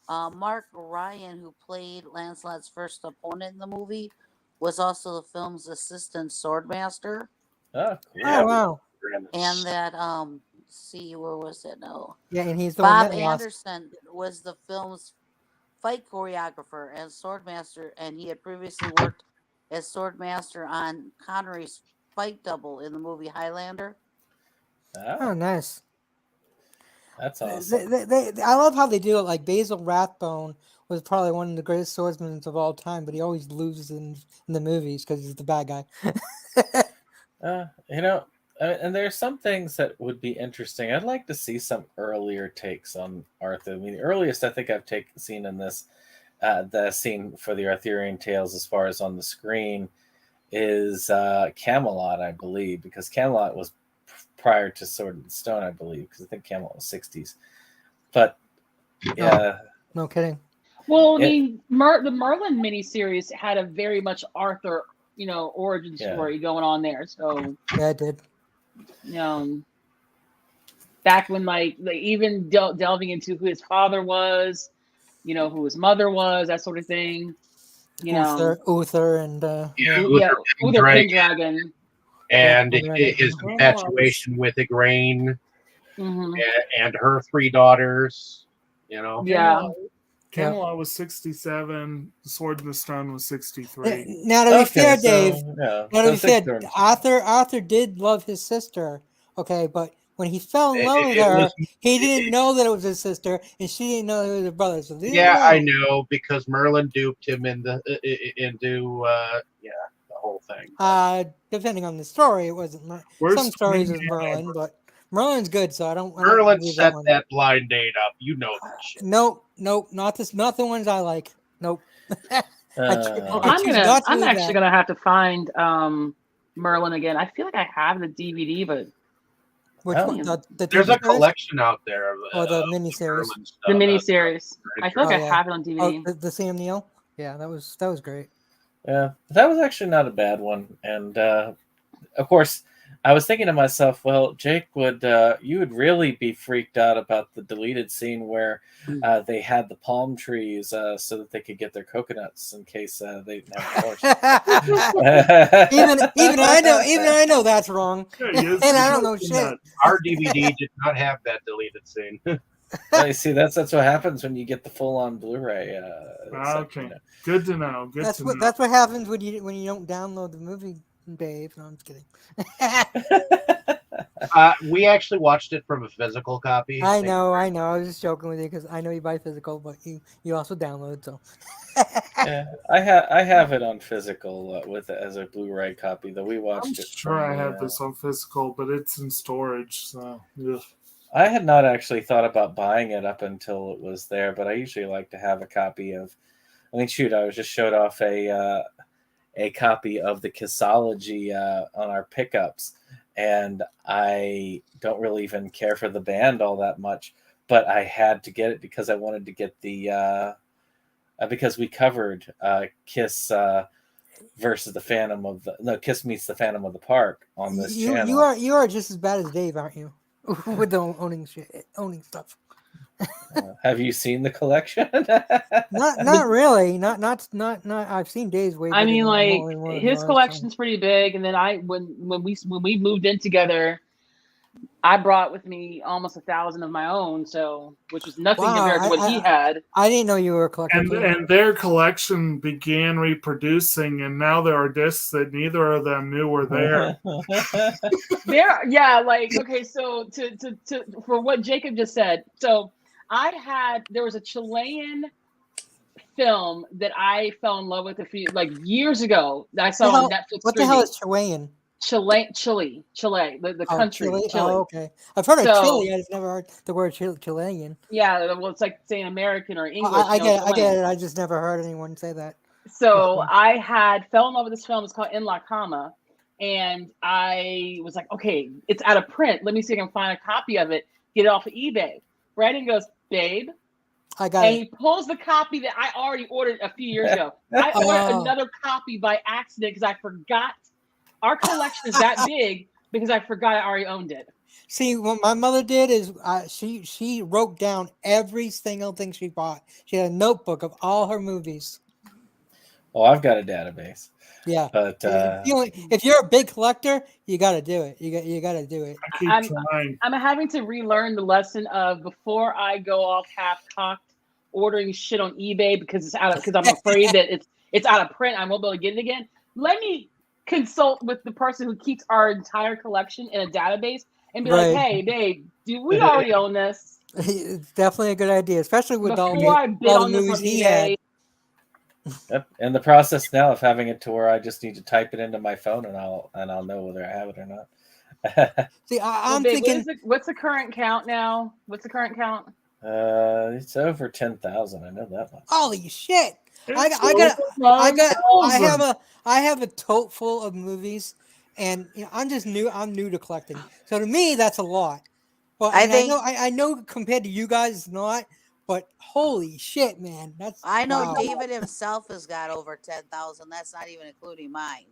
Mark Ryan, who played Lancelot's first opponent in the movie, was also the film's assistant swordmaster. Oh, cool. Oh wow! And that see, where was it? No. Yeah, and he's the Bob one that Anderson was the film's fight choreographer and swordmaster, and he had previously worked as swordmaster on Connery's fight double in the movie Highlander. Oh, nice. That's awesome. I love how they do it. Like Basil Rathbone was probably one of the greatest swordsmen of all time, but he always loses in the movies because he's the bad guy. And there's some things that would be interesting. I'd like to see some earlier takes on Arthur. I mean, the earliest I think I've seen in this, the scene for the Arthurian tales as far as on the screen is Camelot, I believe, because Camelot was prior to Sword and Stone, I believe, because I think Camelot was 60s. But Yeah. No kidding. Well, I It- mean, the Merlin miniseries had a very much Arthur, origin Yeah. story going on there. So, Yeah, it did. Back when like even delving into who his father was, who his mother was, that sort of thing. Uther, and Yeah, Yeah, Uther Uther Pendragon, Pendragon. and Pendragon. his infatuation with Igraine Hmm. and her 3 daughters. You know, Yeah. Camelot was 67. The Sword in the Stone was 63. Now to be fair, so, Dave. yeah. Now to be So fair, 6 Arthur did love his sister. Okay, but when he fell in love with it her, was- he didn't know that it was his sister, and she didn't know it was her brother. So they didn't yeah, know. I know, because Merlin duped him into the whole thing. Depending on the story, it wasn't. Where's Some stories Sweeney was Merlin, but Merlin's good, so I don't Merlin believe set one. that blind date up. You know that shit. Nope, not the ones I like. Nope. Well, I choose not to I'm believe actually that. gonna have to find Merlin again. I feel like I have the DVD, but Which Oh. one? The There's TV a series? collection out there of Or the miniseries? Merlin stuff. the miniseries. I feel like Oh, I yeah. have it on DVD. Oh, the Sam Neill. Yeah, that was great. Yeah, that was actually not a bad one. And of course, I was thinking to myself, well, Jake, you would really be freaked out about the deleted scene where they had the palm trees so that they could get their coconuts in case they didn't have horse. even I know that's wrong, and I don't know shit. Our DVD did not have that deleted scene. Well, you see, that's what happens when you get the full-on Blu-ray. Okay, good to know. That's what happens when you don't download the movie, Dave. No, I'm just kidding. We actually watched it from a physical copy. I know. I was just joking with you because I know you buy physical, but you also download. So Yeah, I have it on physical as a Blu-ray copy. Though we watched I'm it. sure I from have this on physical, but it's in storage. So yeah. I had not actually thought about buying it up until it was there, but I usually like to have a copy of. I mean, shoot, I was just showed off a copy of the Kissology on our pickups, and I don't really even care for the band all that much, but I had to get it because I wanted to get the because we covered Kiss versus the Phantom of the Kiss meets the Phantom of the Park on this channel. You are just as bad as Dave, aren't you? With the owning stuff. Have you seen the collection? Not really. Not. I've seen Dave's way. I mean, like his collection. collection's pretty big, and then when we moved in together, I brought with me almost 1,000 of my own, so which was nothing compared to what he had. I didn't know you were a collector. And their collection began reproducing, and now there are discs that neither of them knew were there. Okay, so to for what Jacob just said, so there was a Chilean film that I fell in love with years ago that I saw on Netflix. What the hell is Chilean? Chile, the country. Chile? Chile. Oh, okay. I've heard of Chile. I just never heard the word Chilean. Yeah, well, it's like saying American or English. I get it. I just never heard anyone say that. So I fell in love with this film. It's called In La Cama. And I was like, okay, it's out of print. Let me see if I can find a copy of it. Get it off of eBay. Brandon goes, babe. I got it. And he pulls the copy that I already ordered a few years ago. I ordered another copy by accident because I forgot. Our collection is that big because I forgot I already owned it. See, what my mother did is she wrote down every single thing she bought. She had a notebook of all her movies. Well, I've got a database. Yeah, but if you're a big collector, you got to do it. You got to do it. I keep trying. I'm having to relearn the lesson of before I go off half-cocked ordering shit on eBay because I'm afraid that it's out of print. I won't be able to get it again. Let me consult with the person who keeps our entire collection in a database and be like, hey, babe, do we already own this? It's definitely a good idea, especially with all the movies he had. Yep. In the process now of having it to where I just need to type it into my phone and I'll know whether I have it or not. See, I'm thinking, what's the current count now? What's the current count? It's over 10,000. I know that much. Holy shit! I have a tote full of movies, and I'm new to collecting. So to me, that's a lot. Well, I know compared to you guys, it's not. but holy shit, man, that's I know wow. David himself has got over 10,000. That's not even including mine.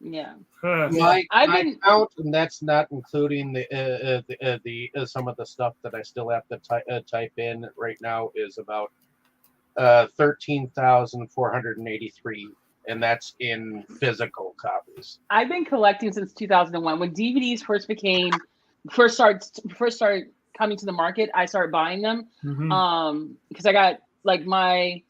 Yeah. Huh. My I've my been- count, and that's not including the some of the stuff that I still have to type in right now, is about 13,483, and that's in physical copies. I've been collecting since 2001 when DVDs first started coming to the market. I started buying them Mhm. because I got like my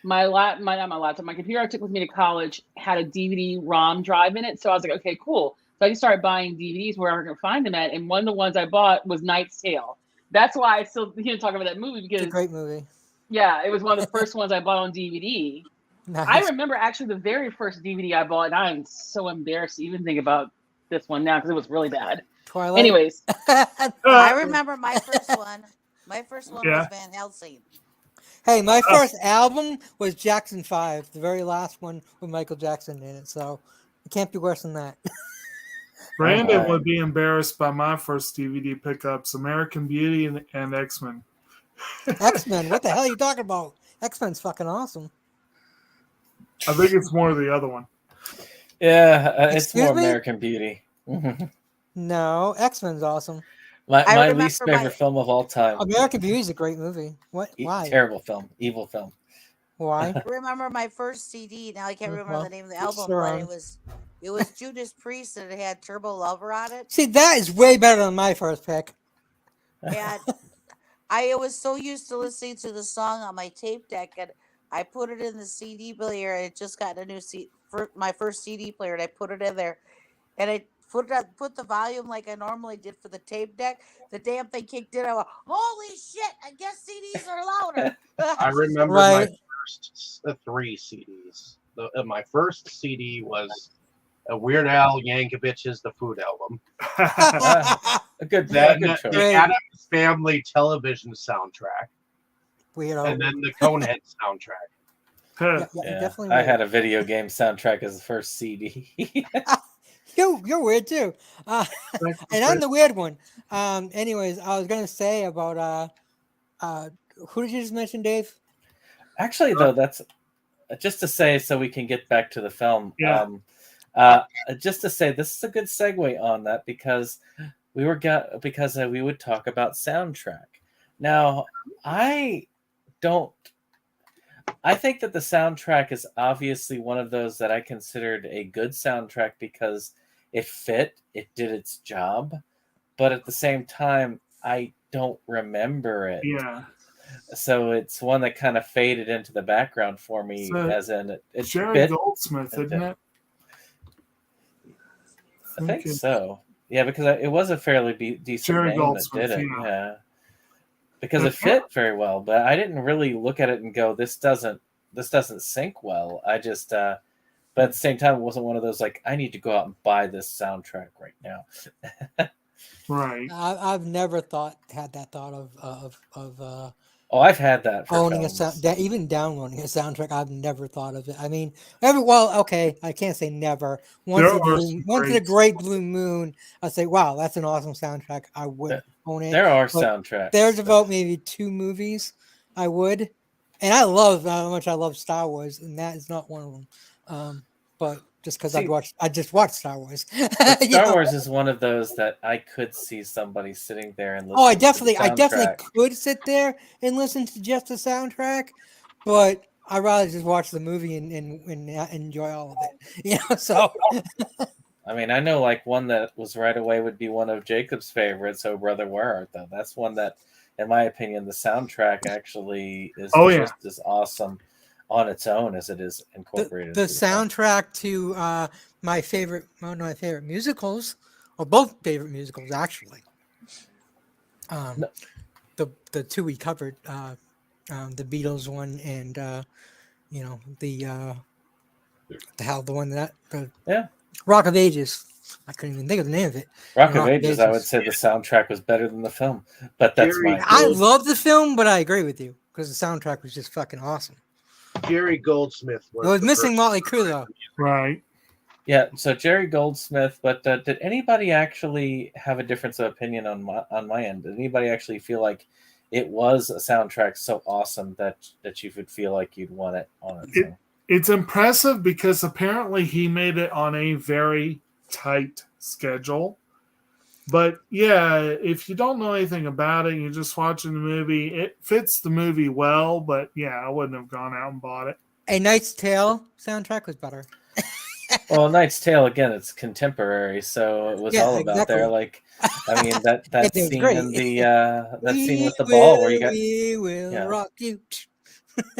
computer I took with me to college had a DVD ROM drive in it, so I was like, okay, cool. So I just started buying DVDs where I could find them at, and one of the ones I bought was Knight's Tale. That's why I still talk about that movie, It's because a great movie. yeah, it was one of the first ones I bought on DVD. Nice. I remember actually the very first DVD I bought, and I'm so embarrassed to even think about this one now because it was really bad. Twilight. Anyways, I remember my first one. My first one Yeah. was Van Helsing. Hey, my first album was Jackson 5, the very last one with Michael Jackson in it, so it can't be worse than that. Brandon Alright. would be embarrassed by my first DVD pickups: American Beauty and X-Men. X-Men, what the hell are you talking about? X-Men's fucking awesome. I think it's more the other one. Yeah, it's Excuse more me? American Beauty. No, X-Men's awesome. my I my remember least favorite film of all time. American Beauty's a great movie. What? Why? Terrible film, evil film. Why? I remember my first CD. Now I can't remember Well, the name of the each album, their but own. it was Judas Priest, and it had Turbo Lover on it. See, that is way better than my first pick. And I was so used to listening to the song on my tape deck, and I put it in the CD player. And it just got a new my first CD player, and I put it in there, and I put the volume like I normally did for the tape deck. The damn thing kicked in. I went, "Holy shit! I guess CDs are louder." I remember Right. my first 3 CDs. My first CD was a Weird Al Yankovic's The Food Album. A good Then choice. the Great. Addams Family television soundtrack, Weirdo. and then the Conehead soundtrack. Yeah, Yeah, definitely I weird. had a video game soundtrack as the first CD. You're weird too. And I'm the weird one. Anyways, I was gonna say about who did you just mention, Dave? Actually, though, that's just to say, so we can get back to the film. Yeah. Just to say, this is a good segue on that because we would talk about soundtrack. Now, I think that the soundtrack is obviously one of those that I considered a good soundtrack because it fit, it did its job, but at the same time, I don't remember it. Yeah. So it's one that kind of faded into the background for me, So, as in it Jerry fit. Goldsmith, isn't it? I think so. Yeah, because it was a fairly decent Jerry name Goldsmith, that did it. yeah. Yeah. Because it fit very well, but I didn't really look at it and go, this doesn't sync well. I just but at the same time, it wasn't one of those like, I need to go out and buy this soundtrack right now. Right. I've never had that thought of Oh, I've had that for owning films. even downloading a soundtrack. I've never thought of it. I mean, okay, I can't say never. Once in a great blue moon, I'll say, wow, that's an awesome soundtrack. I would own it. There are But soundtracks. There's about maybe 2 movies I would, and I love how much I love Star Wars, and that is not one of them. But just because I just watched Star Wars. Star Wars is one of those that I could see somebody sitting there and listening. Oh, I to definitely the could sit there and listen to just the soundtrack, but I'd rather just watch the movie and enjoy all of it. So. I mean, I know like one that was right away would be one of Jacob's favorites, Oh Brother Where Art Thou? That's one that, in my opinion, the soundtrack actually is just as awesome on its own as it is incorporated. The soundtrack to my favorite musicals, or both favorite musicals actually. The 2 we covered, the Beatles one and the one that Rock of Ages. I couldn't even think of the name of it. Rock of Ages, I would say the soundtrack was better than the film, but that's my. I love the film, but I agree with you because the soundtrack was just fucking awesome. Jerry Goldsmith was missing Motley Crue though. Right. Yeah, so Jerry Goldsmith, but did anybody actually have a difference of opinion on my end? Did anybody actually feel like it was a soundtrack so awesome that you would feel like you'd want it on its own. It's impressive because apparently he made it on a very tight schedule. But yeah, if you don't know anything about it, you're just watching the movie, it fits the movie well. But yeah, I wouldn't have gone out and bought it. A Knight's Tale soundtrack was better. Well, Knight's Tale, again, it's contemporary, so it was all about there. Like, I mean, that scene great. in the that scene with the ball where you got we will rock you.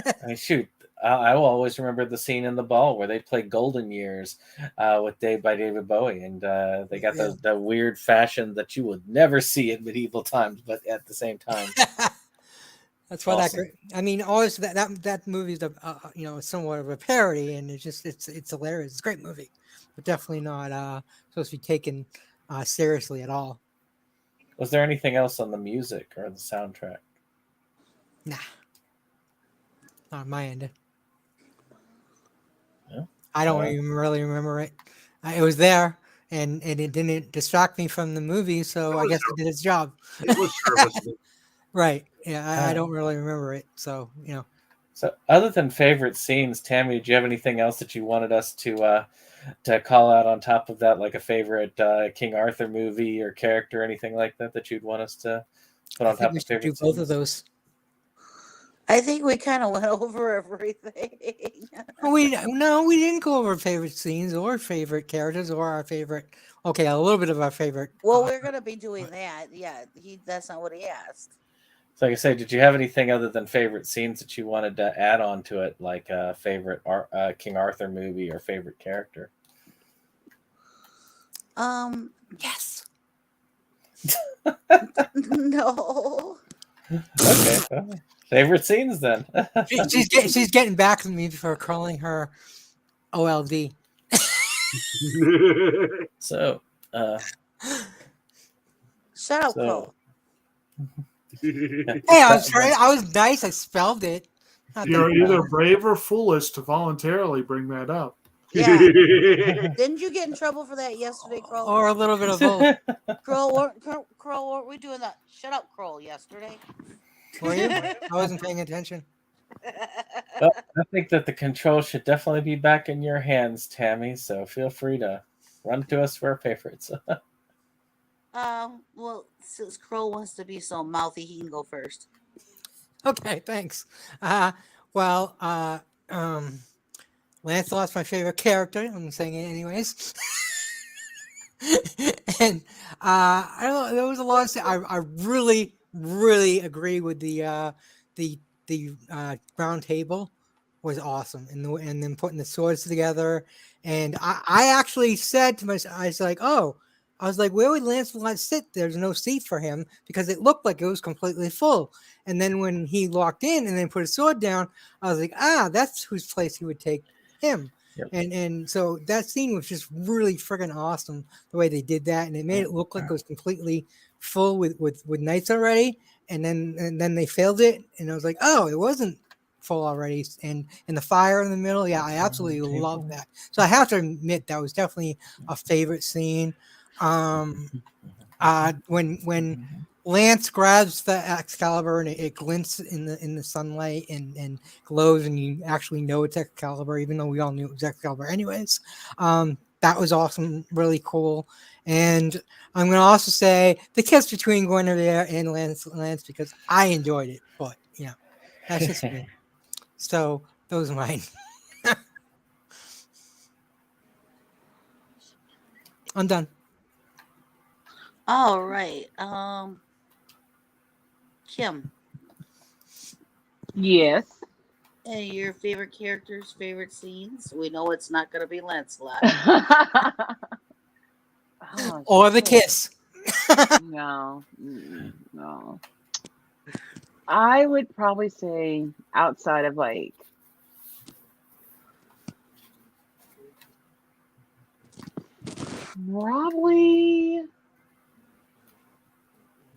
I mean, shoot, I will always remember the scene in the ball where they played Golden Years with by David Bowie, and they got the weird fashion that you would never see in medieval times, but at the same time. That's why awesome. I mean, always that movie is somewhat of a parody, and it's hilarious. It's a great movie, but definitely not supposed to be taken seriously at all. Was there anything else on the music or the soundtrack? Nah, not on my end. Yeah. I don't even really remember it. It was there, and it didn't distract me from the movie, so I guess it did its job. It was serviceable. Right. Yeah, I don't really remember it. So, So other than favorite scenes, Tammy, did you have anything else that you wanted us to call out on top of that, like a favorite King Arthur movie or character, anything like that you'd want us to put on top of favorite scenes? Both of those. I think we kind of went over everything. We didn't go over favorite scenes or favorite characters or our favorite. Okay, a little bit of our favorite. Well, we're gonna be doing that. Yeah, that's not what he asked. So, like I say, did you have anything other than favorite scenes that you wanted to add on to it, like a favorite King Arthur movie or favorite character? Yes. No. Okay. Well, favorite scenes then. she's getting back to me for calling her OLD. So. Shut up, Cole. Hey, I'm sorry. I was nice. I spelled it. You're either brave or foolish to voluntarily bring that up. Yeah. Didn't you get in trouble for that yesterday, Kroll? Or a little bit of both. Kroll, weren't we doing that? Shut up, Kroll, yesterday? Were you? I wasn't paying attention. Well, I think that the control should definitely be back in your hands, Tammy. So feel free to run to us for our favorites. Well, since Kroll wants to be so mouthy, he can go first. Okay, thanks. Lancelot's my favorite character. I'm saying it anyways. And I don't know. There was a lot of. I really, really agree with the round table was awesome, and then putting the swords together. And I actually said to myself, I was like, where would Lancelot sit? There's no seat for him because it looked like it was completely full. And then when he walked in and then put his sword down, I was like, that's whose place he would take him. Yep. And so that scene was just really freaking awesome the way they did that, and it made it look like it was completely full with knights already. And then they failed it, and I was like, it wasn't full already. And the fire in the middle, yeah, I absolutely love that. So I have to admit that was definitely a favorite scene. When Lance grabs the Excalibur and it glints in the sunlight and glows, and you actually know it's Excalibur, even though we all knew it was Excalibur anyways. That was awesome, really cool. And I'm going to also say the kiss between Guinevere and Lance because I enjoyed it, but that's just me. So those are mine. I'm done. All right. Kim. Yes. And your favorite characters, favorite scenes? We know it's not going to be Lancelot. Or the kiss. No. I would probably say outside of probably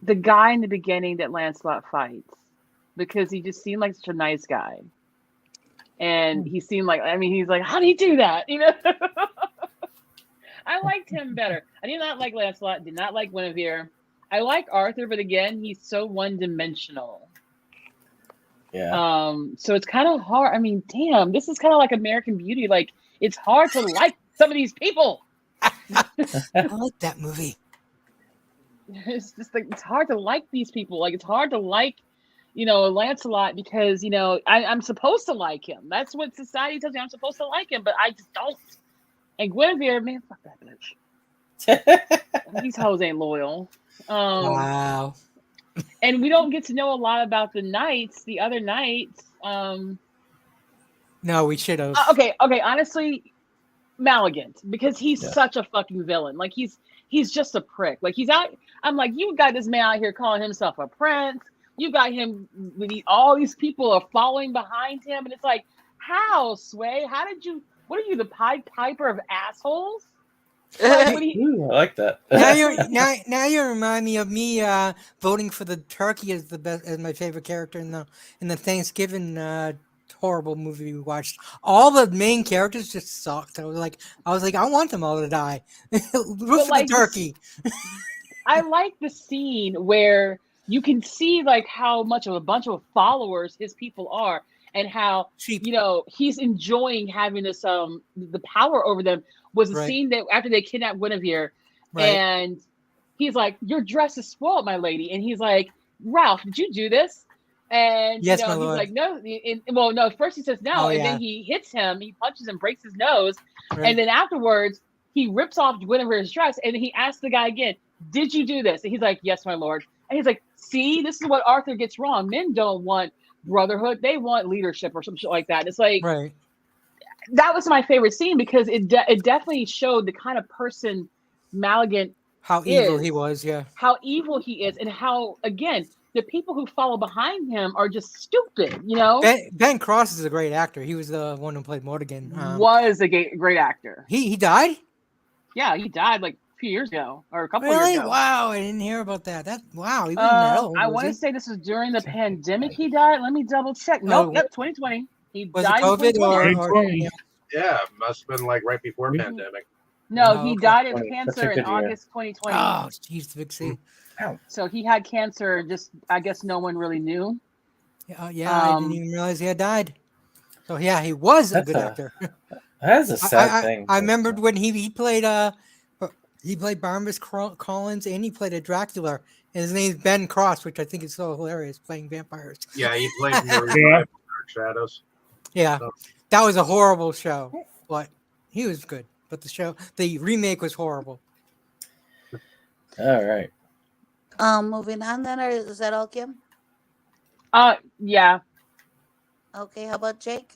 the guy in the beginning that Lancelot fights, because he just seemed like such a nice guy. And he seemed like, he's like, how do you do that? I liked him better. I did not like Lancelot, did not like Guinevere. I like Arthur, but again, he's so one-dimensional. Yeah. So it's kind of hard. I mean, damn, this is kind of like American Beauty. Like, it's hard to like some of these people. I like that movie. It's just like it's hard to like these people. Like, it's hard to like, Lancelot because I'm supposed to like him. That's what society tells me. I'm supposed to like him, but I just don't. And Guinevere, man, fuck that bitch. These hoes ain't loyal. Wow. And we don't get to know a lot about the knights, the other knights. No, we should have. Okay. Honestly, Maligant, because he's such a fucking villain. Like he's just a prick. Like he's out. I'm like, you got this man out here calling himself a prince. You got him. All these people are following behind him, and it's like, how, Sway? How did you? What are you, the Pied Piper of assholes? Like, what do you, Ooh, I like that. now you remind me of me voting for the turkey as my favorite character in the Thanksgiving horrible movie we watched. All the main characters just sucked. I was like, I want them all to die. Root for the turkey. I like the scene where you can see like how much of a bunch of followers his people are, and how he's enjoying having this the power over them. Was a scene that after they kidnapped Guinevere, and he's like, "Your dress is spoiled, my lady," and he's like, "Ralph, did you do this?" And yes, he's like, "No." Well, no. First he says no, and then he hits him. He punches and breaks his nose, and then afterwards he rips off Guinevere's dress, and then he asks the guy again, "Did you do this?" And he's like, "Yes, my lord." And he's like, "See, this is what Arthur gets wrong. Men don't want brotherhood; they want leadership or some shit like that." And it's like, that was my favorite scene because it definitely showed the kind of person Maligant how evil he was, how evil he is, and how again the people who follow behind him are just stupid. Ben Cross is a great actor. He was the one who played Mortigan. Was a great actor. He died. Yeah, he died like a few years ago or a couple years ago. Wow, I didn't hear about that. Wow, he I want to say this was during the pandemic. He died. Let me double check. Nope, 2020. He died it COVID in 2020. Yeah, must have been like right before pandemic. No, he died of cancer in August 2020. Oh, jeez, big C. So he had cancer. Just I guess no one really knew. I didn't even realize he had died. So yeah, he was a good actor. That's a sad thing. I remembered when he played Barnabas Collins, and he played a Dracula, and his name's Ben Cross, which I think is so hilarious, playing vampires. Yeah, he played in the Dark Shadows. Yeah, that was a horrible show, but he was good. But the remake was horrible. All right. Moving on then, or is that all, Kim? Yeah. Okay, how about Jake?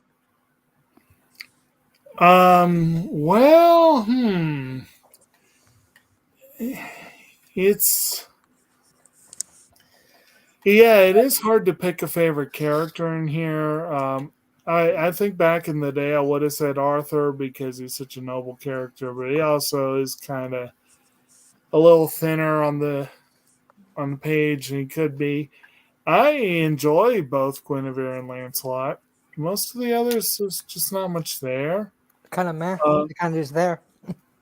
Well, it is hard to pick a favorite character in here. I think back in the day I would have said Arthur because he's such a noble character, but he also is kind of a little thinner on the page than he could be. I enjoy both Guinevere and Lancelot. Most of the others, there's just not much there. Kind of meh. They're kind of just there.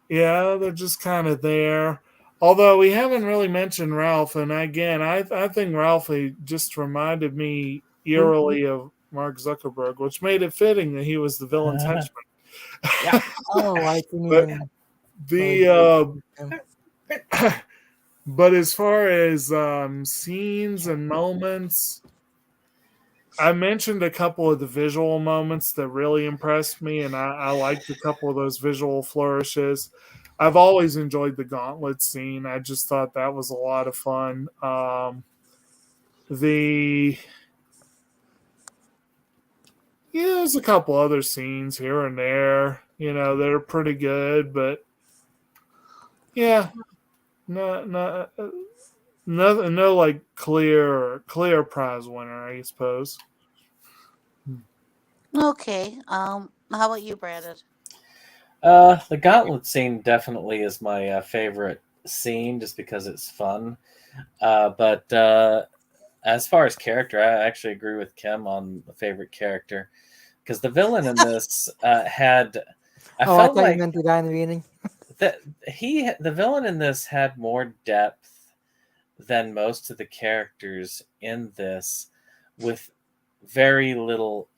Yeah, they're just kind of there. Although we haven't really mentioned Ralph, and again, I think Ralphie just reminded me eerily of Mark Zuckerberg, which made it fitting that he was the villain's henchman. Yeah. I can but as far as scenes and moments, I mentioned a couple of the visual moments that really impressed me, and I liked a couple of those visual flourishes. I've always enjoyed the gauntlet scene. I just thought that was a lot of fun. There's a couple other scenes here and there, that are pretty good, but no like clear prize winner, I suppose. Okay. How about you, Brandon? The gauntlet scene definitely is my favorite scene, just because it's fun. But as far as character, I actually agree with Kim on the favorite character, because the villain in this had. I felt thought like you meant the guy in the beginning. the villain in this had more depth than most of the characters in this, with very little.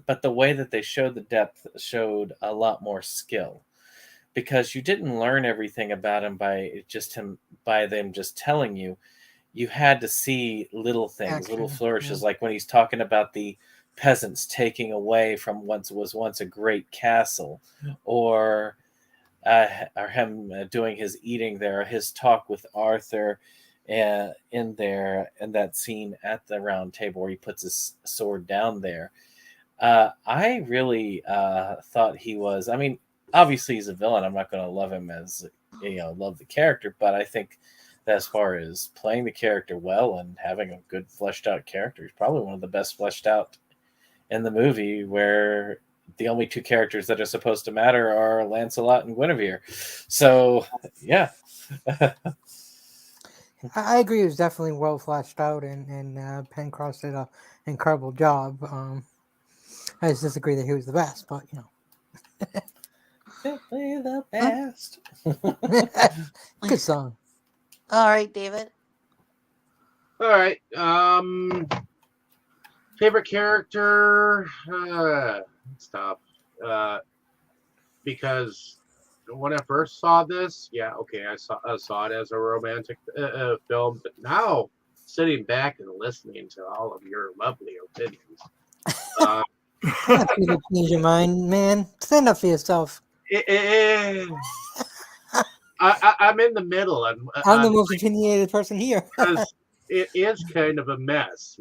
But the way that they showed the depth showed a lot more skill, because you didn't learn everything about him by them just telling you. You had to see little things, little Action, flourishes, like when he's talking about the peasants taking away from once a great castle, or him doing his eating there, his talk with Arthur, in that scene at the round table where he puts his sword down there. I really thought he was. I mean, obviously he's a villain. I'm not going to love him as love the character, but I think that as far as playing the character well and having a good fleshed out character, he's probably one of the best fleshed out in the movie, where the only two characters that are supposed to matter are Lancelot and Guinevere. So, yeah. I agree. It was definitely well fleshed out, and Pencross did an incredible job. I just disagree that he was the best, but Simply the best. good song. All right, David. All right. Favorite character? It's tough. Because when I first saw this, yeah, okay, I saw it as a romantic film, but now sitting back and listening to all of your lovely opinions, You change your mind, man. Stand up for yourself. I'm in the middle. I'm the most opinionated person here. Because it is kind of a mess,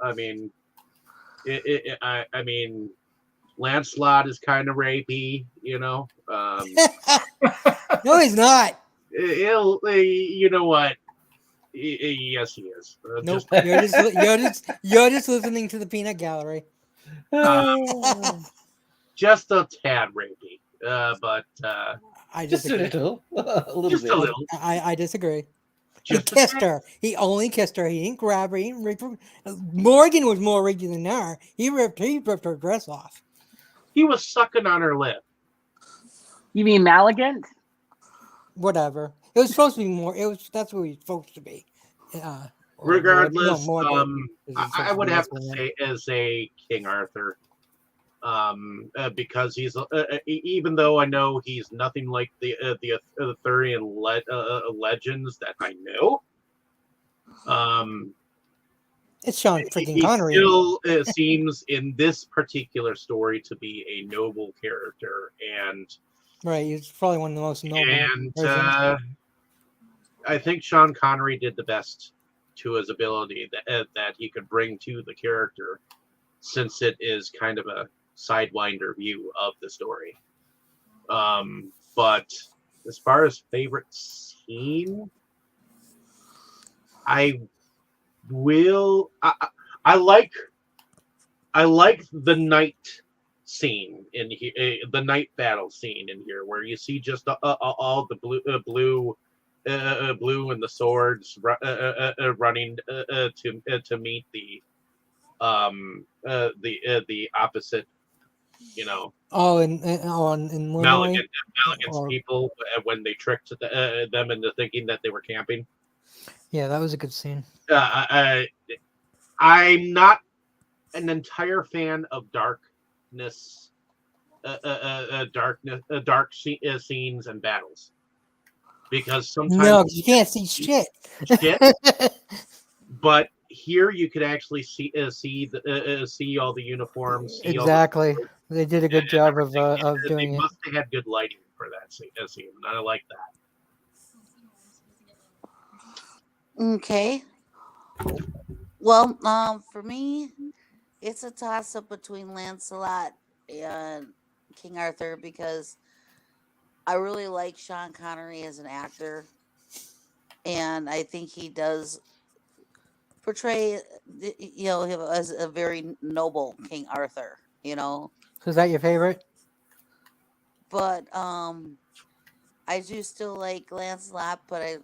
I mean, I mean, Lancelot is kind of rapey, No, he's not. You know what? Yes, he is. Nope. You're just listening to the Peanut Gallery. Just a tad rapey, but I Just a disagree. little. A little just bit. a little. I disagree. He Just a kissed tad. her. He only kissed her. He didn't grab her. He didn't rape her. Morgan was more rapey than her. He ripped her dress off. He was sucking on her lip. You mean Maligant? Whatever. It was supposed to be more. That's what he's supposed to be. Regardless, Morgan is I supposed would be have this to one. say as a King Arthur, because he's even though I know he's nothing like the Arthurian legends that I know. It's Sean freaking He Connery. still seems in this particular story to be a noble character, and Right. He's probably one of the most noble. and persons. I think Sean Connery did the best to his ability that he could bring to the character, since it is kind of a sidewinder view of the story. But as far as favorite scene, I like the night scene in here, the night battle scene in here, where you see just all the blue and the swords running to meet the opposite, in Illinois. Maligant's people, when they tricked them into thinking that they were camping. Yeah, that was a good scene. I'm not an entire fan of darkness, dark scenes and battles, because sometimes No, 'cause you can't see shit. But here you could actually see all the uniforms. See Exactly. They did a good and job of everything. doing They it. must have had good lighting for that scene, and I like that. Okay. Well, for me, it's a toss up between Lancelot and King Arthur, because I really like Sean Connery as an actor, and I think he does portray him as a very noble King Arthur. So is that your favorite? But I do still like Lancelot, but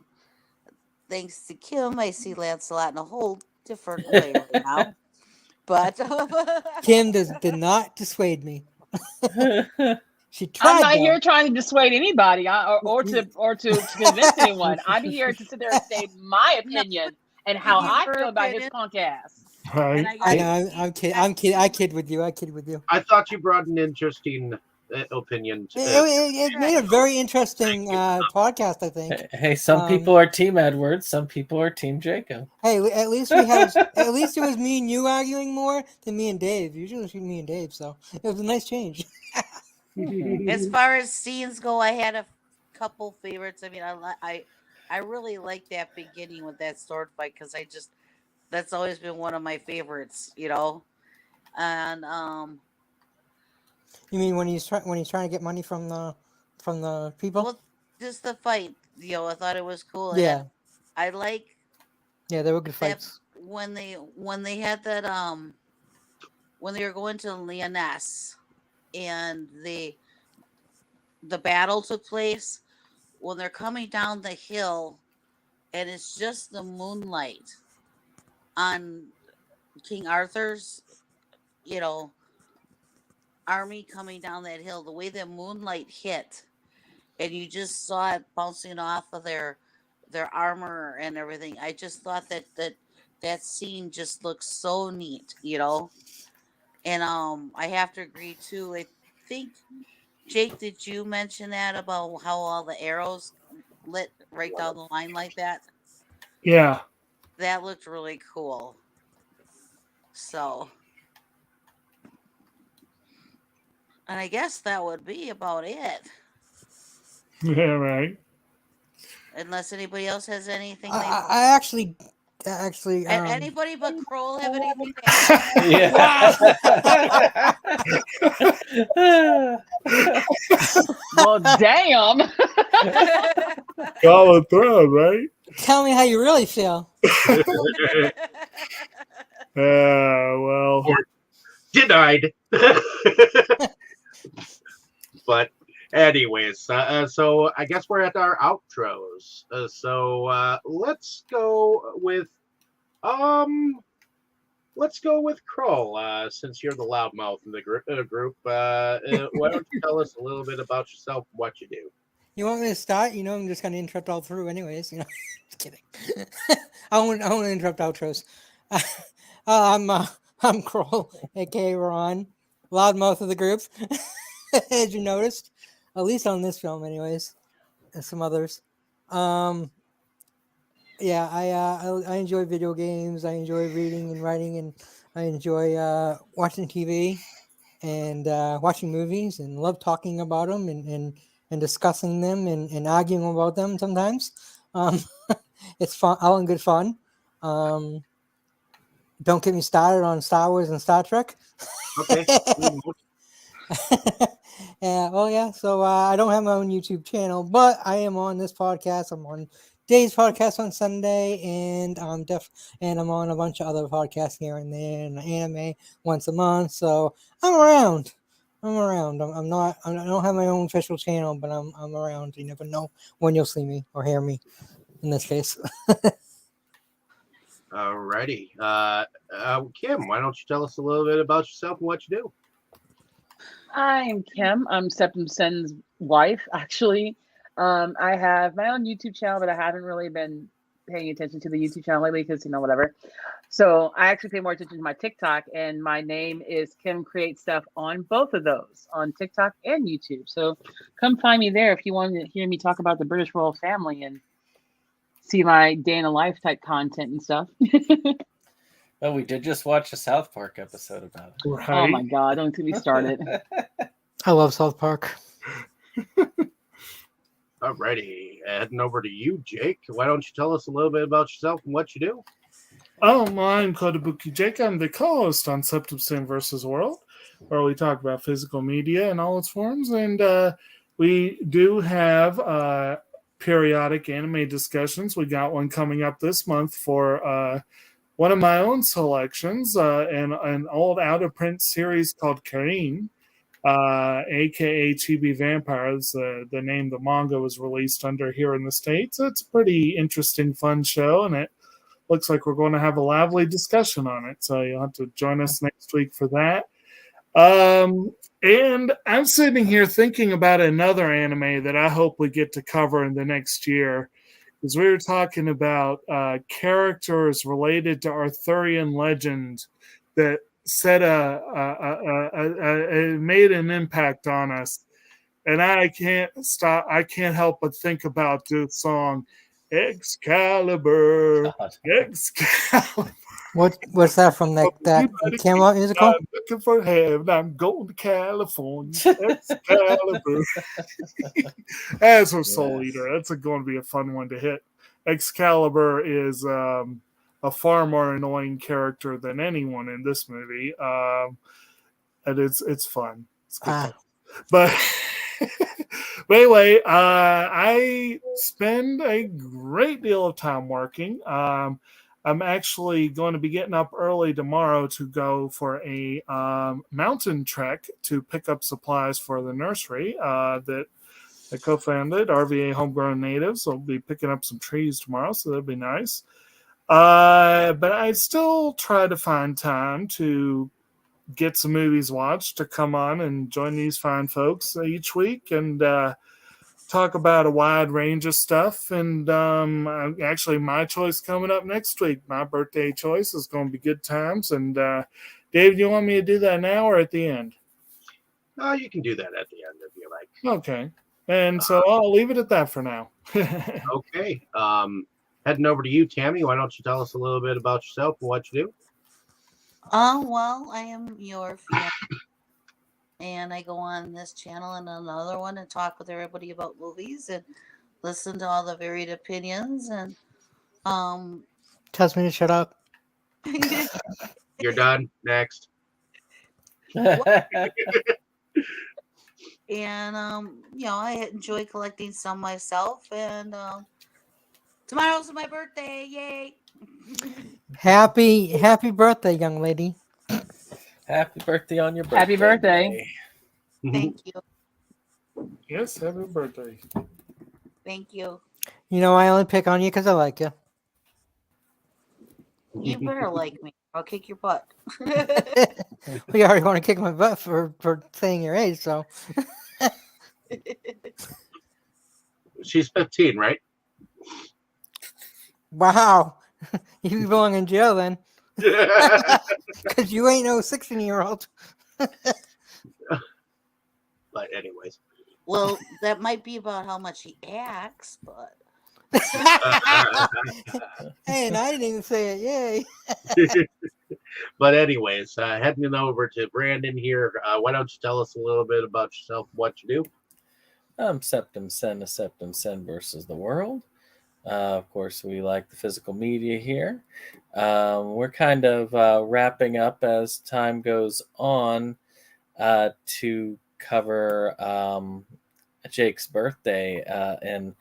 thanks to Kim, I see Lancelot in a whole different way right now. But Kim did not dissuade me. She tried. I'm not though. here trying to dissuade anybody or to convince anyone. I'm here to sit there and say my opinion and how give I her feel about his opinion. punk ass. Right. And I guess know. I'm kidding. I kid with you. I kid with you. I thought you brought an interesting opinion. It made a very interesting podcast, I think. Hey, some people are Team Edward, some people are Team Jacob. Hey, at least we had. At least it was me and you arguing more than me and Dave. Usually it's me and Dave, so it was a nice change. as far as scenes go, I had a couple favorites. I mean, I really like that beginning with that sword fight because that's always been one of my favorites, you know. And You mean when he's trying to get money from the people? well, just the fight, you know, I thought it was cool. Yeah. And I like Yeah, they were good that fights. when they had that when they were going to Lyonesse and the battle took place when they're coming down the hill and it's just the moonlight on King Arthur's, you know, army coming down that hill, the way that moonlight hit and you just saw it bouncing off of their armor and everything. I just thought that scene just looks so neat, you know. And I have to agree too. I think Jake, did you mention that about how all the arrows lit right down the line like that? Yeah. That looked really cool. So, and I guess that would be about it. Yeah, right. Unless anybody else has anything. I actually. Anybody but Kroll have anything to add? Yeah. Well, damn. Call it throw, right? Tell me how you really feel. Well. Denied. But anyways, so I guess we're at our outros. So let's go with Kroll, since you're the loudmouth in the group. Why don't you tell us a little bit about yourself and what you do? You want me to start? You know, I'm just going to interrupt all through anyways. You know, just kidding. I won't interrupt outros. I'm Kroll, a.k.a. Ron, loudmouth of the group, as you noticed. At least on this film anyways, and some others. Yeah, I enjoy video games. I enjoy reading and writing, and I enjoy watching TV and watching movies, and love talking about them and discussing them and arguing about them sometimes. It's fun, all in good fun. Don't get me started on Star Wars and Star Trek. Okay. Yeah, well, yeah. So I don't have my own YouTube channel, but I am on this podcast. I'm on Dave's podcast on Sunday, and I'm on a bunch of other podcasts here and there, and anime once a month. So I'm around. I'm not. I don't have my own official channel, but I'm around. You never know when you'll see me or hear me. In this case. Alrighty. Kim, why don't you tell us a little bit about yourself and what you do? I'm Kim. I'm SeptumSin's wife, actually. I have my own YouTube channel, but I haven't really been paying attention to the YouTube channel lately because, whatever. So I actually pay more attention to my TikTok, and my name is Kim Create Stuff on both of those, on TikTok and YouTube. So come find me there if you want to hear me talk about the British royal family and see my day in a life type content and stuff. Well, we did just watch a South Park episode about it. Right. Oh my God, don't get me started. I love South Park. Alrighty. Heading over to you, Jake. Why don't you tell us a little bit about yourself and what you do? I'm Kotobukijake. I'm the co-host on SeptumSin versus World, where we talk about physical media in all its forms. And we do have periodic anime discussions. We got one coming up this month for one of my own selections, an old out-of-print series called Karin, aka Chibi Vampires, the name the manga was released under here in the States. It's a pretty interesting, fun show, and it looks like we're going to have a lively discussion on it. So you'll have to join us next week for that. And I'm sitting here thinking about another anime that I hope we get to cover in the next year. Because we were talking about characters related to Arthurian legend that set made an impact on us. And I can't help but think about this song, Excalibur, God. Excalibur. What's that from that Camelot musical? I'm looking for heaven. I'm going to California. Excalibur. That's from Soul Yes. Eater. That's going to be a fun one to hit. Excalibur is a far more annoying character than anyone in this movie. And it's fun. It's good fun. But but anyway, I spend a great deal of time working. I'm actually going to be getting up early tomorrow to go for a mountain trek to pick up supplies for the nursery that I co-founded, RVA Homegrown Natives. I'll be picking up some trees tomorrow, so that'll be nice. But I still try to find time to get some movies watched to come on and join these fine folks each week and talk about a wide range of stuff. And actually, my choice coming up next week, my birthday choice, is going to be good times. And Dave, you want me to do that now or at the end? You can do that at the end if you like. Okay. And so I'll leave it at that for now. Okay. Heading over to you, Tammy. Why don't you tell us a little bit about yourself and what you do? Well, I am your fan, and I go on this channel and another one and talk with everybody about movies and listen to all the varied opinions and Tells me to shut up. You're done. Next. And I enjoy collecting some myself. And tomorrow's my birthday! Yay! Happy birthday, young lady. Happy birthday on your birthday. Happy birthday. Thank you. Yes, happy birthday. Thank you. You know, I only pick on you because I like you. You better like me. I'll kick your butt. We already want to kick my butt for saying your age, so. She's 15, right? Wow. You belong in jail then. Because you ain't no 16-year-old. But anyways. Well, that might be about how much he acts, but. Hey, and I didn't even say it. Yay. But anyways, heading over to Brandon here. Why don't you tell us a little bit about yourself, what you do? I'm SeptumSin, a SeptumSin versus the world. Of course, we like the physical media here. We're kind of wrapping up as time goes on to cover Jake's birthday and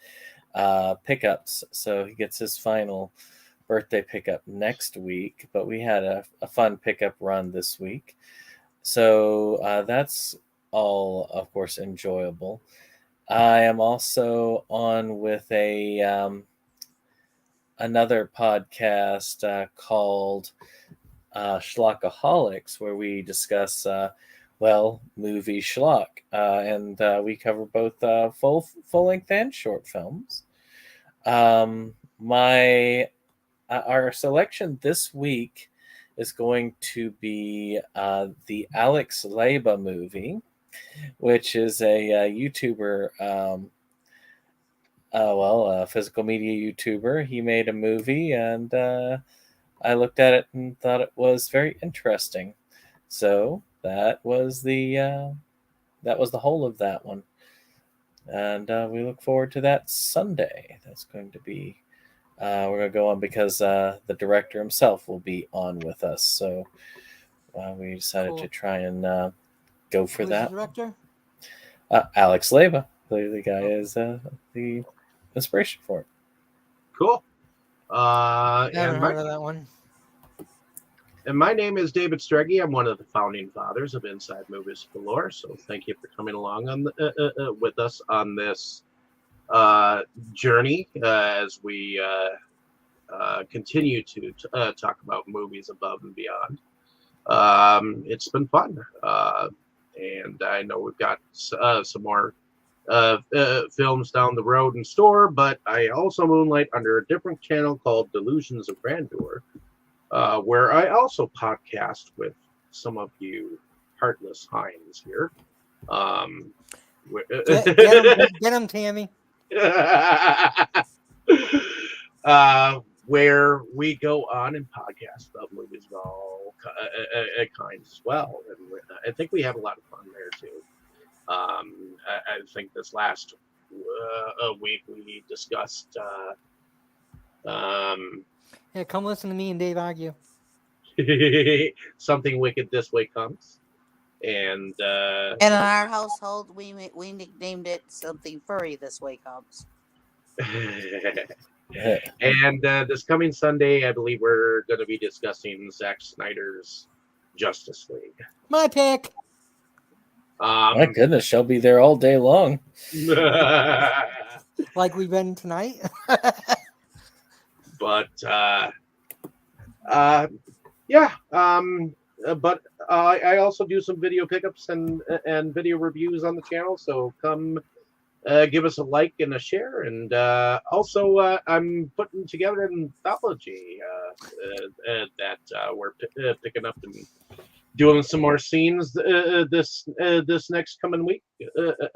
pickups. So he gets his final birthday pickup next week, but we had a fun pickup run this week. So that's all, of course, enjoyable. I am also on with another podcast called Schlockaholics, where we discuss movie schlock, and we cover both full-length and short films. Our selection this week is going to be the Alex Leba movie, which is a YouTuber, a physical media YouTuber. He made a movie, and I looked at it and thought it was very interesting. So that was the whole of that one, and we look forward to that Sunday. That's going to be we're going to go on because the director himself will be on with us. So we decided to try and go for that. The director? Alex Leba. The guy is the inspiration for it. Cool. I haven't heard of that one. And my name is David Streggy. I'm one of the founding fathers of Inside Movies Galore. So thank you for coming along on with us on this journey as we continue to talk about movies above and beyond. It's been fun, and I know we've got some more films down the road in store, but I also moonlight under a different channel called Delusions of Grandeur, where I also podcast with some of you heartless hinds here. Get him, Tammy. Where we go on and podcast about movies of all kinds as well. And I think we have a lot of fun there too. I think this last week we discussed Yeah, come listen to me and Dave argue. Something Wicked This Way Comes. And And in our household, we nicknamed it Something Furry This Way Comes. and this coming Sunday, I believe we're going to be discussing Zack Snyder's Justice League. My pick. My goodness, she'll be there all day long. Like we've been tonight. But yeah. But I also do some video pickups and video reviews on the channel. So come give us a like and a share. And also, I'm putting together an anthology that we're picking up and doing some more scenes this next coming week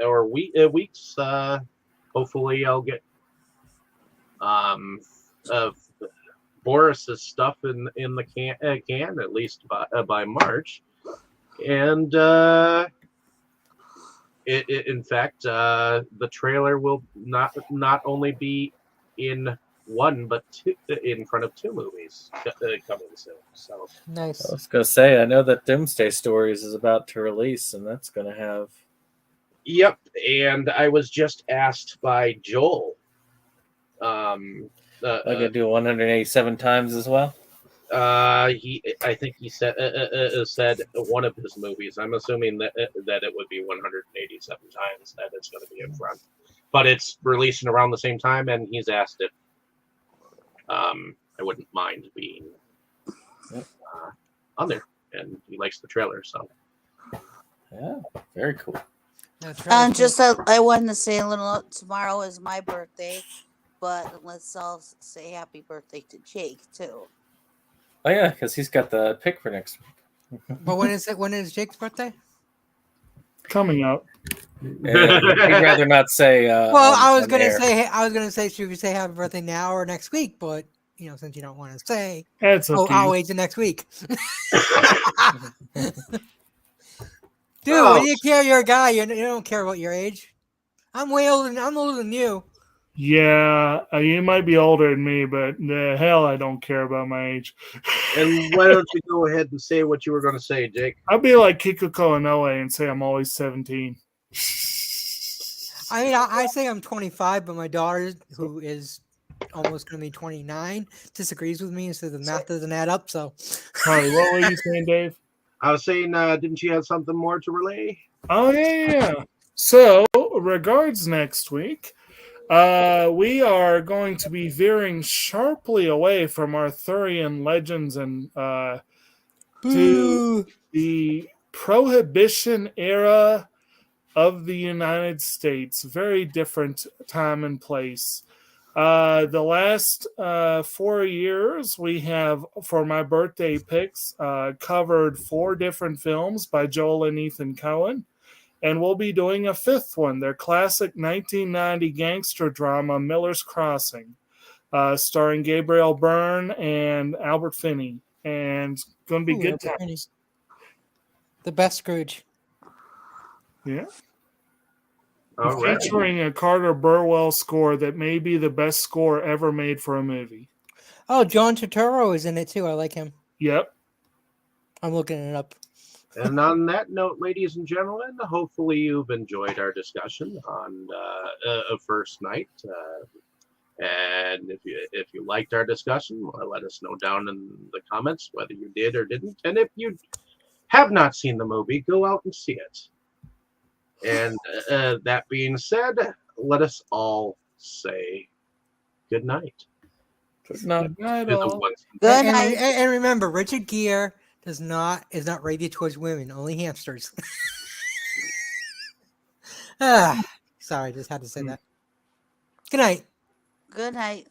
or weeks. Hopefully, I'll get Forrest's stuff in the can at least by March, and in fact, the trailer will not only be in one but two, in front of two movies coming soon. So Nice. I was gonna say, I know that Doomsday Stories is about to release, and that's gonna have. Yep, and I was just asked by Joel. I could do 187 times as well. I think he said one of his movies. I'm assuming that it would be 187 times that it's going to be in front, but it's releasing around the same time, and he's asked if I wouldn't mind being on there, and he likes the trailer, so Yeah, very cool. I wanted to say a little. Tomorrow is my birthday, but let's all say happy birthday to Jake too. Oh yeah, because he's got the pick for next week. But when is it? When is Jake's birthday? Coming up. Yeah, I'd rather not say. Well, I was on gonna air. say, should we say happy birthday now or next week? But since you don't want to say, That's up to I'll you. wait till next week. Dude, what do you care? You're a guy. You don't care about your age. I'm way older. I'm older than you. Yeah, you might be older than me, but the hell, I don't care about my age. And why don't you go ahead and say what you were going to say, Jake? I'll be like Kikuko Inoue and say I'm always 17. I mean, I say I'm 25, but my daughter, who is almost going to be 29, disagrees with me and says the math doesn't add up. So, Sorry, what were you saying, Dave? I was saying, didn't you have something more to relay? Oh, yeah. So, regards next week. We are going to be veering sharply away from Arthurian legends and to the Prohibition era of the United States. Very different time and place. The last 4 years, we have, for my birthday picks, covered 4 different films by Joel and Ethan Coen. And we'll be doing a 5th one, their classic 1990 gangster drama, Miller's Crossing, starring Gabriel Byrne and Albert Finney. And it's going to be good times. The best Scrooge. Yeah. All right. Featuring a Carter Burwell score that may be the best score ever made for a movie. Oh, John Turturro is in it too. I like him. Yep. I'm looking it up. And on that note, ladies and gentlemen, hopefully you've enjoyed our discussion on a first night. And if you liked our discussion, let us know down in the comments whether you did or didn't. And if you have not seen the movie, go out and see it. And that being said, let us all say good night. Good night. Good night, To the all. ones- Good night. And remember, Richard Gere is not rated towards women, only hamsters. Sorry, just had to say that. Good night. Good night.